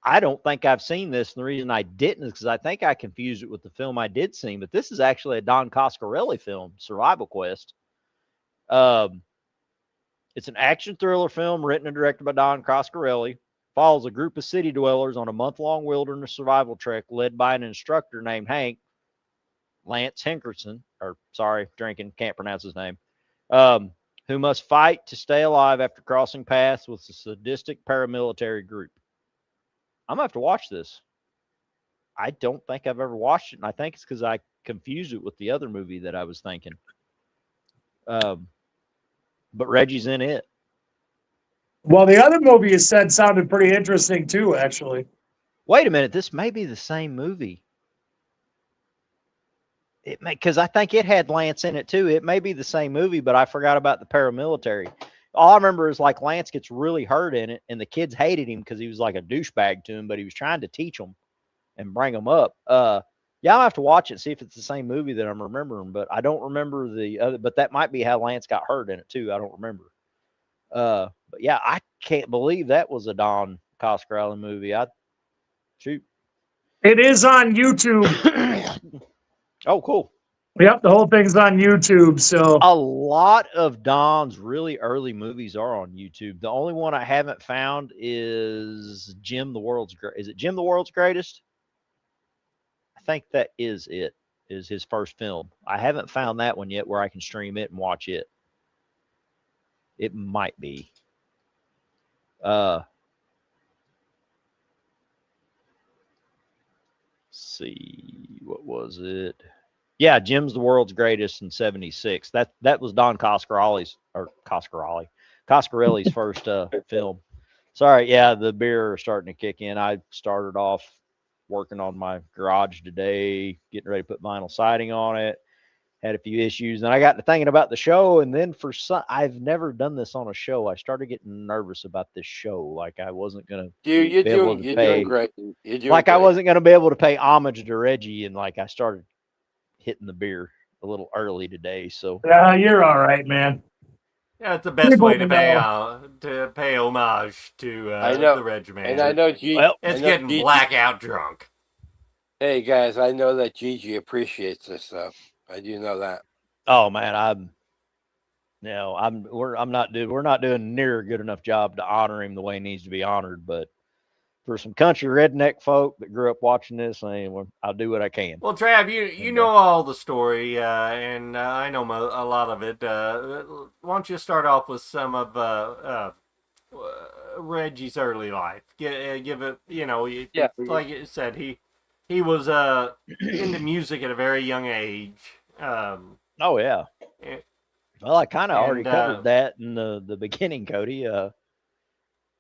I don't think I've seen this. And the reason I didn't is because I think I confused it with the film I did see. But this is actually a Don Coscarelli film, Survival Quest. It's an action thriller film written and directed by Don Coscarelli. Follows a group of city dwellers on a month-long wilderness survival trek led by an instructor named Lance Henkerson, or sorry, drinking, can't pronounce his name, who must fight to stay alive after crossing paths with a sadistic paramilitary group. I'm going to have to watch this. I don't think I've ever watched it, and I think it's because I confused it with the other movie that I was thinking. But Reggie's in it. well, the other movie you said sounded pretty interesting too, actually. Wait a minute, this may be the same movie. It may, because I think it had Lance in it too. It may be the same movie, but I forgot about the paramilitary. All I remember is like Lance gets really hurt in it, and the kids hated him because he was like a douchebag to him, but he was trying to teach them and bring them up. Yeah, I'll have to watch it and see if it's the same movie that I'm remembering, but I don't remember the other. But that might be how Lance got hurt in it too. I don't remember. But yeah, I can't believe that was a Don Coscarelli movie. Shoot. It is on YouTube. Oh, cool. Yep, the whole thing's on YouTube. So A lot of Don's really early movies are on YouTube. The only one I haven't found is Jim the World's Greatest. Is it Jim the World's Greatest? I think that is it. Is his first film. I haven't found that one yet where I can stream it and watch it. It might be. See, what was it? Yeah, Jim's the World's Greatest in '76. That was Don Coscarelli's first film. Sorry, yeah, the beer is starting to kick in. I started off working on my garage today, getting ready to put vinyl siding on it. Had a few issues, and I got to thinking about the show. And then I've never done this on a show. I started getting nervous about this show, like I wasn't gonna. You're doing great. You're doing great. I wasn't gonna be able to pay homage to Reggie, and like I started hitting the beer a little early today. So you're all right, man. Yeah, it's the best way to pay homage to the REGGMAN. And I know it's getting blackout drunk. Hey guys, I know that Gigi appreciates this stuff. I do know that. Oh man, we're not doing near a good enough job to honor him the way he needs to be honored. But for some country redneck folk that grew up watching this, I'll do what I can. Well, Trav, you know all the story, and I know a lot of it. Why don't you start off with some of Reggie's early life? Give it, like you said, he was into music at a very young age. Oh yeah. Well, I kind of already covered that in the beginning, Cody.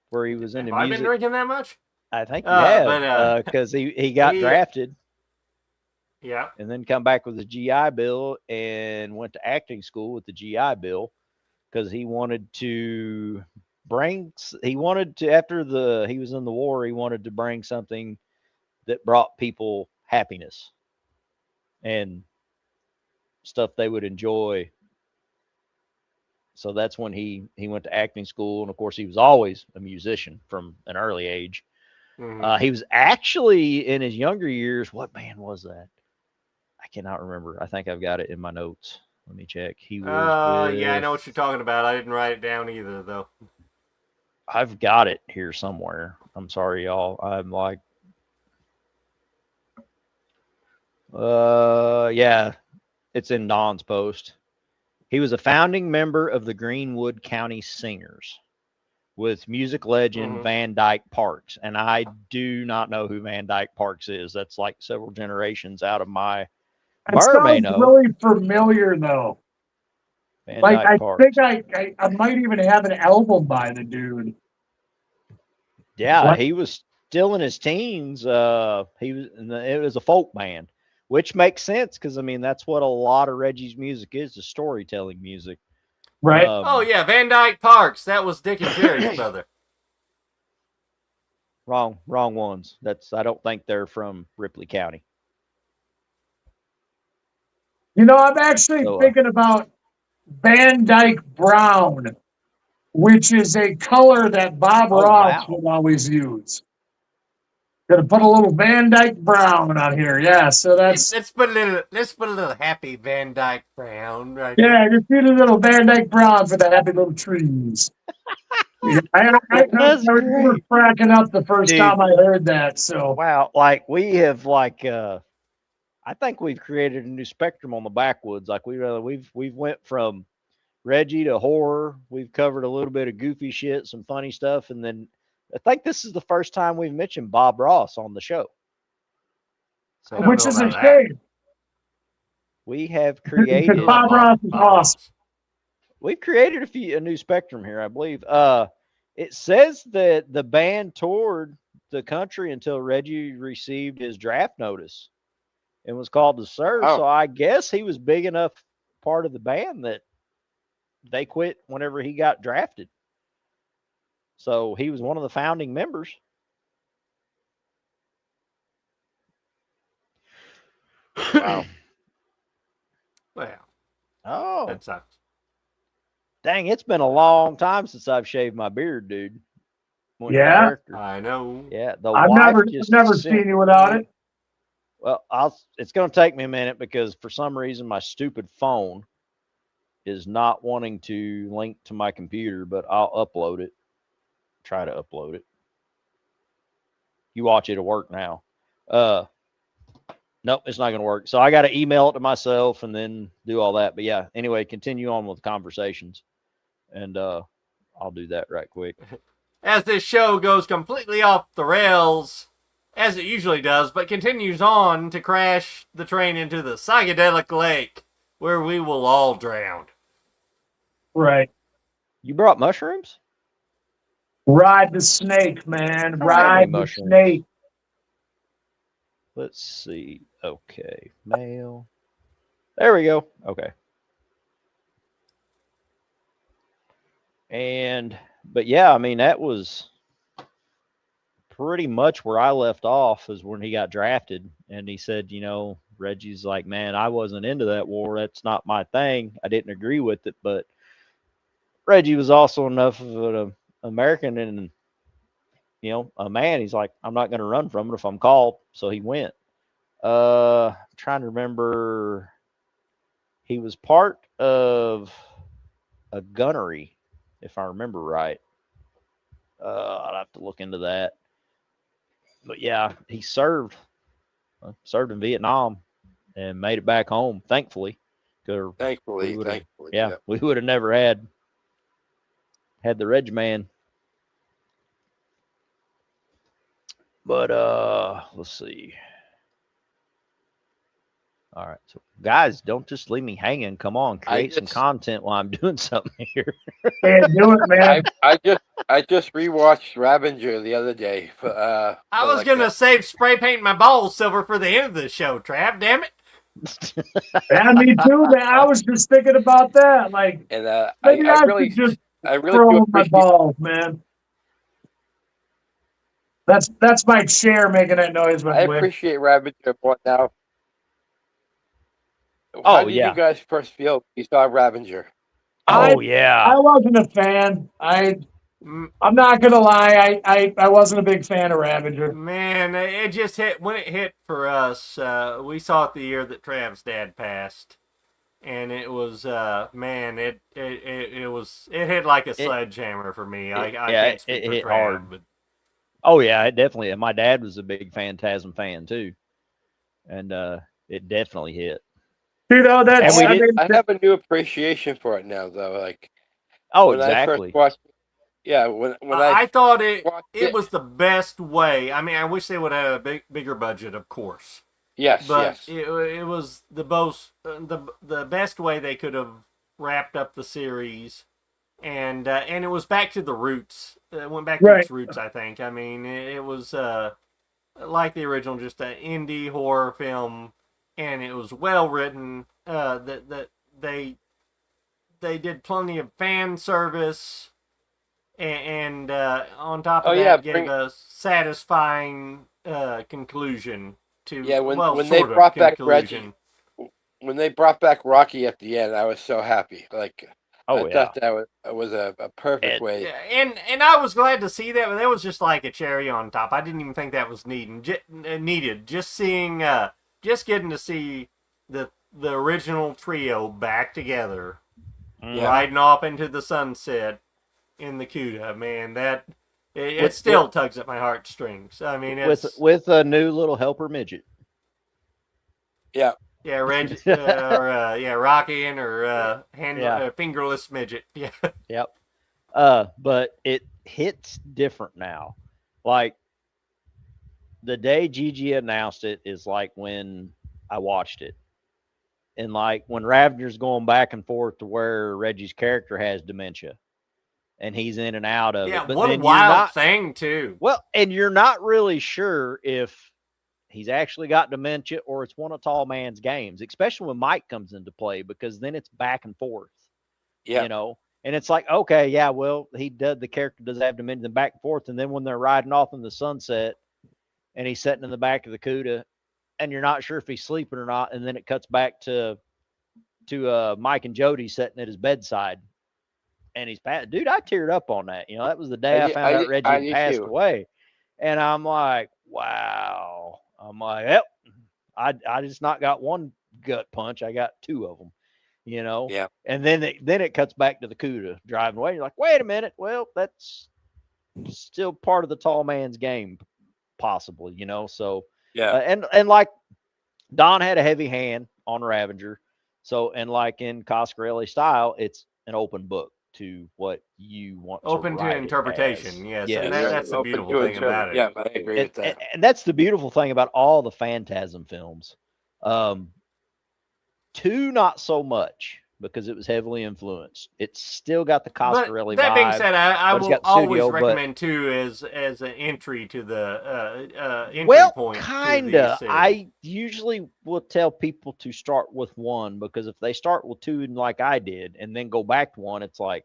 Where he was into music. I've been drinking that much. I think you have, because he got drafted. Yeah. And then come back with his GI Bill and went to acting school with the GI Bill because he wanted to after he was in the war, he wanted to bring something that brought people happiness and stuff they would enjoy. So that's when he went to acting school. And of course, he was always a musician from an early age. Mm-hmm. He was actually in his younger years. What band was that? I I cannot remember. I think I've got it in my notes. Let me check. He was Yeah, I know with. what you're talking about. I didn't write it down either, though. I've got it here somewhere. I'm sorry, y'all. I'm like, yeah, it's in Don's post. He was a founding member of the Greenwood County Singers with music legend Van Dyke Parks. And I do not know who Van Dyke Parks is. That's like several generations out of my. It Burr may sounds know. really familiar, though. Van Like, Dyke I Parks. think I might even have an album by the dude. Yeah, What? he was still in his teens. He was. It was a folk band, which makes sense because I mean that's what a lot of Reggie's music is: the storytelling music. Right. Oh yeah, Van Dyke Parks. That was Dick and Jerry's brother. Wrong ones. I don't think they're from Ripley County. You know, I'm actually thinking about Van Dyke Brown, which is a color that Bob Ross would always use. Gonna put a little Van Dyke Brown on here. Yeah, so that's let's put a little happy Van Dyke Brown right yeah, just need a little Van Dyke Brown for the happy little trees. Yeah, I remember cracking up the first time I heard that. So wow, like we have like I think we've created a new spectrum on the backwoods. Like we've went from Reggie to horror. We've covered a little bit of goofy shit, some funny stuff, and then I think this is the first time we've mentioned Bob Ross on the show. So, which is a shame. We have created Bob Ross is awesome. We've created a new spectrum here, I believe. It says that the band toured the country until Reggie received his draft notice and was called to serve. Oh. So I guess he was big enough part of the band that they quit whenever he got drafted. So he was one of the founding members. Wow. Well. Oh. That sucks. Dang, it's been a long time since I've shaved my beard, dude. Yeah, I know. Yeah, I've never seen you without it. Well, it's going to take me a minute because for some reason my stupid phone is not wanting to link to my computer, but I'll upload it. Try to upload it. You watch it'll work now. Nope, it's not going to work. So I got to email it to myself and then do all that. But yeah, anyway, continue on with conversations, and I'll do that right quick. As this show goes completely off the rails, as it usually does, but continues on to crash the train into the psychedelic lake, where we will all drown. Right. You brought mushrooms? Ride the snake, man. Ride the snake. Let's see. Okay. Mail. There we go. Okay. But yeah, I mean, that was pretty much where I left off is when he got drafted. And he said, you know, Reggie's like, man, I wasn't into that war. That's not my thing. I didn't agree with it. But Reggie was also enough of an American and, you know, a man. He's like, I'm not going to run from it if I'm called. So he went. Trying to remember. He was part of a gunnery, if I remember right. I'd have to look into that. But yeah, he served in Vietnam and made it back home, thankfully. Thankfully. Yeah, we would have never had the REGGMAN. But let's see. All right, so guys, don't just leave me hanging. Come on, create some content while I'm doing something here. Yeah, do it, man. I just rewatched Ravager the other day. I was gonna save spray paint my balls silver for the end of the show, Trav. Damn it! Yeah, me too, man. I was just thinking about that. Like, and maybe I really just throw my balls, man. That's my chair making that noise. By the way, I appreciate Ravager more now. How did you guys first feel when you saw Ravager? I wasn't a fan. I I'm not gonna lie, I wasn't a big fan of Ravager. Man, it just hit when it hit for us. We saw it the year that Trav's dad passed, and it was man, it hit like a sledgehammer for me. I can't speak for hit Trav, hard. but Oh yeah, it definitely. And my dad was a big Phantasm fan too, and it definitely hit. You know, that's And we did. I have a new appreciation for it now, though. Like Oh, when I first exactly. watched, yeah, when I thought watched it was the best way. I mean, I wish they would have a bigger budget, of course. yes, But yes, it was the best way they could have wrapped up the series, and it was back to the roots. It went back to Right. its roots, I think. I mean, it was like the original, just an indie horror film, and it was well written. That they did plenty of fan service, and on top of that, gave a satisfying conclusion to when they brought back Reggie, when they brought back Rocky at the end, I was so happy. Like I thought that was a perfect way. Yeah, and I was glad to see that, but that was just like a cherry on top. I didn't even think that was needed. Just seeing, just getting to see the original trio back together, riding off into the sunset in the CUDA, man, that it still tugs at my heartstrings. I mean, with a new little helper midget. Yeah. Yeah, Reggie, or Rocky and her fingerless midget. Yeah. Yep. But it hits different now. Like the day Gigi announced it is like when I watched it. And like when Ravager's going back and forth to where Reggie's character has dementia and he's in and out of it. But what then a wild thing too. Well, and you're not really sure if he's actually got dementia or it's one of Tall Man's games, especially when Mike comes into play, because then it's back and forth. Yeah. You know, and it's like, okay, yeah, well, the character does have dementia back and forth. And then when they're riding off in the sunset and he's sitting in the back of the CUDA and you're not sure if he's sleeping or not. And then it cuts back to Mike and Jody sitting at his bedside. And he's passed. Dude, I teared up on that. You know, that was the day I found out Reggie had passed away. And I'm like, wow. I'm like, yep, I just not got one gut punch. I got two of them, you know? Yeah. And then it cuts back to the CUDA driving away. You're like, wait a minute. Well, that's still part of the Tall Man's game, possibly, you know? So, yeah. And like Don had a heavy hand on Ravager. So, and like in Coscarelli style, it's an open book to what you want open to write interpretation. Yes. Yeah. And that's the beautiful thing about it. Yeah, I agree with that. And that's the beautiful thing about all the Phantasm films. 2, not so much, because it was heavily influenced. It's still got the Coscarelli vibe. That being said, I will always studio, recommend 2 as an entry to the entry point. Kinda. I usually will tell people to start with 1, because if they start with 2 like I did and then go back to 1, it's like,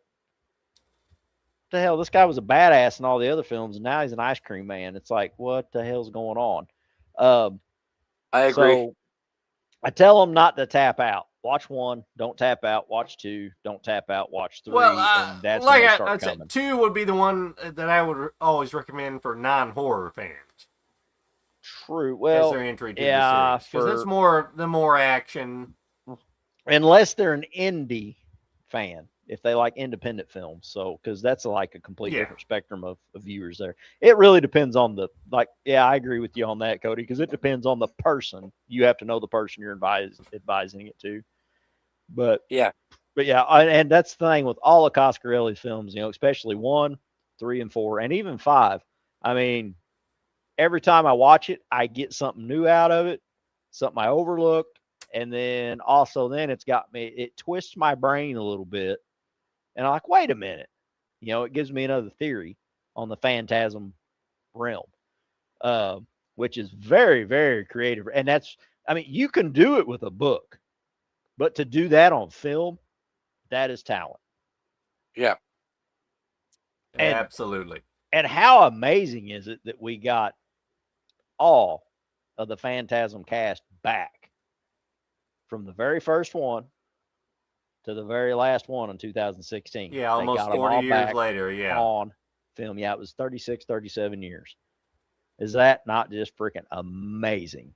what the hell? This guy was a badass in all the other films, and now he's an ice cream man. It's like, what the hell's going on? I agree. So I tell them not to tap out. Watch 1, don't tap out. Watch 2, don't tap out. Watch 3, and that's like when they start coming. Said, 2 would be the one that I would always recommend for non-horror fans. True. Well, as their entry to the series, because it's more action. Unless they're an indie fan, if they like independent films. So, because that's like a complete different spectrum of viewers there. It really depends on I agree with you on that, Cody, because it depends on the person. You have to know the person you're advising it to. But yeah, and that's the thing with all of Coscarelli's films, you know, especially 1, 3, and 4, and even 5. I mean, every time I watch it, I get something new out of it, something I overlooked. And then it twists my brain a little bit. And I'm like, wait a minute. You know, it gives me another theory on the Phantasm realm, which is very, very creative. And you can do it with a book, but to do that on film, that is talent. Yeah. Absolutely. And how amazing is it that we got all of the Phantasm cast back from the very first one to the very last one in 2016. Yeah, almost 40 years later. Yeah. On film. Yeah, it was 36, 37 years. Is that not just freaking amazing?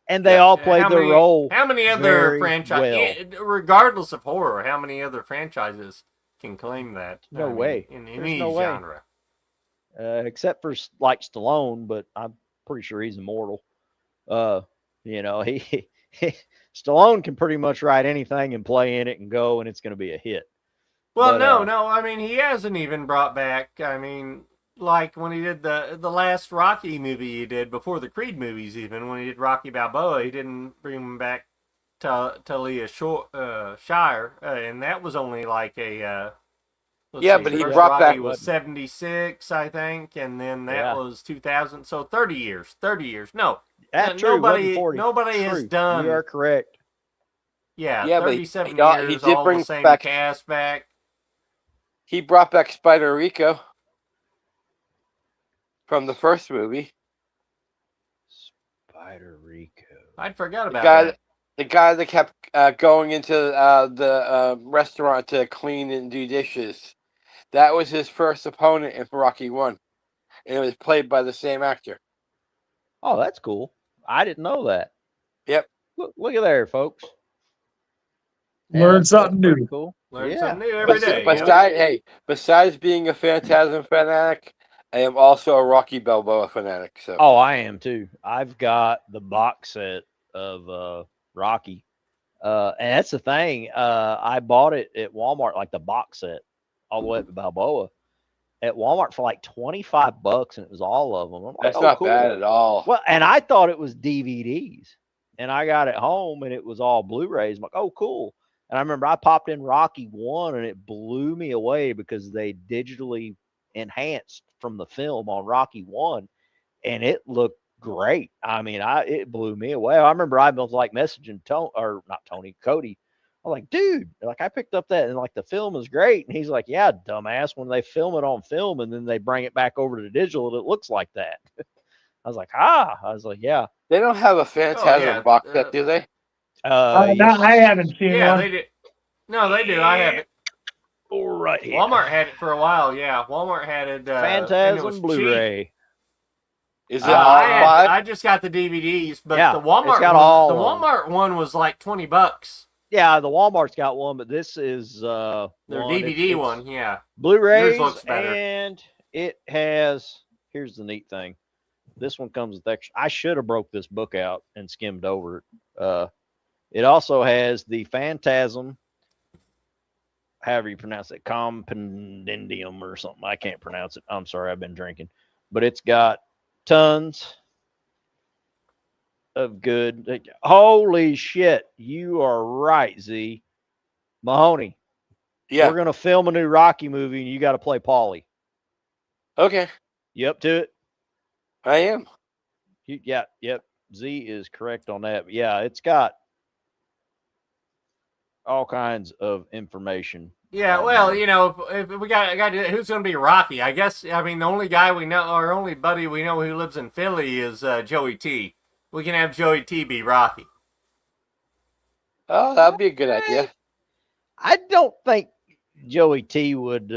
And they all played their role. How many other very franchises, regardless of horror, how many other franchises can claim that? No way. In There's any no way. genre. Except for like Stallone, but I'm pretty sure he's immortal. You know, he Stallone can pretty much write anything and play in it and go, and it's going to be a hit. Well, But, no. I mean, he hasn't even brought back. I mean, like when he did the last Rocky movie he did before the Creed movies, even when he did Rocky Balboa, he didn't bring him back to Talia Shire, and that was only like a. Yeah, see, but he first brought Rocky back- was 76, I think, and then that Yeah. was 2000. So 30 years. 30 years. No, that's no, true. nobody- 40. nobody has True. done- You are correct. yeah, Yeah, but 37 he years. did All bring the same back- cast back. He brought back Spider Rico from the first movie. Spider Rico. I'd forgot The about guy, that. the guy that kept going into the restaurant to clean and do dishes. That was his first opponent in Rocky 1. And it was played by the same actor. Oh, that's cool. I didn't know that. Yep. Look at there, folks. Learn that's something pretty new. Cool. Learn Yeah. something new every day. Besides being a Phantasm fanatic, I am also a Rocky Balboa fanatic. So Oh, I am too. I've got the box set of Rocky. And that's the thing. I bought it at Walmart, like the box set, all the way up to Balboa, at Walmart for like $25, and it was all of them. I'm like, that's oh, not cool. bad at all. Well, and I thought it was DVDs, and I got it home, and it was all Blu-rays. I'm like, oh, cool. And I remember I popped in Rocky 1, and it blew me away because they digitally enhanced from the film on Rocky 1, and it looked great. I mean, it blew me away. I remember I was like messaging Cody. I was like, dude, like I picked up that and like the film is great. And he's like, yeah, dumbass, when they film it on film and then they bring it back over to digital, it looks like that. I was like, I was like, yeah. They don't have a Phantasm box set, do they? No, Yes. I haven't seen Yeah, one. they do. No, they do. I have it. Right here. Walmart had it for a while. Yeah, Walmart had it. and it was Phantasm cheap. Blu-ray. Is it Uh, all five? I just got the DVDs, but Yeah, the Walmart it's got one, all the of 'em. Walmart one was like $20. Yeah, the Walmart's got one, but this is Their one. DVD It's one, yeah. Blu-rays, looks better. and it has. Here's the neat thing. This one comes with extra. I should have broke this book out and skimmed over it. It also has the Phantasm, however you pronounce it, compendium or something. I can't pronounce it. I'm sorry, I've been drinking. But it's got tons of good. Holy shit. You are right, Z. Mahoney. Yeah. We're going to film a new Rocky movie and you got to play Paulie. Okay. You up to it? I am. Yep. Z is correct on that. But yeah, it's got all kinds of information. Yeah, well, you know, if we got who's going to be Rocky? I guess, I mean, the only guy we know, our only buddy we know who lives in Philly is Joey T. We can have Joey T be Rocky. Oh, that'd be a good idea. I don't think Joey T would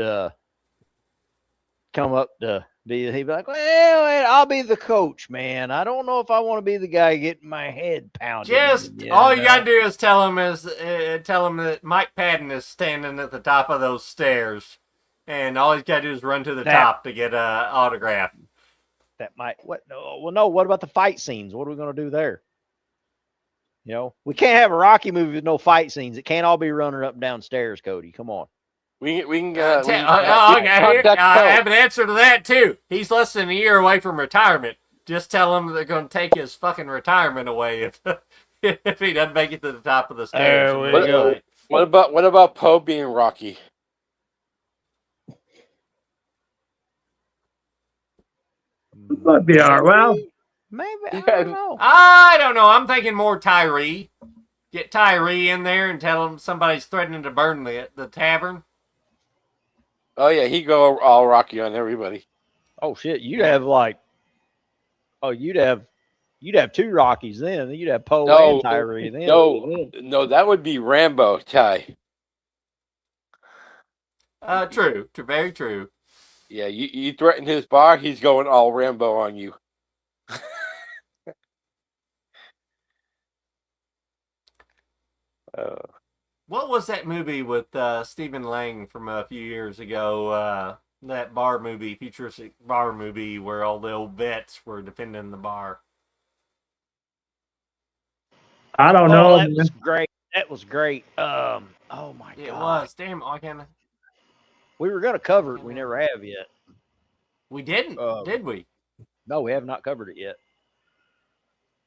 come up to he'd be like, well, I'll be the coach, man. I don't know if I want to be the guy getting my head pounded. Just all you gotta do is tell him that Mike Patton is standing at the top of those stairs, and all he's gotta do is run to the top to get an autograph. That might no. What about the fight scenes? What are we gonna do there? You know, we can't have a Rocky movie with no fight scenes. It can't all be running up and down stairs, Cody. Come on. We can Okay, I have an answer to that too. He's less than a year away from retirement. Just tell him they're going to take his fucking retirement away if if he doesn't make it to the top of the stairs. There we go. What about Poe being Rocky? That'd be all right. Well, Maybe Yeah. I don't know. I don't know. I'm thinking more Tyree. Get Tyree in there and tell him somebody's threatening to burn the tavern. Oh yeah, he go all Rocky on everybody. Oh shit, you'd have you'd have two Rockies then. You'd have Poe and Tyree then. No, that would be Rambo, Ty. True, very true. Yeah, you threaten his bar, he's going all Rambo on you. What was that movie with Stephen Lang from a few years ago? That bar movie, futuristic bar movie, where all the old vets were defending the bar. I don't Oh, know, that was man. great. That was great. Oh my It God. was. Damn, I can. We were gonna cover it. We never have yet. We didn't, did we? No, we have not covered it yet.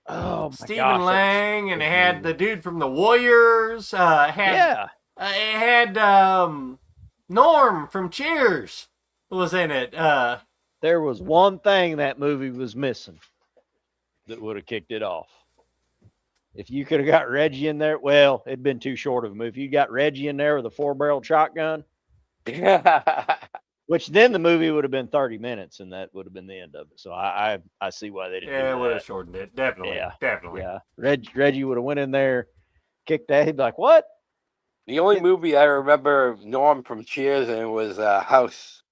Oh my Stephen gosh. Lang, and it had the dude from the Warriors. Yeah. It had Norm from Cheers was in it. There was one thing that movie was missing that would have kicked it off. If you could have got Reggie in there, well, it'd been too short of a movie. If you got Reggie in there with a 4-barrel shotgun, which then the movie would have been 30 minutes, and that would have been the end of it. So I see why they didn't do Yeah, that. it would have shortened it. Definitely. Yeah. Definitely. Yeah. Reggie would have went in there, kicked that. He'd be like, what? The only movie I remember of Norm from Cheers and was House.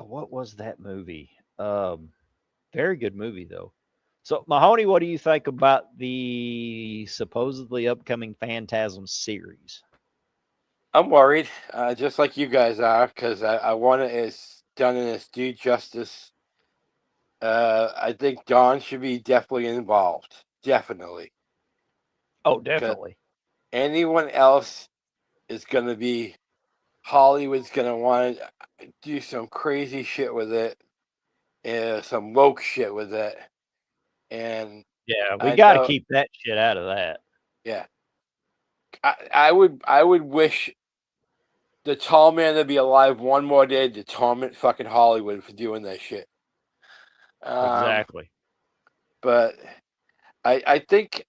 What was that movie? Very good movie, though. So, Mahoney, what do you think about the supposedly upcoming Phantasm series? I'm worried, just like you guys are, because I want it as done in its due justice. I think Don should be definitely involved. Definitely. Oh, definitely. Anyone else is going to be, Hollywood's going to want to do some crazy shit with it, some woke shit with it. And Yeah, we I got to know- keep that shit out of that. yeah, I would wish the tall man to be alive one more day to torment fucking Hollywood for doing that shit. Exactly. But I think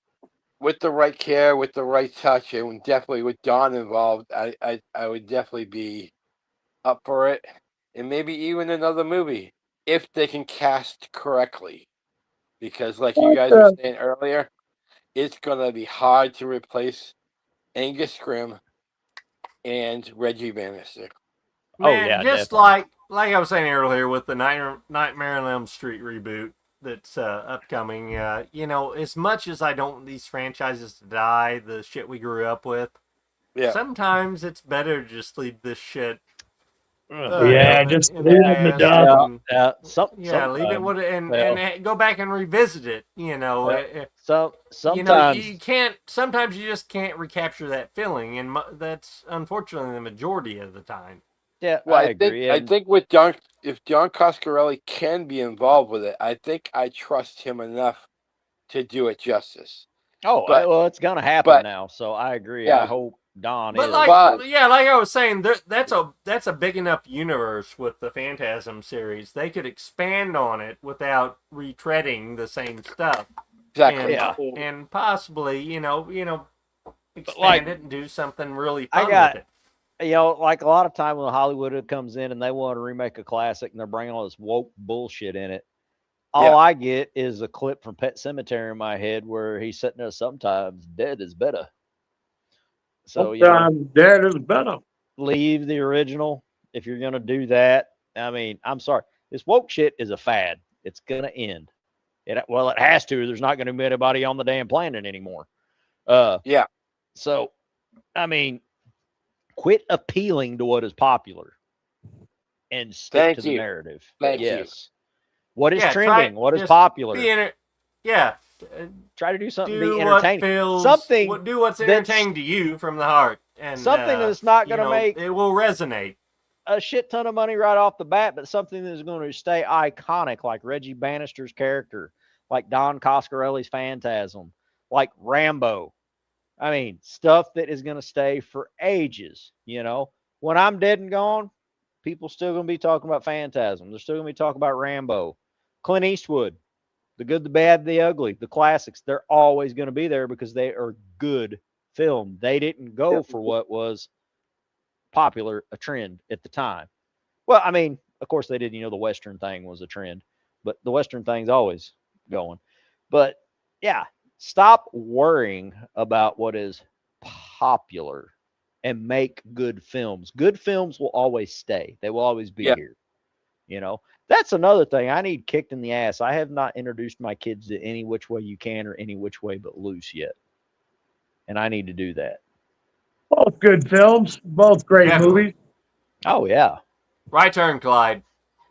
with the right care, with the right touch, and definitely with Don involved, I would definitely be up for it. And maybe even another movie if they can cast correctly. Because like you guys were saying earlier, it's gonna be hard to replace Angus Scrimm and Reggie Bannister. Man, yeah, just definitely. like I was saying earlier with the Nightmare on Elm Street reboot that's upcoming. You know, as much as I don't want these franchises to die, the shit we grew up with, Yeah, sometimes it's better to just leave this shit. Just in leave the it in the past dust. and, leave it what and go back and revisit it. You know, sometimes you know you can't. Sometimes you just can't recapture that feeling, and that's unfortunately the majority of the time. yeah, well, I agree. I think with if Don Coscarelli can be involved with it, I think I trust him enough to do it justice. But well, it's gonna happen now. So I agree. Yeah. I hope Don But is. like, But- like I was saying, that's a big enough universe with the Phantasm series. They could expand on it without retreading the same stuff. exactly. And possibly, expand it and do something really fun with it. Like a lot of time when Hollywood comes in and they want to remake a classic and they're bringing all this woke bullshit in it. All I get is a clip from Pet Sematary in my head where he's sitting there sometimes dead is better. So, Dead is better. leave the original if you're going to do that. I mean, I'm sorry. This woke shit is a fad. It's going to end. It has to. There's not going to be anybody on the damn planet anymore. Yeah. So, I mean, quit appealing to what is popular and stick to the narrative. Thank you. What is trending? What is popular? Try to do something be entertaining. Do what's entertaining to you from the heart, and something that's not going to make it will resonate a shit ton of money right off the bat, but something that's going to stay iconic, like Reggie Bannister's character, like Don Coscarelli's Phantasm, like Rambo. I mean, stuff that is going to stay for ages. When I'm dead and gone, people still going to be talking about Phantasm. They're still going to be talking about Rambo, Clint Eastwood. The good, the bad, the ugly, the classics, they're always going to be there because they are good film. They didn't go for what was popular, a trend at the time. Well, I mean, of course they did, the Western thing was a trend, but the Western thing's always going. But yeah, stop worrying about what is popular and make good films. Good films will always stay. They will always be here. You know, that's another thing I need kicked in the ass. I have not introduced my kids to Any Which Way You Can or Any Which Way But Loose yet, and I need to do that. Both good films, both great Definitely. movies. Oh yeah, Right turn, Clyde.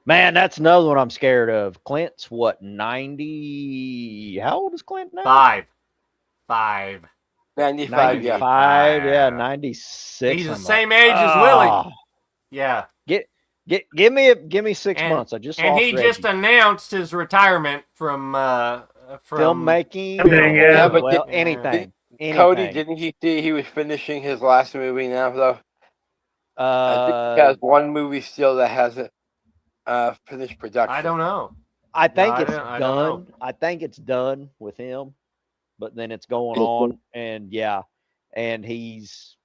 man, that's another one I'm scared of. Clint's what, 90? How old is Clint now? 5. 95, yeah. 95, yeah, 96. He's the I'm same like, age as Willie. "Ah." Yeah. Give me 6 And- months. I just And lost he Reggie. just announced his retirement from Filmmaking. Everything, yeah. but Well, did- anything. Cody, didn't he see he was finishing his last movie now, though? I think he has one movie still that hasn't finished production. I don't know. I think I it's don't know. done. I think it's done with him, but then it's going on, and yeah, and he's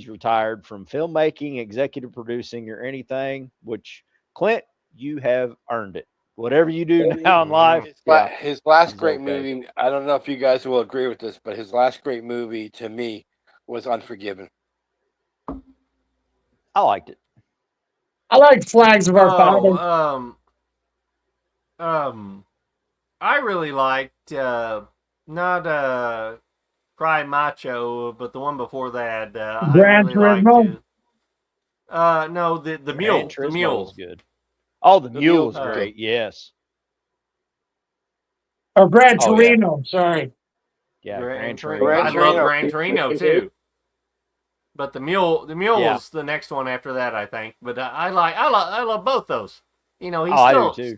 retired from filmmaking, executive producing, or anything. Which, Clint, you have earned it. Whatever you do now in life, His last He's great okay. movie, I don't know if you guys will agree with this, but his last great movie to me was Unforgiven. I liked it. I like Flags of Our Fathers. I really liked not Cry Macho, but the one before that. Gran Turismo? No, the Gran Mule. The Turismo Mule. was good. Oh, the The Mule Mule was was great. Yes. Or Gran Oh, yeah. Torino, sorry. Yeah, Gran Gran Torino. Torino. I Gran love Torino. Gran Torino too. But the Mule Yeah. was the next one after that, I think. But I love both those. You know, he's Oh, I do too.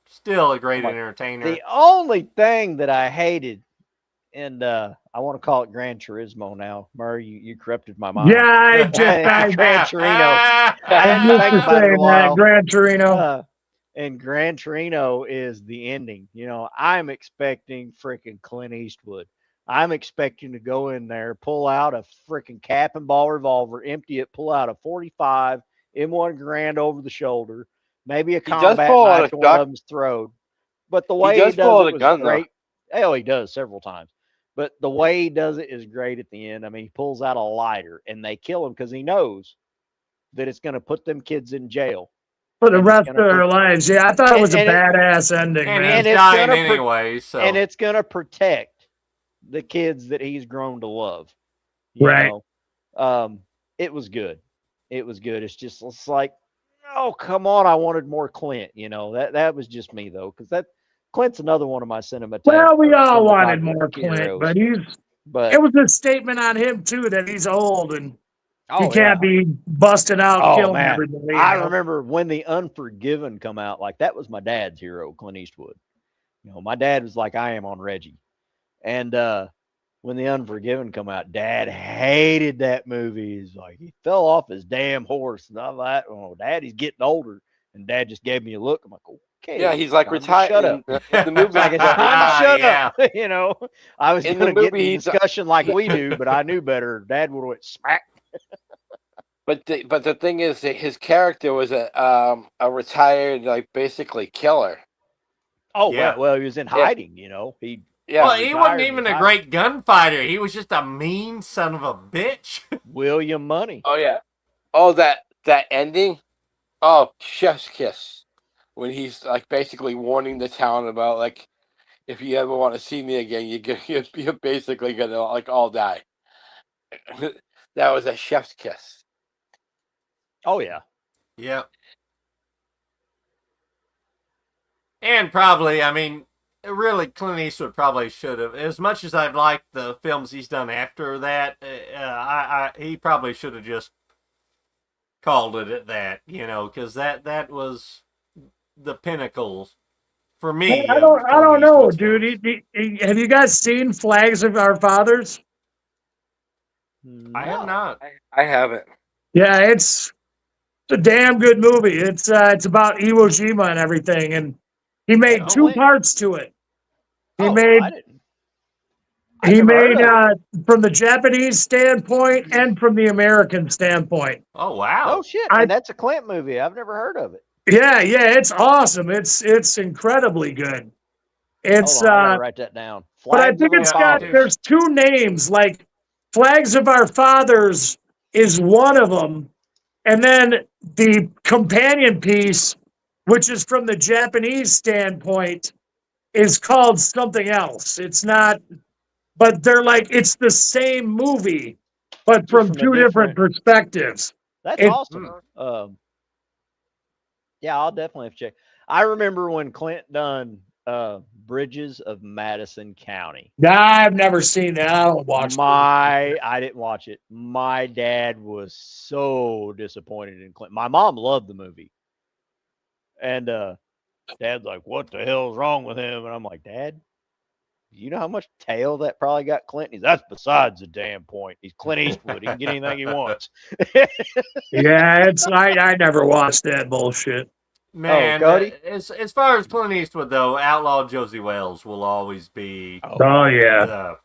still a great entertainer. The only thing that I hated, and I want to call it Gran Turismo now. Murray, you corrupted my mind. Yeah, I just Gran Torino. I I had to missed think you about it a saying that, while. Gran Torino. And Gran Torino is the ending. You know, I'm expecting freaking Clint Eastwood. I'm expecting to go in there, pull out a freaking cap and ball revolver, empty it, pull out a 45, M1 Grand over the shoulder, maybe a He does combat pull out knife a in one gun. of them's throat. But the way does he pull does out it a was gun, though. great. Oh, he does several times. But the way he does it is great at the end. I mean, he pulls out a lighter and they kill him because he knows that it's going to put them kids in jail. For the and rest it's of gonna their lives. Yeah, I thought it was a badass ending, and man. he's it's dying gonna anyway, so And it's going to protect the kids that he's grown to love. Right. Know? It was good. It was good. It's like, oh, come on. I wanted more Clint. You know, that was just me, though, because Clint's another one of my Well, we all wanted more Clint, heroes. but it was a statement on him, too, that he's old and he Oh, can't be busting out, killing man. everybody. I remember when The Unforgiven come out, like that was my dad's hero, Clint Eastwood. You know, my dad was like I am on Reggie. And when The Unforgiven come out, Dad hated that movie. He's like, he fell off his damn horse. And I'm like, oh, Dad, he's getting older. And Dad just gave me a look. I'm like, okay. Yeah, he's like time to retired. Shut up. The movie, Like, it's time to shut yeah. up. You know, I was In going the to get movie, the he's- discussion like we do, but I knew better. Dad would have went smack. But the thing is that his character was a retired, like, basically killer. Oh, Yeah. well, he was in hiding, you know. He Yeah. Well, he wasn't retired, even a retired. great gunfighter. He was just a mean son of a bitch. William Money. Oh yeah. Oh, that ending. Oh, chef's kiss. When he's like basically warning the town about like, if you ever want to see me again, you're basically gonna like all die. That was a chef's kiss. Oh, yeah. Yep. And probably, I mean, really, Clint Eastwood probably should have. As much as I've liked the films he's done after that, he probably should have just called it at that, you know, because that was the pinnacles for me. I don't know, dude. Have you guys seen Flags of Our Fathers? I have not. I haven't. Yeah, it's a damn good movie. It's about Iwo Jima and everything, and he made two wait. parts to it. He Oh, made I didn't. I never heard of it. from the Japanese standpoint and from the American standpoint. Oh, wow. Oh, shit. And that's a Clint movie. I've never heard of it. Yeah, it's awesome. It's incredibly good. It's Hold on, I gotta write that down. but I Flags think of it's Our got Fathers. there's two names, like Flags of Our Fathers is one of them, and then the companion piece which is from the Japanese standpoint, is called something else. It's not, but they're like, it's the same movie, but Just from from a two different different- perspectives. That's It- awesome. Yeah, I'll definitely have to check. I remember when Clint done Bridges of Madison County. I've never seen that. I don't watch I didn't watch it. My dad was so disappointed in Clint. My mom loved the movie. And Dad's like, what the hell's wrong with him? And I'm like, Dad, you know how much tail that probably got Clint? He's, that's besides the damn point. He's Clint Eastwood. He can get anything he wants. Yeah, it's I never watched that bullshit. Man, Cody? as far as Clint Eastwood though, Outlaw Josie Wells will always be. Oh yeah. the-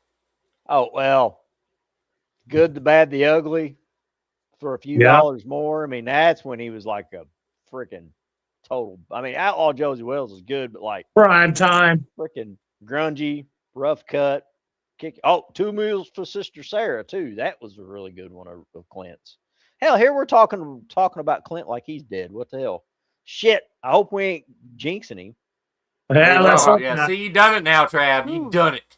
Oh, well, good, the bad, the ugly for a few Yeah. dollars more. I mean, that's when he was like a freaking total. I mean, Outlaw Josie Wells is good, but like Prime time. freaking grungy, rough cut, kick. Oh, Two Mules for Sister Sarah, too. That was a really good one of Clint's. Hell, here we're talking about Clint like he's dead. What the hell? Shit. I hope we ain't jinxing him. Yeah, let's hope yeah. not. See, you done it now, Trav. You done it.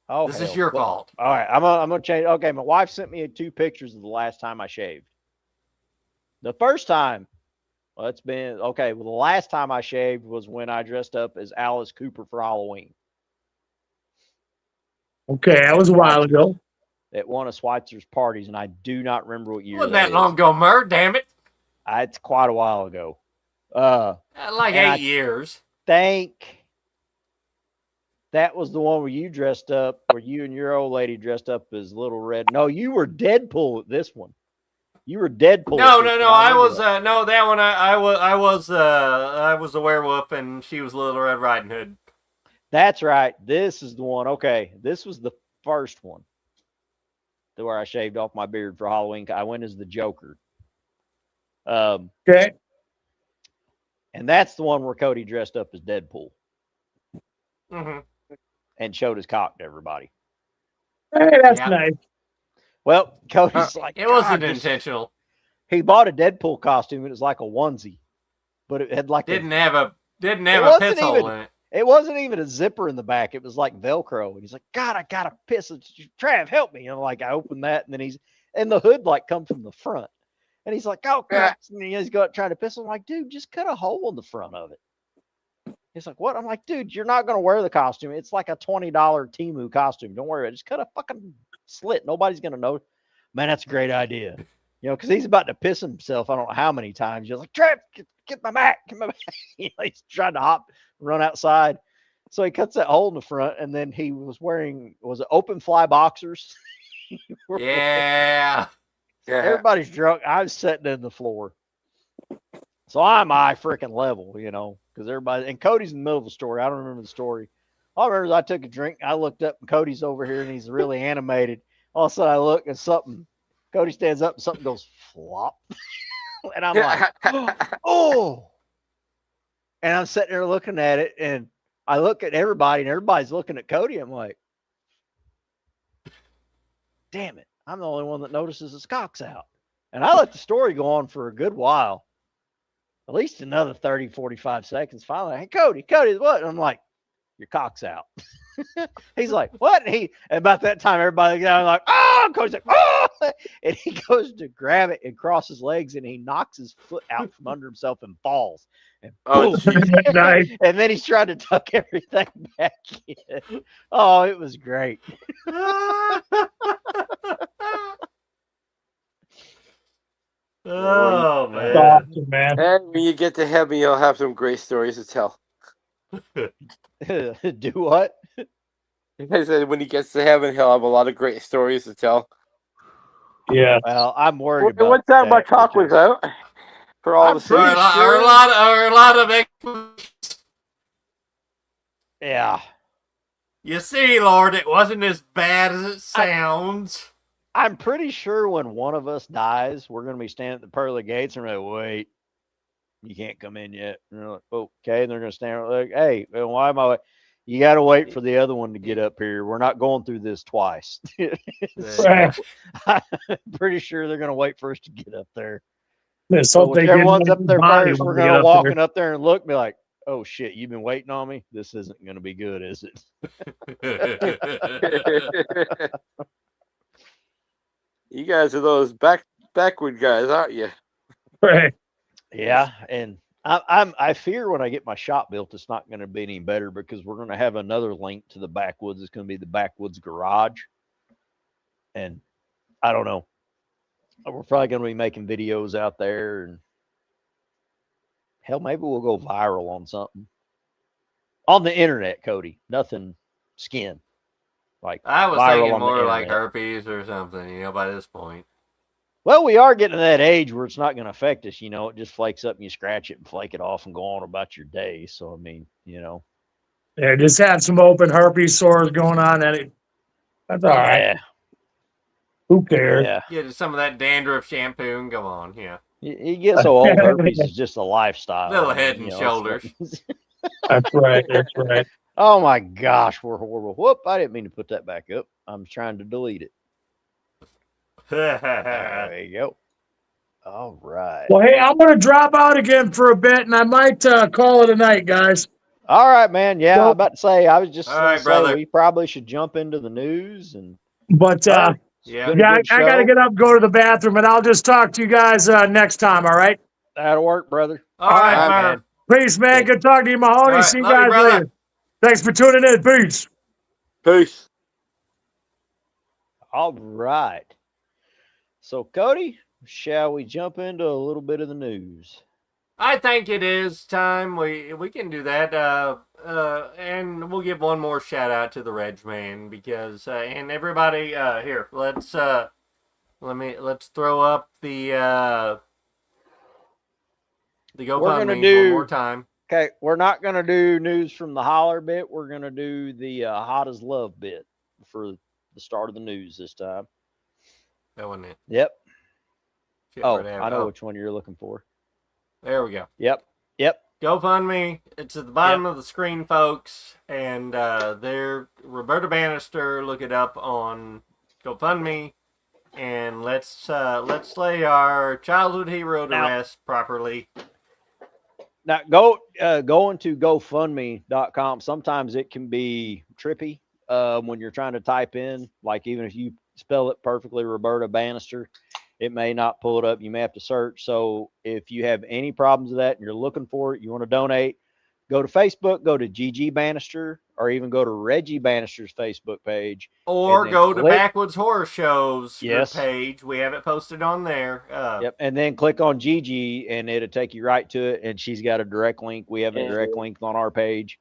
Oh, This hell. is your Well, fault. all right, I'm gonna change. Okay, my wife sent me 2 pictures of the last time I shaved. The first time, well, it's been okay. Well, the last time I shaved was when I dressed up as Alice Cooper for Halloween Okay, that was a while ago. at one of Schweitzer's parties, and I do not remember what year Wasn't that that long is. ago, Murr? Damn it. It's quite a while ago. Like And 8 years. Think that was the one where you dressed up, where you and your old lady dressed up as Little Red. No, you were Deadpool at this one. You were Deadpool. No, at this no, no. one. I remember was that. no that one. I was a werewolf, and she was Little Red Riding Hood. That's right. This is the one. Okay, this was the first one, to where I shaved off my beard for Halloween. I went as the Joker. Okay. And that's the one where Cody dressed up as Deadpool Mm-hmm. and showed his cock to everybody. Hey, that's Yeah. nice. Well, Cody's like, It wasn't "God, this-" intentional. He bought a Deadpool costume. It was like a onesie, but it had like Didn't have a It piss wasn't hole even- in it. it wasn't even a zipper in the back. It was like Velcro. And he's like, God, I gotta piss. Trav, help me. And like I opened that, and then and the hood like come from the front. And he's like, oh, crap. And he's got trying to piss. I'm like, dude, just cut a hole in the front of it. He's like, what? I'm like, dude, you're not gonna wear the costume. It's like a $20 Temu costume. Don't worry, just cut a fucking slit. Nobody's gonna know. Man, that's a great idea. You know, because he's about to piss himself. I don't know how many times. He's like, Trav, get my back. Get my back. You know, he's trying to run outside. So he cuts that hole in the front, and then he was wearing, was it open fly boxers? Yeah. Everybody's drunk. I was sitting in the floor. So I'm eye freaking level, you know, because everybody, and Cody's in the middle of the story. I don't remember the story. All I remember is I took a drink. I looked up, and Cody's over here, and he's really animated. All of a sudden, I look, and something, Cody stands up, and something goes flop. And I'm like, oh. And I'm sitting there looking at it, and I look at everybody, and everybody's looking at Cody. I'm like, damn it. I'm the only one that notices his cock's out. And I let the story go on for a good while, at least another 30, 45 seconds. Finally, hey, Cody, what? And I'm like, your cock's out. He's like, what? And about that time, everybody got like, oh, Cody's like, oh, and he goes to grab it and cross his legs, and he knocks his foot out from under himself and falls. And, Oh, Nice. and then he's trying to tuck everything back in. Oh, it was great. Oh That's man. awesome, man. and when you get to heaven, you'll have some great stories to tell. Do what? I said when he gets to heaven, he'll have a lot of great stories to tell. Yeah. Well, I'm worried Well, about one time my that cock was because- out for all I'm the pretty same. sure- Or a lot of Yeah. You see, Lord, it wasn't as bad as it sounds. I'm pretty sure when one of us dies, we're going to be standing at the pearly gates and we're like, wait, you can't come in yet. And they're like, okay. And they're going to stand there like, hey, well, why am I? You got to wait for the other one to get up here. We're not going through this twice. So, Right. I'm pretty sure they're going to wait for us to get up there. Let's So hope they whichever get one's my up there body first, when we're we get gonna up walk there. up there and look, and be like, "Oh shit, you've been waiting on me. This isn't gonna be good, is it?" You guys are those backward guys, aren't you? Right. Yeah, and I fear when I get my shop built, it's not going to be any better because we're going to have another link to the backwoods. It's going to be the backwoods garage, and I don't know. We're probably going to be making videos out there, and hell, maybe we'll go viral on something on the internet, Cody. Nothing skin, like I was viral thinking on the more like internet. herpes or something, by this point. Well, we are getting to that age where it's not going to affect us. It just flakes up and you scratch it and flake it off and go on about your day. So, I mean, Yeah, just had some open herpes sores going on. That's all right. yeah, Who cares? yeah. Get some of that dandruff shampoo and go on, yeah. You get so old, herpes is just a lifestyle. Little I mean, head and it's shoulders. That's right. That's right. Oh my gosh, we're horrible. Whoop! I didn't mean to put that back up. I'm trying to delete it. There you go. All right. Well, hey, I'm going to drop out again for a bit, and I might call it a night, guys. All right, man. Yeah, Well- I'm about to say. I was just All going right, to say brother. we probably should jump into the news and. But Yeah. Been a yeah, good I got to show. get up, go to the bathroom, and I'll just talk to you guys next time. All right. That'll work, brother. All right, man. Murph. Peace, man. Good talking to you, Mahoney. All right, See you love you, guys brother. later. Thanks for tuning in. Peace. Peace. All right. So, Cody, shall we jump into a little bit of the news? I think it is time. We can do that. And we'll give one more shout out to the REGGMAN because and everybody here. Let's throw up the GoFundMe one more time. Okay, we're not going to do news from the holler bit. We're going to do the hot as love bit for the start of the news this time. That wasn't it. Yep. Shit, Oh, where'd it have- I know which one you're looking for. There we go. Yep. GoFundMe. It's at the bottom of the screen, folks. And there, Roberta Bannister. Look it up on GoFundMe. And let's lay our childhood hero to Now- rest properly. Now, go into GoFundMe.com. Sometimes it can be trippy when you're trying to type in, like even if you spell it perfectly, Roberta Bannister, it may not pull it up. You may have to search. So if you have any problems with that and you're looking for it, you want to donate, go to Facebook, go to GG Bannister, or even go to Reggie Bannister's Facebook page. Or then go to click- Backwoods Horror Show's Yes. page. We have it posted on there. Yep. And then click on Gigi and it'll take you right to it. And she's got a direct link. We have a direct link on our page.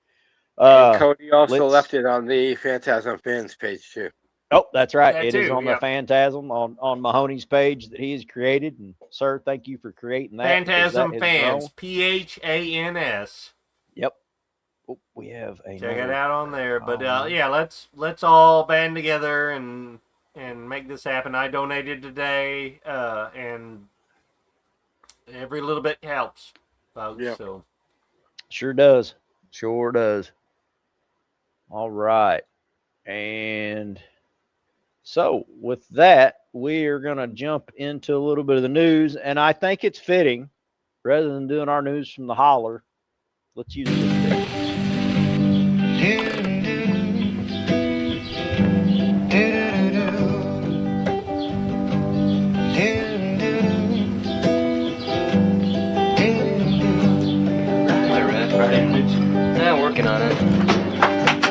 And Cody also let's- left it on the Phantasm fans page too. Oh, that's right. That It is too, on yep. the Phantasm on Mahoney's page that he has created. And sir, thank you for creating that. because Phantasm that has Fans. grown. PHANS. Yep. Oh, we have a Check it out on there. But Oh. yeah, let's all band together and make this happen. I donated today, and every little bit helps, folks. Yeah. So Sure does. Sure does. All right. And so with that, we are going to jump into a little bit of the news. And I think it's fitting, rather than doing our news from the holler, let's use this thing. Yeah, working on it.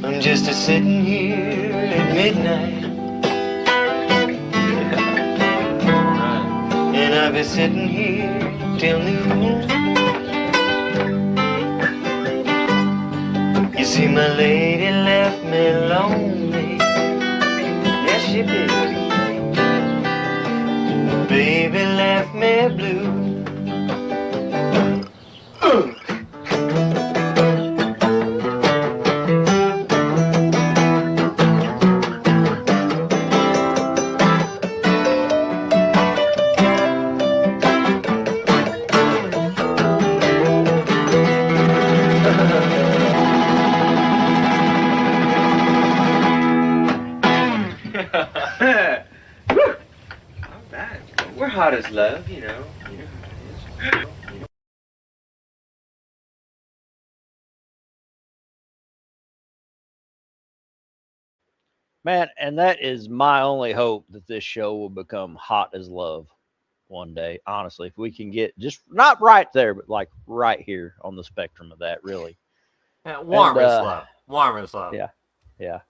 I'm just a sitting here at midnight, and I'll be sitting here till noon. You see, my lady left me lonely. Yes, she did. Baby left me blue. hot as love, you know. Man, and that is my only hope that this show will become hot as love one day. Honestly, if we can get just not right there, but like right here on the spectrum of that, really. Warm And, as love. Warm as love. Yeah, yeah.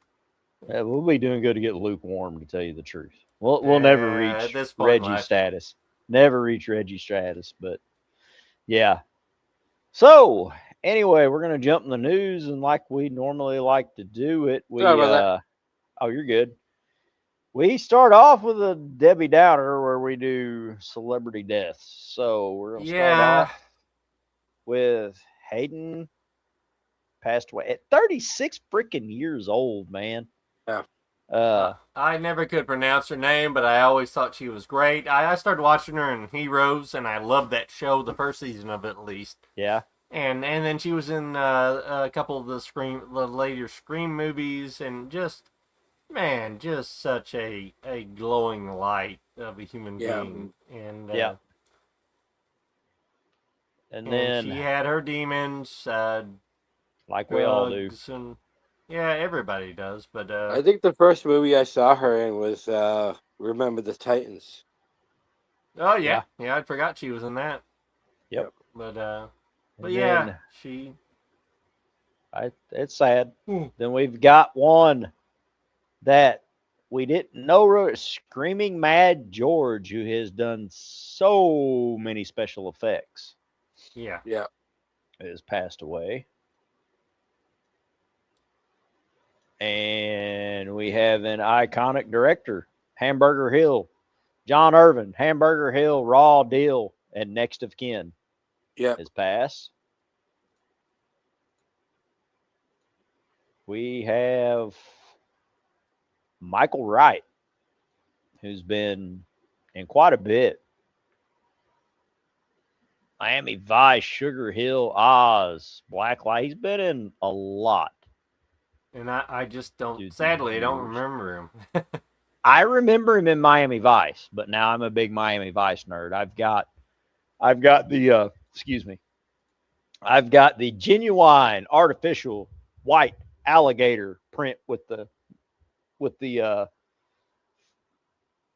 We'll be doing good to get lukewarm, to tell you the truth. We'll never At reach this point in Reggie life. status. Never reach Reggie status, but yeah. So anyway, we're gonna jump in the news, and like we normally like to do it, we Sorry about oh, you're good. We start off with a Debbie Downer where we do celebrity deaths. So we're gonna start Yeah. off with Hayden passed away at 36 freaking years old, man. Yeah. I never could pronounce her name, but I always thought she was great. I started watching her in Heroes, and I loved that show, the first season of it at least. Yeah. And then she was in a couple of the later Scream movies, and just such a glowing light of a human being. And yeah. And then she had her demons, like we all do. and yeah, everybody does. But I think the first movie I saw her in was Remember the Titans. oh yeah, I forgot she was in that. Yep. But And yeah, then she. it's sad. Then we've got one that we didn't know, Screaming Mad George, who has done so many special effects, Yeah. has passed away. And we have an iconic director, Hamburger Hill, John Irvin, Hamburger Hill, Raw Deal, and Next of Kin has passed. We have Michael Wright, who's been in quite a bit. Miami Vice, Sugar Hill, Oz, Blacklight. He's been in a lot. And I just don't. Dude, Sadly, I don't remember him. I remember him in Miami Vice, but now I'm a big Miami Vice nerd. I've got the excuse me. I've got the genuine artificial white alligator print with the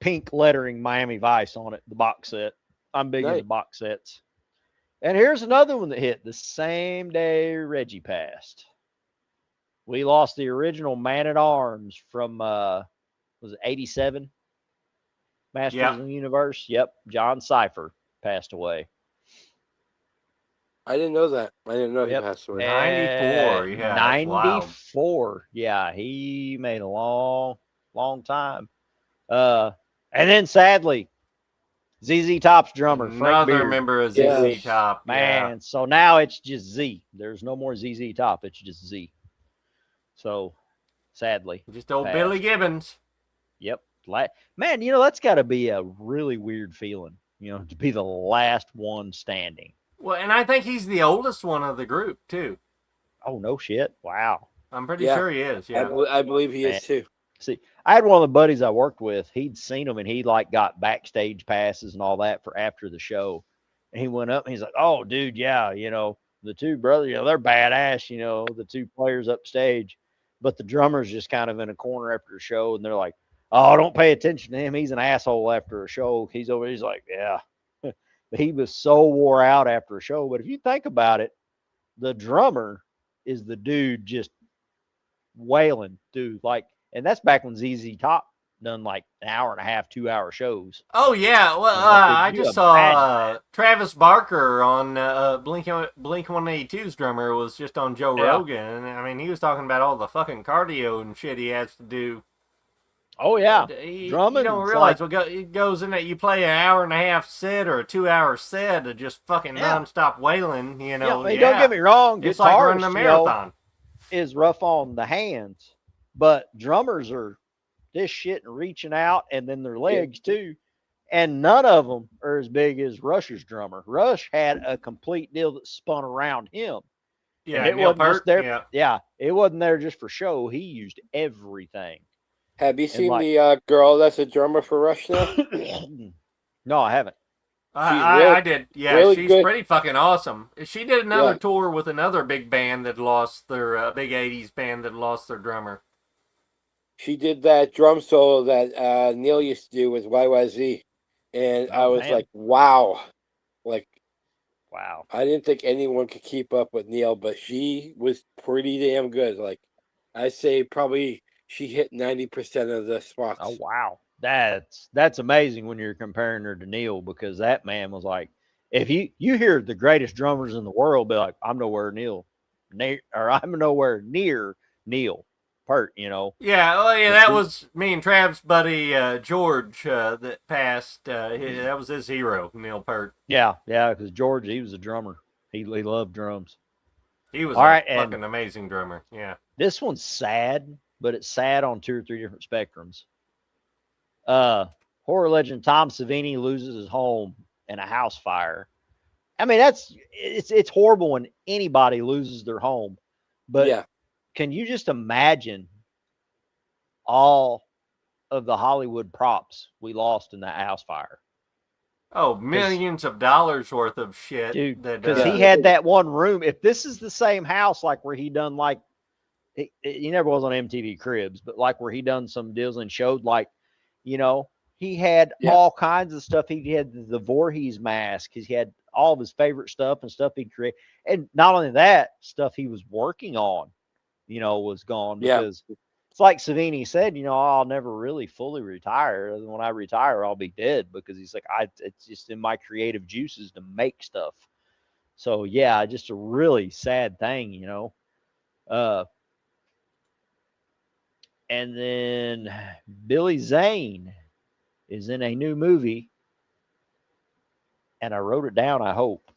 pink lettering Miami Vice on it, the box set. I'm big into box sets. And here's another one that hit the same day Reggie passed. We lost the original Man at Arms from was it 87? Masters of the Universe. Yep. John Cipher passed away. I didn't know that. I didn't know he passed away. 94. Yeah. 94. Yeah, he made a long time. And then sadly, ZZ Top's drummer, Frank Another Beard. member of ZZ Top. Man, yeah. So now it's just Z. There's no more ZZ Top. It's just Z. So, sadly. Just old passed. Billy Gibbons. Yep. Man, that's got to be a really weird feeling, to be the last one standing. Well, and I think he's the oldest one of the group, too. Oh, no shit. Wow. I'm pretty sure he is, yeah. I believe he is, too. See, I had one of the buddies I worked with. He'd seen him, and he, got backstage passes and all that for after the show. And he went up, and he's like, oh, dude, yeah, the two brothers, they're badass, the two players upstage. But the drummer's just kind of in a corner after the show, and they're like, oh, don't pay attention to him. He's an asshole after a show. He's like, yeah. But he was so wore out after a show. But if you think about it, the drummer is the dude just wailing, dude. And that's back when ZZ Top done an hour and a half, 2 hour shows. Oh, yeah. Well, I just saw Travis Barker on Blink 182's drummer was just on Joe Rogan. And I mean, he was talking about all the fucking cardio and shit he has to do. Oh, yeah. Drumming. You don't realize what it goes in that you play an hour and a half set or a 2 hour set of just fucking nonstop wailing, Don't get me wrong. It's like running a marathon. Is rough on the hands. But drummers are this shit and reaching out, and then their legs too. And none of them are as big as Rush's drummer. Rush had a complete deal that spun around him. Yeah, and it wasn't just there. Yeah, it wasn't there just for show. He used everything. Have you seen the girl that's a drummer for Rush now? No, I haven't. I did. Yeah, really she's good. pretty fucking awesome. She did another Yeah. tour with another big band that lost their big '80s band that lost their drummer. She did that drum solo that Neil used to do with YYZ, and I Oh, was damn. like, wow, like Wow. I didn't think anyone could keep up with Neil, but she was pretty damn good. Like I say, probably she hit 90% of the spots. Oh, wow. That's amazing when you're comparing her to Neil, because that man was like, if you hear the greatest drummers in the world be like, I'm nowhere or I'm nowhere near Neil Peart, you know. Yeah, oh yeah, But that was me and Trav's buddy George that passed. That was his hero, Neil Peart. yeah, because George, he was a drummer. He loved drums. He was All a right, and fucking amazing drummer. Yeah. this one's sad, but it's sad on 2 or 3 different spectrums. Horror legend Tom Savini loses his home in a house fire. I mean, it's horrible when anybody loses their home, but Yeah, can you just imagine all of the Hollywood props we lost in that house fire? Oh, millions of dollars worth of shit. Dude, that because he had that one room. If this is the same house, like where he done like, he never was on MTV Cribs, but like where he done some deals and showed like, you know, he had all kinds of stuff. He had the Voorhees mask. He had all of his favorite stuff and stuff he'd create. And not only that, stuff he was working on, you know, was gone, because it's like Savini said, you know, I'll never really fully retire. When I retire, I'll be dead, because he's like, it's just in my creative juices to make stuff. So yeah, just a really sad thing, you know. And then Billy Zane is in a new movie, and I wrote it down, I hope,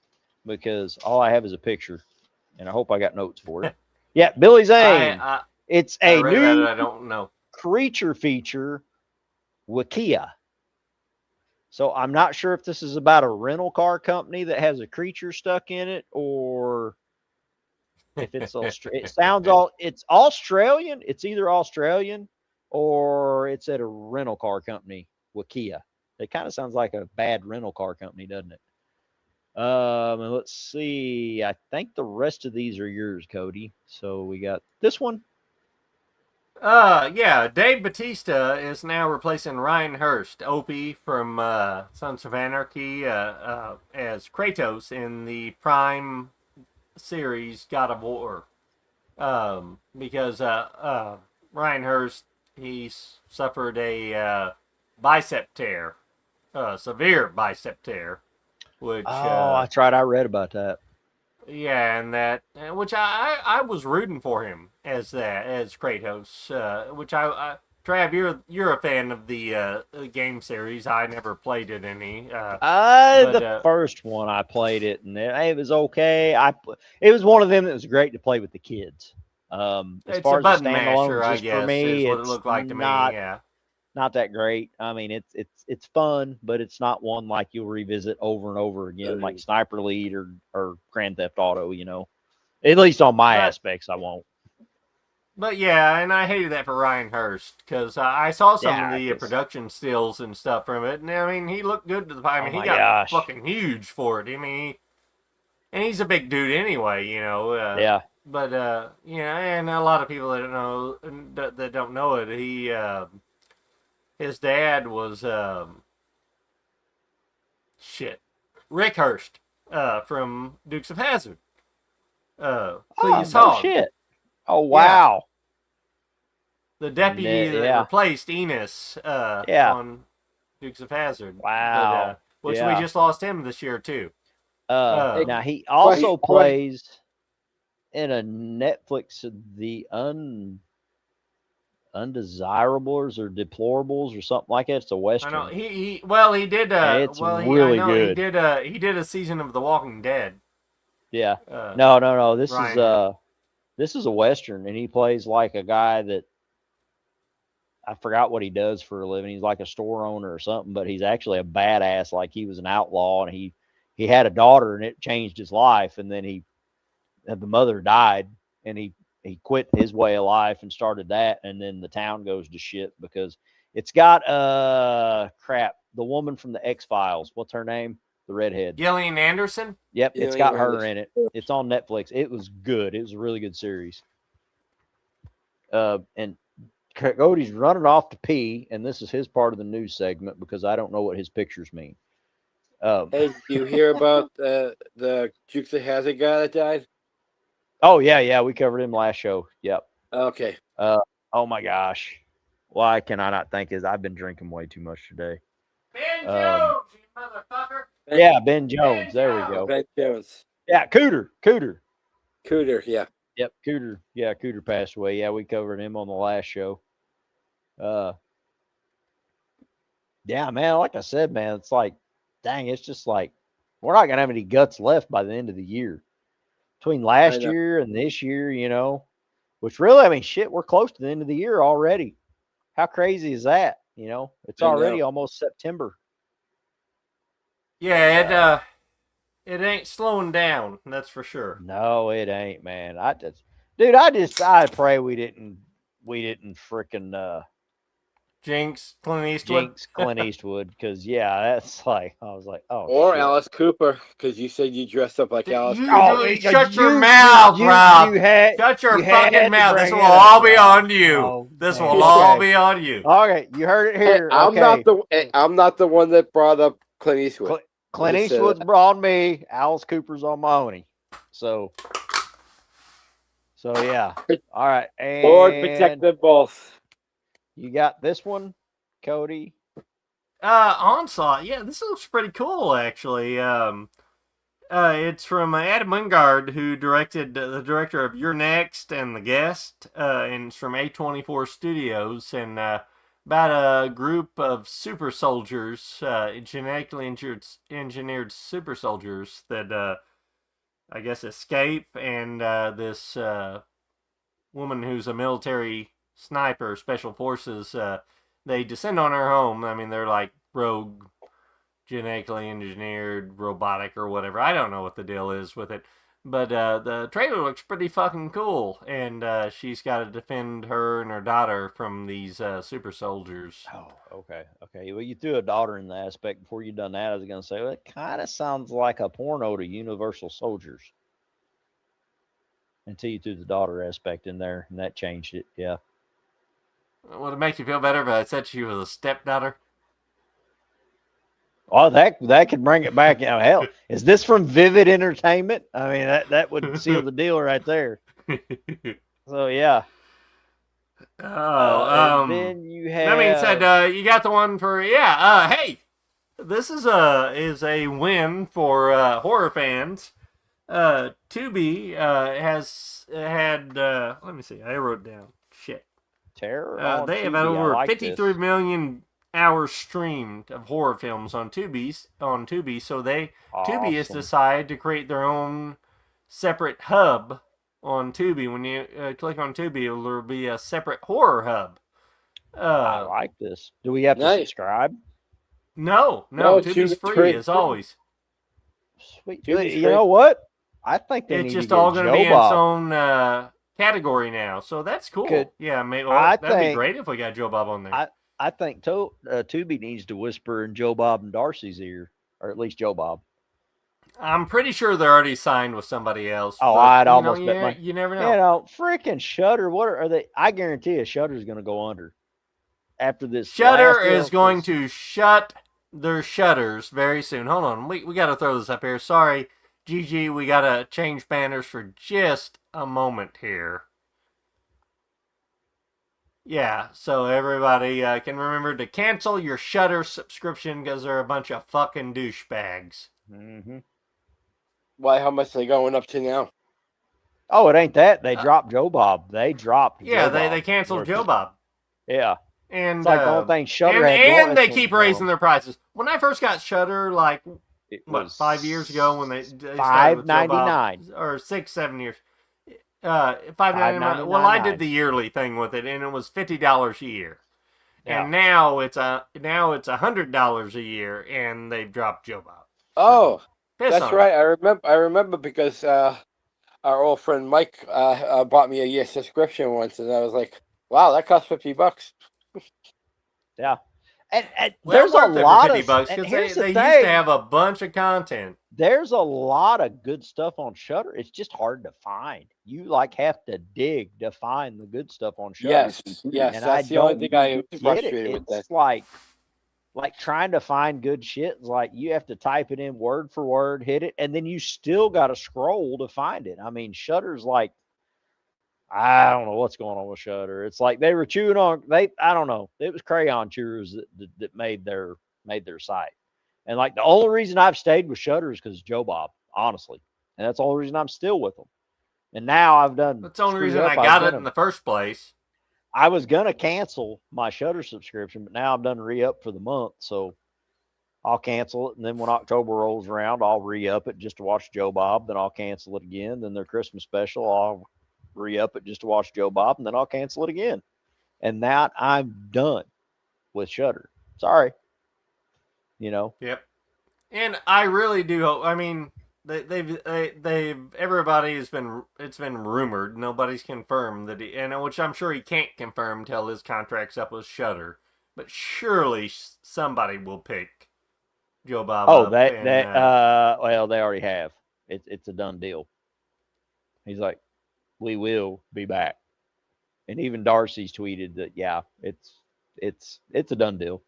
because all I have is a picture, and I hope I got notes for it. Yeah, Billy Zane. It's a read new that, I don't know. creature feature, Wikia. So I'm not sure if this is about a rental car company that has a creature stuck in it, or if it's it's Australian. It's either Australian or it's at a rental car company, Wikia. It kind of sounds like a bad rental car company, doesn't it? And let's see. I think the rest of these are yours, Cody. So we got this one. Yeah, Dave Bautista is now replacing Ryan Hurst, Opie from Sons of Anarchy, as Kratos in the Prime series God of War. Because Ryan Hurst, he suffered a bicep tear, severe bicep tear, which that's right, I read about that. yeah, and that, which I was rooting for him as Kratos, which Trav, you're a fan of the game series. I never played it any. The first one I played it, and it was okay. It was one of them that was great to play with the kids. As it's far a as button the masher, I just guess, for me, is what it it's looked like to me. Yeah. Not that great. I mean, it's fun, but it's not one like you'll revisit over and over again, like Sniper Elite or Grand Theft Auto. You know, at least on my aspects, I won't. But yeah, and I hated that for Ryan Hurst, because I saw some of the production stills and stuff from it, and I mean, he looked good to the. I mean, he got fucking huge for it. I mean, and he's a big dude anyway, you know. Yeah. But you know, and a lot of people that don't know it, his dad was Rick Hurst from Dukes of Hazzard. No shit. Oh wow. Yeah. The deputy that replaced Enos on Dukes of Hazzard. Wow. But, which we just lost him this year too. Now he also plays in a Netflix, the Undesirables or Deplorables or something like that. It's a Western. I know he did. It's really good. He did a season of The Walking Dead. Yeah. No. This is a Western, and he plays like a guy that I forgot what he does for a living. He's like a store owner or something, but he's actually a badass. Like he was an outlaw, and he had a daughter, and it changed his life. And then the mother died, and he quit his way of life and started that. And then the town goes to shit because it's got the woman from the X-Files. What's her name? The redhead. Gillian Anderson. Yep, it's Gillian got her Anderson. in it. It's on Netflix. It was good. It was a really good series. And Cody's running off to pee, and this is his part of the news segment because I don't know what his pictures mean. Hey, do you hear about the Dukes of Hazzard guy that died? Oh yeah, we covered him last show. Yep. Okay. Oh my gosh, why can I not think? Is I've been drinking way too much today. Ben Jones, you motherfucker. Yeah, Ben Jones. There we go. Ben Jones. Yeah, Cooter. Cooter, yeah. Yep, Cooter. Yeah, Cooter passed away. Yeah, we covered him on the last show. Yeah, man. Like I said, man, it's like, dang, it's just like we're not gonna have any guts left by the end of the year. Between last year and this year, you know, which really, I mean, shit, we're close to the end of the year already. How crazy is that? You know, it's already almost September. Yeah, it ain't slowing down. That's for sure. No, it ain't, man. I pray we didn't freaking Jinx, Clint Eastwood. jinx Clint Eastwood, because that's like I was like, oh. Or shit. Alice Cooper, because you said you dressed up like Alice Cooper. Shut your mouth, Rob. Shut your fucking mouth. This will all be on you. Oh, this will all be on you. Okay, you heard it here. Hey, Okay. I'm not the one that brought up Clint Eastwood. Clint Just, Eastwood's on me. Alice Cooper's on Mahoney. So yeah. All right. And Lord protect them both. you got this one, Cody. Onslaught. Yeah, this looks pretty cool, actually. It's from Adam Wingard, who directed the director of You're Next and The Guest, and it's from A24 Studios, and about a group of super soldiers, genetically engineered super soldiers that I guess escape, and this woman who's a military sniper, special forces, they descend on her home. I mean, they're like rogue, genetically engineered, robotic, or whatever. I don't know what the deal is with it. But the trailer looks pretty fucking cool. And she's got to defend her and her daughter from these super soldiers. Oh, okay. Well, you threw a daughter in the aspect. Before you done that, I was going to say, well, it kind of sounds like a porno to Universal Soldiers. Until you threw the daughter aspect in there, and that changed it. Yeah. Would it make you feel better if I said she was a stepdaughter? Oh, that could bring it back. Hell, is this from Vivid Entertainment? I mean, that would seal the deal right there. So yeah. Then you have. That being said, you got the one for hey, this is a win for horror fans. Tubi has had. Let me see. I wrote down shit. Terror. They have had over 53 million hours streamed of horror films on Tubi. So Tubi has decided to create their own separate hub on Tubi. When you click on Tubi, there'll be a separate horror hub. I like this. Do we have to subscribe? No, Tubi's free as always. Sweet. You know what? I think it's just all going to be in its own category now, so that's cool. Yeah, that'd be great if we got Joe Bob on there. I think Tubi needs to whisper in Joe Bob and Darcy's ear, or at least Joe Bob. I'm pretty sure they're already signed with somebody else. Oh, I'd almost bet you never know. You know, freaking Shudder. What are they? I guarantee you, Shudder's going to go under after this. Shudder is going to shut their shutters very soon. Hold on, we got to throw this up here. Sorry, Gigi, we got to change banners for just a moment here. Yeah, so everybody can remember to cancel your Shudder subscription because they're a bunch of fucking douchebags. Mm-hmm. Why? How much are they going up to now? Oh, it ain't that. They dropped Joe Bob. They dropped. Yeah, they canceled Joe Bob. Yeah. And it's like the whole thing Shudder and they keep raising their prices. When I first got Shudder, like it what, 5 years ago, when they $5.99 or 6-7 years, $5.99. Well, I did the yearly thing with it, and it was $50 a year. Yeah. And now it's $100 a year, and they've dropped Joe Bob. Oh, that's right. I remember because our old friend Mike bought me a year subscription once, and I was like, "Wow, that cost $50." Yeah, And Well, there's a worth it for lot of 50 bucks and because here's they the used to thing. have a bunch of content. There's a lot of good stuff on Shutter. It's just hard to find. You like have to dig to find the good stuff on Shutter. Yes, yes, and that's I the only don't thing I was get it. frustrated with that. It's like trying to find good shit. It's like you have to type it in word for word, hit it, and then you still got to scroll to find it. I mean, Shutter's like, I don't know what's going on with Shutter. It's like they were chewing on I don't know. It was crayon chewers that made their site. And like the only reason I've stayed with Shutter is because Joe Bob, honestly. And that's the only reason I'm still with them. And now I've done. That's the only screwed reason up. I got it in the first place. I was gonna cancel my Shutter subscription, but now I'm done re-up for the month, so I'll cancel it. And then when October rolls around, I'll re-up it just to watch Joe Bob. Then I'll cancel it again. Then their Christmas special, I'll re-up it just to watch Joe Bob, and then I'll cancel it again. And now I'm done with Shutter. Sorry. Yep. And I really do hope. I mean, they've everybody has been. It's been rumored. Nobody's confirmed that and which I'm sure he can't confirm till his contract's up with Shutter. But surely somebody will pick Joe Bob. Oh, up well, they already have. It's a done deal. He's like, we will be back. And even Darcy's tweeted that, yeah, it's a done deal.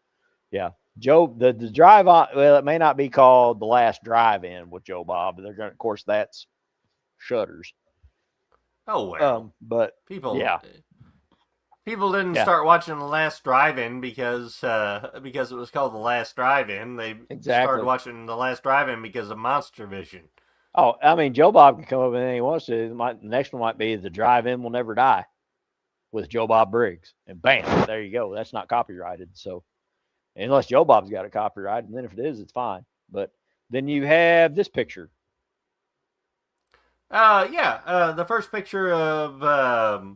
Yeah. Joe, the drive on, well, it may not be called The Last Drive-In with Joe Bob, but they're going to, of course, that's Shutters. Oh, well. But people didn't Yeah. start watching The Last Drive-In because it was called The Last Drive-In. They started watching The Last Drive-In because of Monster Vision. Oh, I mean, Joe Bob can come up with anything he wants to. The next one might be The Drive-In Will Never Die with Joe Bob Briggs. And bam, there you go. That's not copyrighted. So, unless Joe Bob's got it copyrighted, and then if it is, it's fine. But then you have this picture. The first picture of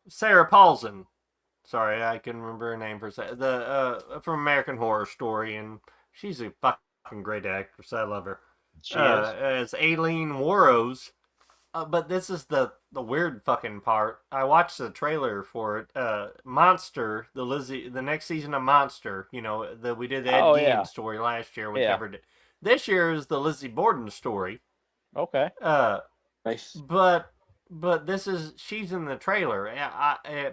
Sarah Paulson. Sorry, I couldn't remember her name for a second. From American Horror Story, and she's a fucking great actress. I love her. She is. As Aileen Wuornos. But this is the weird fucking part. I watched the trailer for it. Monster, the next season of Monster. We did the Ed Gein story last year. We covered it. This year is the Lizzie Borden story. Okay. Nice. But she's in the trailer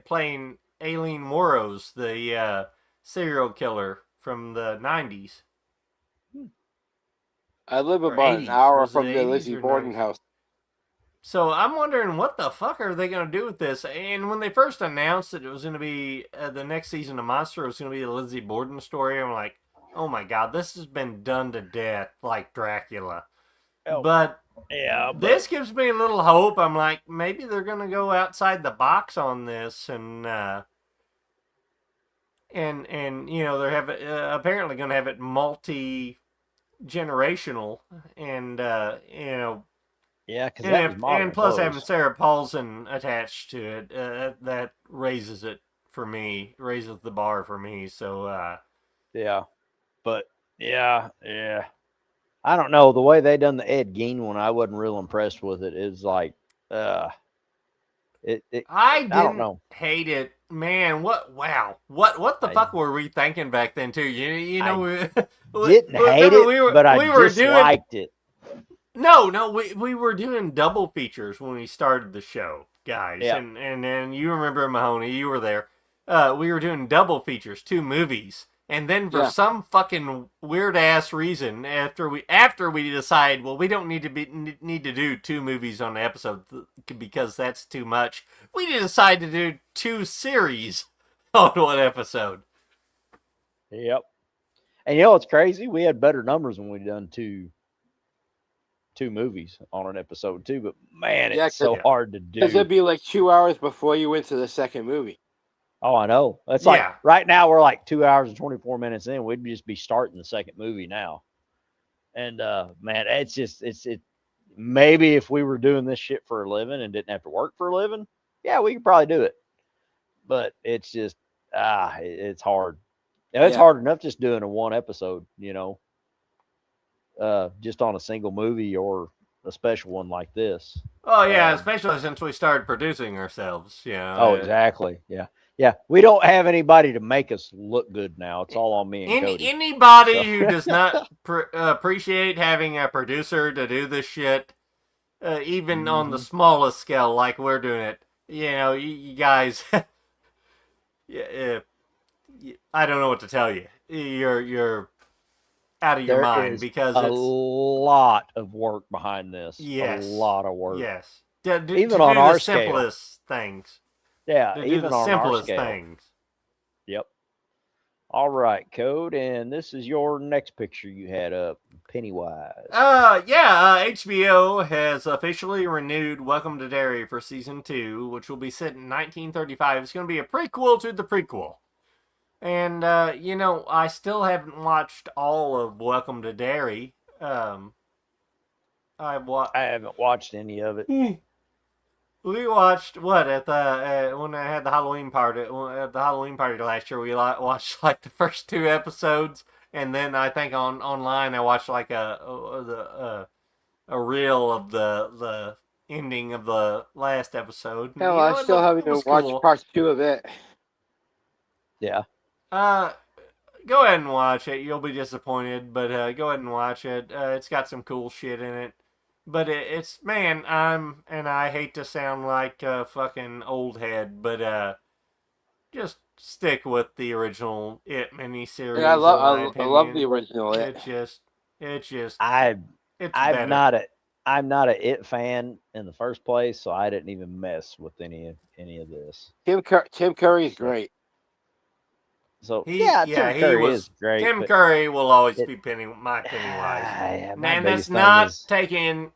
playing Aileen Wuornos, the serial killer from the 90s. I live about an hour from the Lizzie Borden house. So I'm wondering what the fuck are they going to do with this? And when they first announced that it was going to be the next season of Monster, it was going to be the Lizzie Borden story, I'm like, oh my god, this has been done to death like Dracula. But this gives me a little hope. I'm like, maybe they're going to go outside the box on this, and they're apparently going to have it multi-generational, and Yeah, because and plus having Sarah Paulson attached to it, that raises it for me, raises the bar for me. So I don't know, the way they done the Ed Gein one, I wasn't real impressed with it. It's like, I don't know. Hate it, man. What the fuck were we thinking back then too? You know, I didn't hate it, but I disliked it. No, we were doing double features when we started the show, guys. Yeah. And you remember Mahoney, you were there. We were doing double features, 2 movies. And then for some fucking weird ass reason, after we decide, well, we don't need to do 2 movies on an episode because that's too much. We decide to do 2 series on one episode. Yep. And you know what's crazy? We had better numbers when we done two movies on an episode too, but man, it's so hard to do. Because it'd be like 2 hours before you went to the second movie. Oh, I know. That's like right now we're like 2 hours and 24 minutes in. We'd just be starting the second movie now. And man, it's maybe if we were doing this shit for a living and didn't have to work for a living, yeah, we could probably do it. But it's just it's hard. It's hard enough just doing a 1 episode, just on a single movie or a special one like this. Oh yeah, especially since we started producing ourselves. Oh, exactly. Yeah. Yeah, we don't have anybody to make us look good now. It's all on me and Cody. Anybody So- who does not appreciate having a producer to do this shit, even on the smallest scale, like we're doing it, you guys, yeah, I don't know what to tell you. You're out of your There mind is because a it's lot of work behind this. yes, A lot of work. yes. Even to on do our the scale. simplest things. Yeah, To do even the on our simplest scale. things. Yep. All right, Code, and this is your next picture you had up, Pennywise. HBO has officially renewed Welcome to Derry for season 2, which will be set in 1935. It's going to be a prequel to the prequel. And I still haven't watched all of Welcome to Derry. I haven't watched any of it. We watched what at the when I had the Halloween party at the Halloween party last year. We watched like the first 2 episodes, and then I think online I watched like a reel of the ending of the last episode. Hell, I still haven't watched part 2 of it. Yeah. Go ahead and watch it. You'll be disappointed, but go ahead and watch it. It's got some cool shit in it. But it's man, I hate to sound like a fucking old head, but just stick with the original It miniseries. Yeah, I love the original It. It's I'm better. I'm not a It fan in the first place, so I didn't even mess with any of this. Tim Curry's great. So Tim Curry is great. Tim Curry will always be my Pennywise. And that's not taking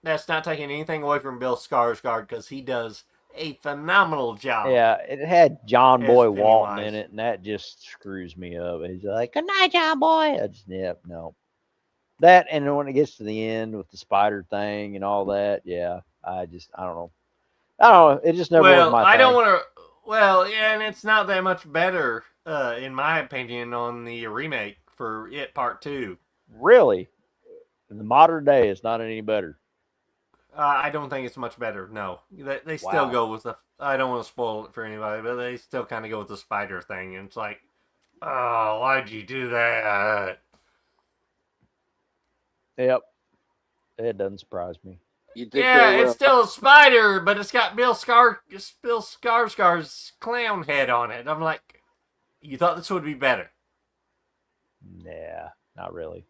anything away from Bill Skarsgård because he does a phenomenal job. Yeah, it had John Boy Walton in it, and that just screws me up. He's like, "Good night, John Boy." No. That, and then when it gets to the end with the spider thing and all that, I don't know. It just never was my thing. I don't want to. Well, yeah, and it's not that much better, in my opinion, on the remake for It Part 2. Really? In the modern day, it's not any better. I don't think it's much better. No, they still go with the. I don't want to spoil it for anybody, but they still kind of go with the spider thing, and it's like, oh, why'd you do that? Yep, it doesn't surprise me. It's still a spider, but it's got Bill Skarsgård's clown head on it. I'm like, you thought this would be better? Nah, not really.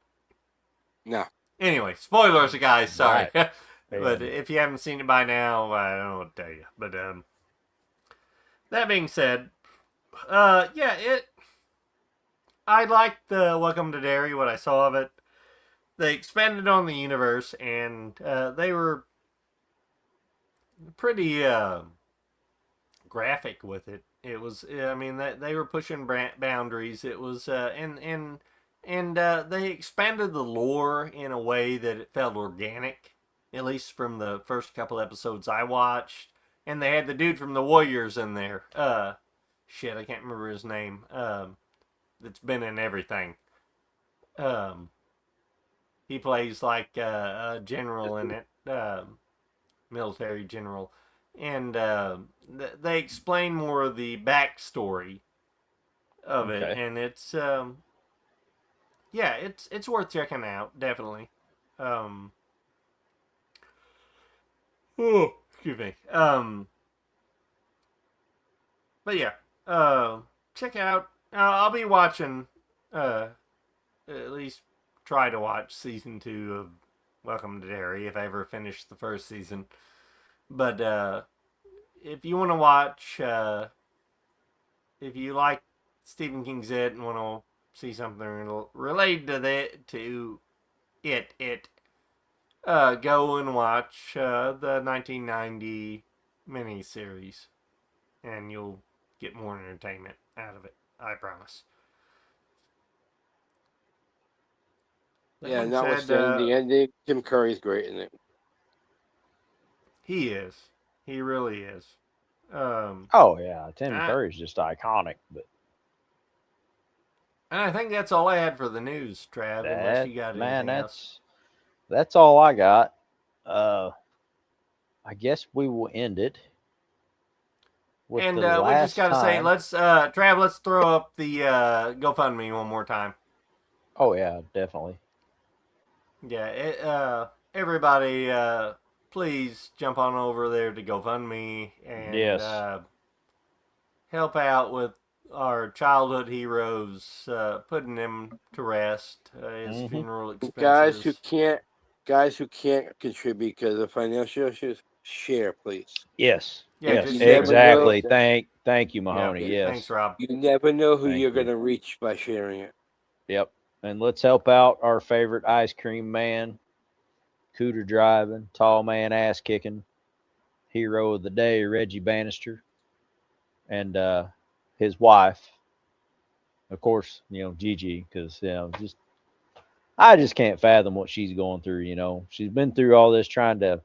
No. Anyway, spoilers, guys. Sorry. Right. But if you haven't seen it by now, I don't know what to tell you. But that being said, I liked the Welcome to Derry, what I saw of it. They expanded on the universe, and they were pretty graphic with it. It was, they were pushing boundaries. It was, and they expanded the lore in a way that it felt organic. At least from the first couple episodes I watched. And they had the dude from the Warriors in there. I can't remember his name. That's been in everything. He plays like a general in it. Military general. And they explain more of the backstory of it. And it's, it's worth checking out, definitely. Oh, excuse me. But yeah, check out. I'll be watching. At least try to watch season 2 of Welcome to Derry if I ever finish the first season. But if you want to watch, if you like Stephen King's It and want to see something related to it. Go and watch the 1990 miniseries, and you'll get more entertainment out of it. I promise. Notwithstanding the ending, Tim Curry's great in it. He is. He really is. Tim Curry's just iconic. But and I think that's all I had for the news, Trav. Unless you got anything else. That's all I got. I guess we will end it with And the we last just got to say, time. let's Trav, let's throw up the GoFundMe one more time. Oh yeah, definitely. Yeah, everybody, please jump on over there to GoFundMe and Yes. help out with our childhood heroes, putting them to rest, his Mhm. funeral Guys expenses. who can't contribute because of financial issues, share, please. Yes. Yeah, Yes. You just share. never know. Exactly. Thank you, Yeah, Mahoney. thanks, Yes. Rob. You never know who Thank you're you. gonna reach by sharing it. Yep. And let's help out our favorite ice cream man, cooter driving, tall man, ass kicking, hero of the day, Reggie Bannister, and his wife, of course, Gigi, because just I just can't fathom what she's going through. She's been through all this trying to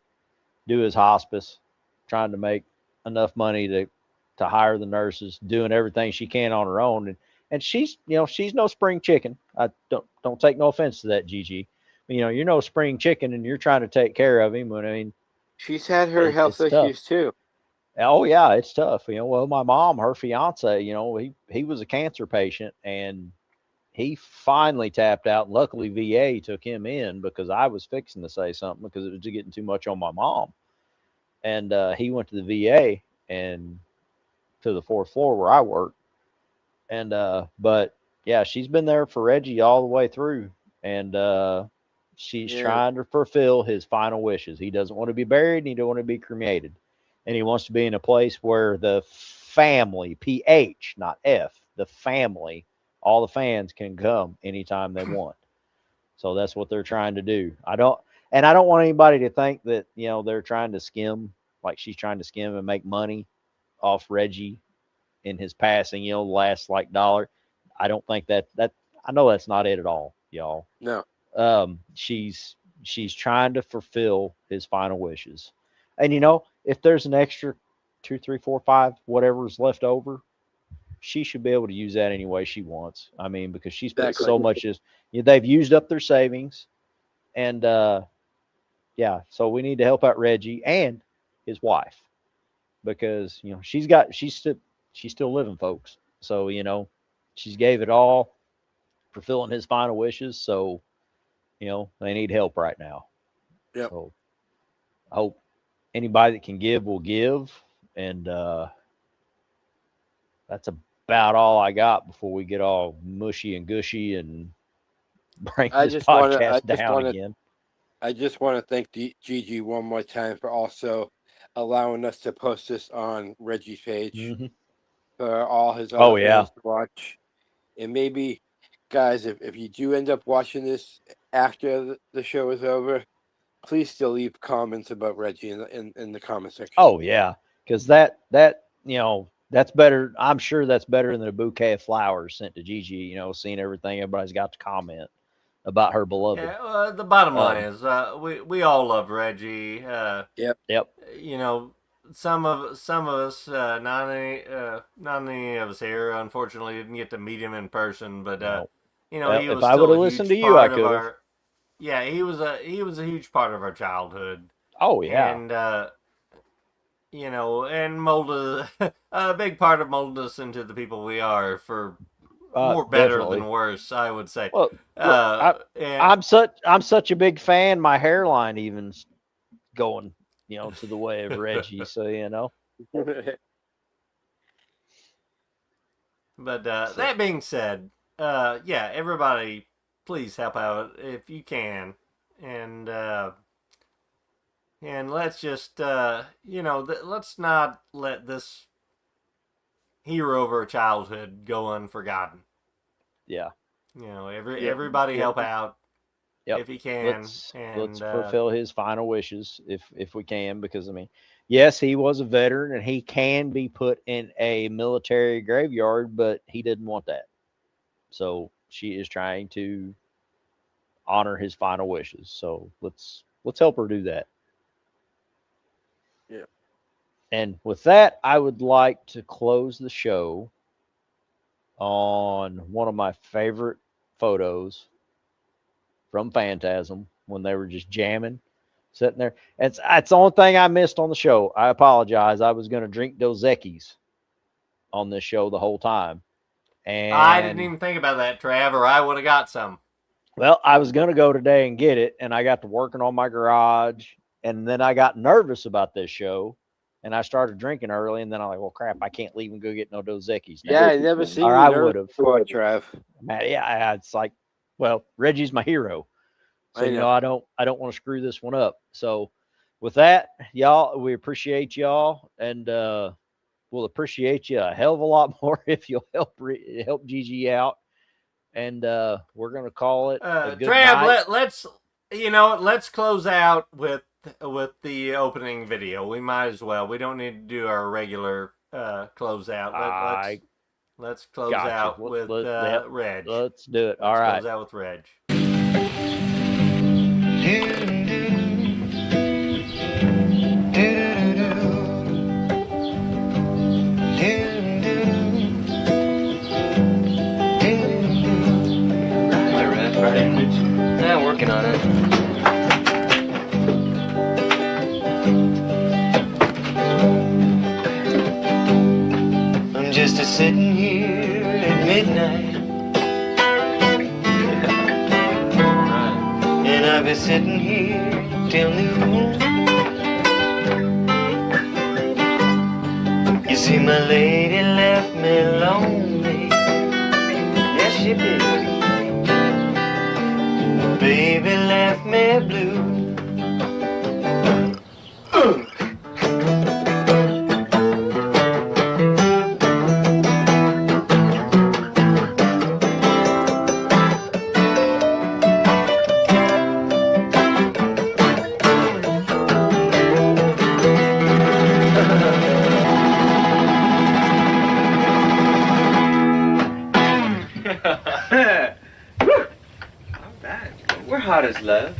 do his hospice, trying to make enough money to hire the nurses, doing everything she can on her own, and she's no spring chicken. I don't take no offense to that, Gigi. You're no spring chicken, and you're trying to take care of him. I mean, She's had her health it's tough. issues too. Oh yeah, it's tough. Well, my mom, her fiance, he was a cancer patient, and he finally tapped out. Luckily, VA took him in because I was fixing to say something because it was getting too much on my mom. And he went to the VA and to the fourth floor where I work. And but yeah, she's been there for Reggie all the way through, and she's Yeah, trying to fulfill his final wishes. He doesn't want to be buried, and he don't want to be cremated, and he wants to be in a place where the family, PH, not F, the family, all the fans can come anytime they want. So that's what they're trying to do. I don't want anybody to think that they're trying to skim, like she's trying to skim and make money off Reggie in his passing. The last like dollar. I don't think that I know that's not it at all, y'all. no. She's trying to fulfill his final wishes, and if there's an extra two, three, four, five, whatever's left over, she should be able to use that any way she wants. I mean, because she's put Exactly. so much as they've used up their savings, and yeah, so we need to help out Reggie and his wife because she's still living, folks. So she's gave it all, fulfilling his final wishes. So they need help right now. Yep. So I hope anybody that can give will give, and that's about all I got before we get all mushy and gushy and bring I this just wanna podcast down again. I just wanna thank Gigi one more time for also allowing us to post this on Reggie's page Hmm. for all his other Oh yeah, fans to watch. And maybe, guys, if you do end up watching this after the show is over, please still leave comments about Reggie in the comment section. oh yeah, because that's better. I'm sure that's better than a bouquet of flowers sent to Gigi. Seeing everything everybody's got to comment about her beloved. Yeah, the bottom line Um, is we all love Reggie. Yep. yep. You know, some of us, not any of us here, unfortunately, didn't get to meet him in person. But No. Well, he if was I would still have a listened to huge you, I part of could have. our. Yeah, he was a huge part of our childhood, Oh yeah. and and molded a big part of molding us into the people we are for more better than Definitely. worse, I would say. Well, look, And I'm such a big fan. My hairline even's going, to the way of Reggie. So but So that being said, yeah, everybody, please help out if you can, and let's just let's not let this hero of our childhood go unforgotten. yeah. Yep. Everybody Yep. help out Yep. if you can, Let's and fulfill his final wishes if we can, because I mean, yes, he was a veteran and he can be put in a military graveyard, but he didn't want that. So she is trying to honor his final wishes. So let's help her do that. Yeah. And with that, I would like to close the show on one of my favorite photos from Phantasm when they were just jamming, sitting there. It's the only thing I missed on the show. I apologize. I was going to drink Dos Equis on this show the whole time. And I didn't even think about that, Trav, or I would have got some. well, I was going to go today and get it, and I got to working on my garage, and then I got nervous about this show, and I started drinking early, and then I'm like, well, crap, I can't leave and go get no Dos Equis now. Yeah, I never seen Or you I nervous would've. before, Trav. Man, yeah, it's like, well, Reggie's my hero. So, I you know. know, I don't want to screw this one up. So with that, y'all, we appreciate y'all, and we'll appreciate you a hell of a lot more if you'll help Gigi out. And we're gonna call it a good night. Trav, let's close out with the opening video. We might as well. We don't need to do our regular close out. Let's close out with Reg. Let's do it. Let's All right. close out with Reg. Yeah, working on it. I'm just sitting here at midnight, and I've been sitting here till noon. You see, my lady left me lonely. Yes, she did. Baby left me blue. We're hot as love.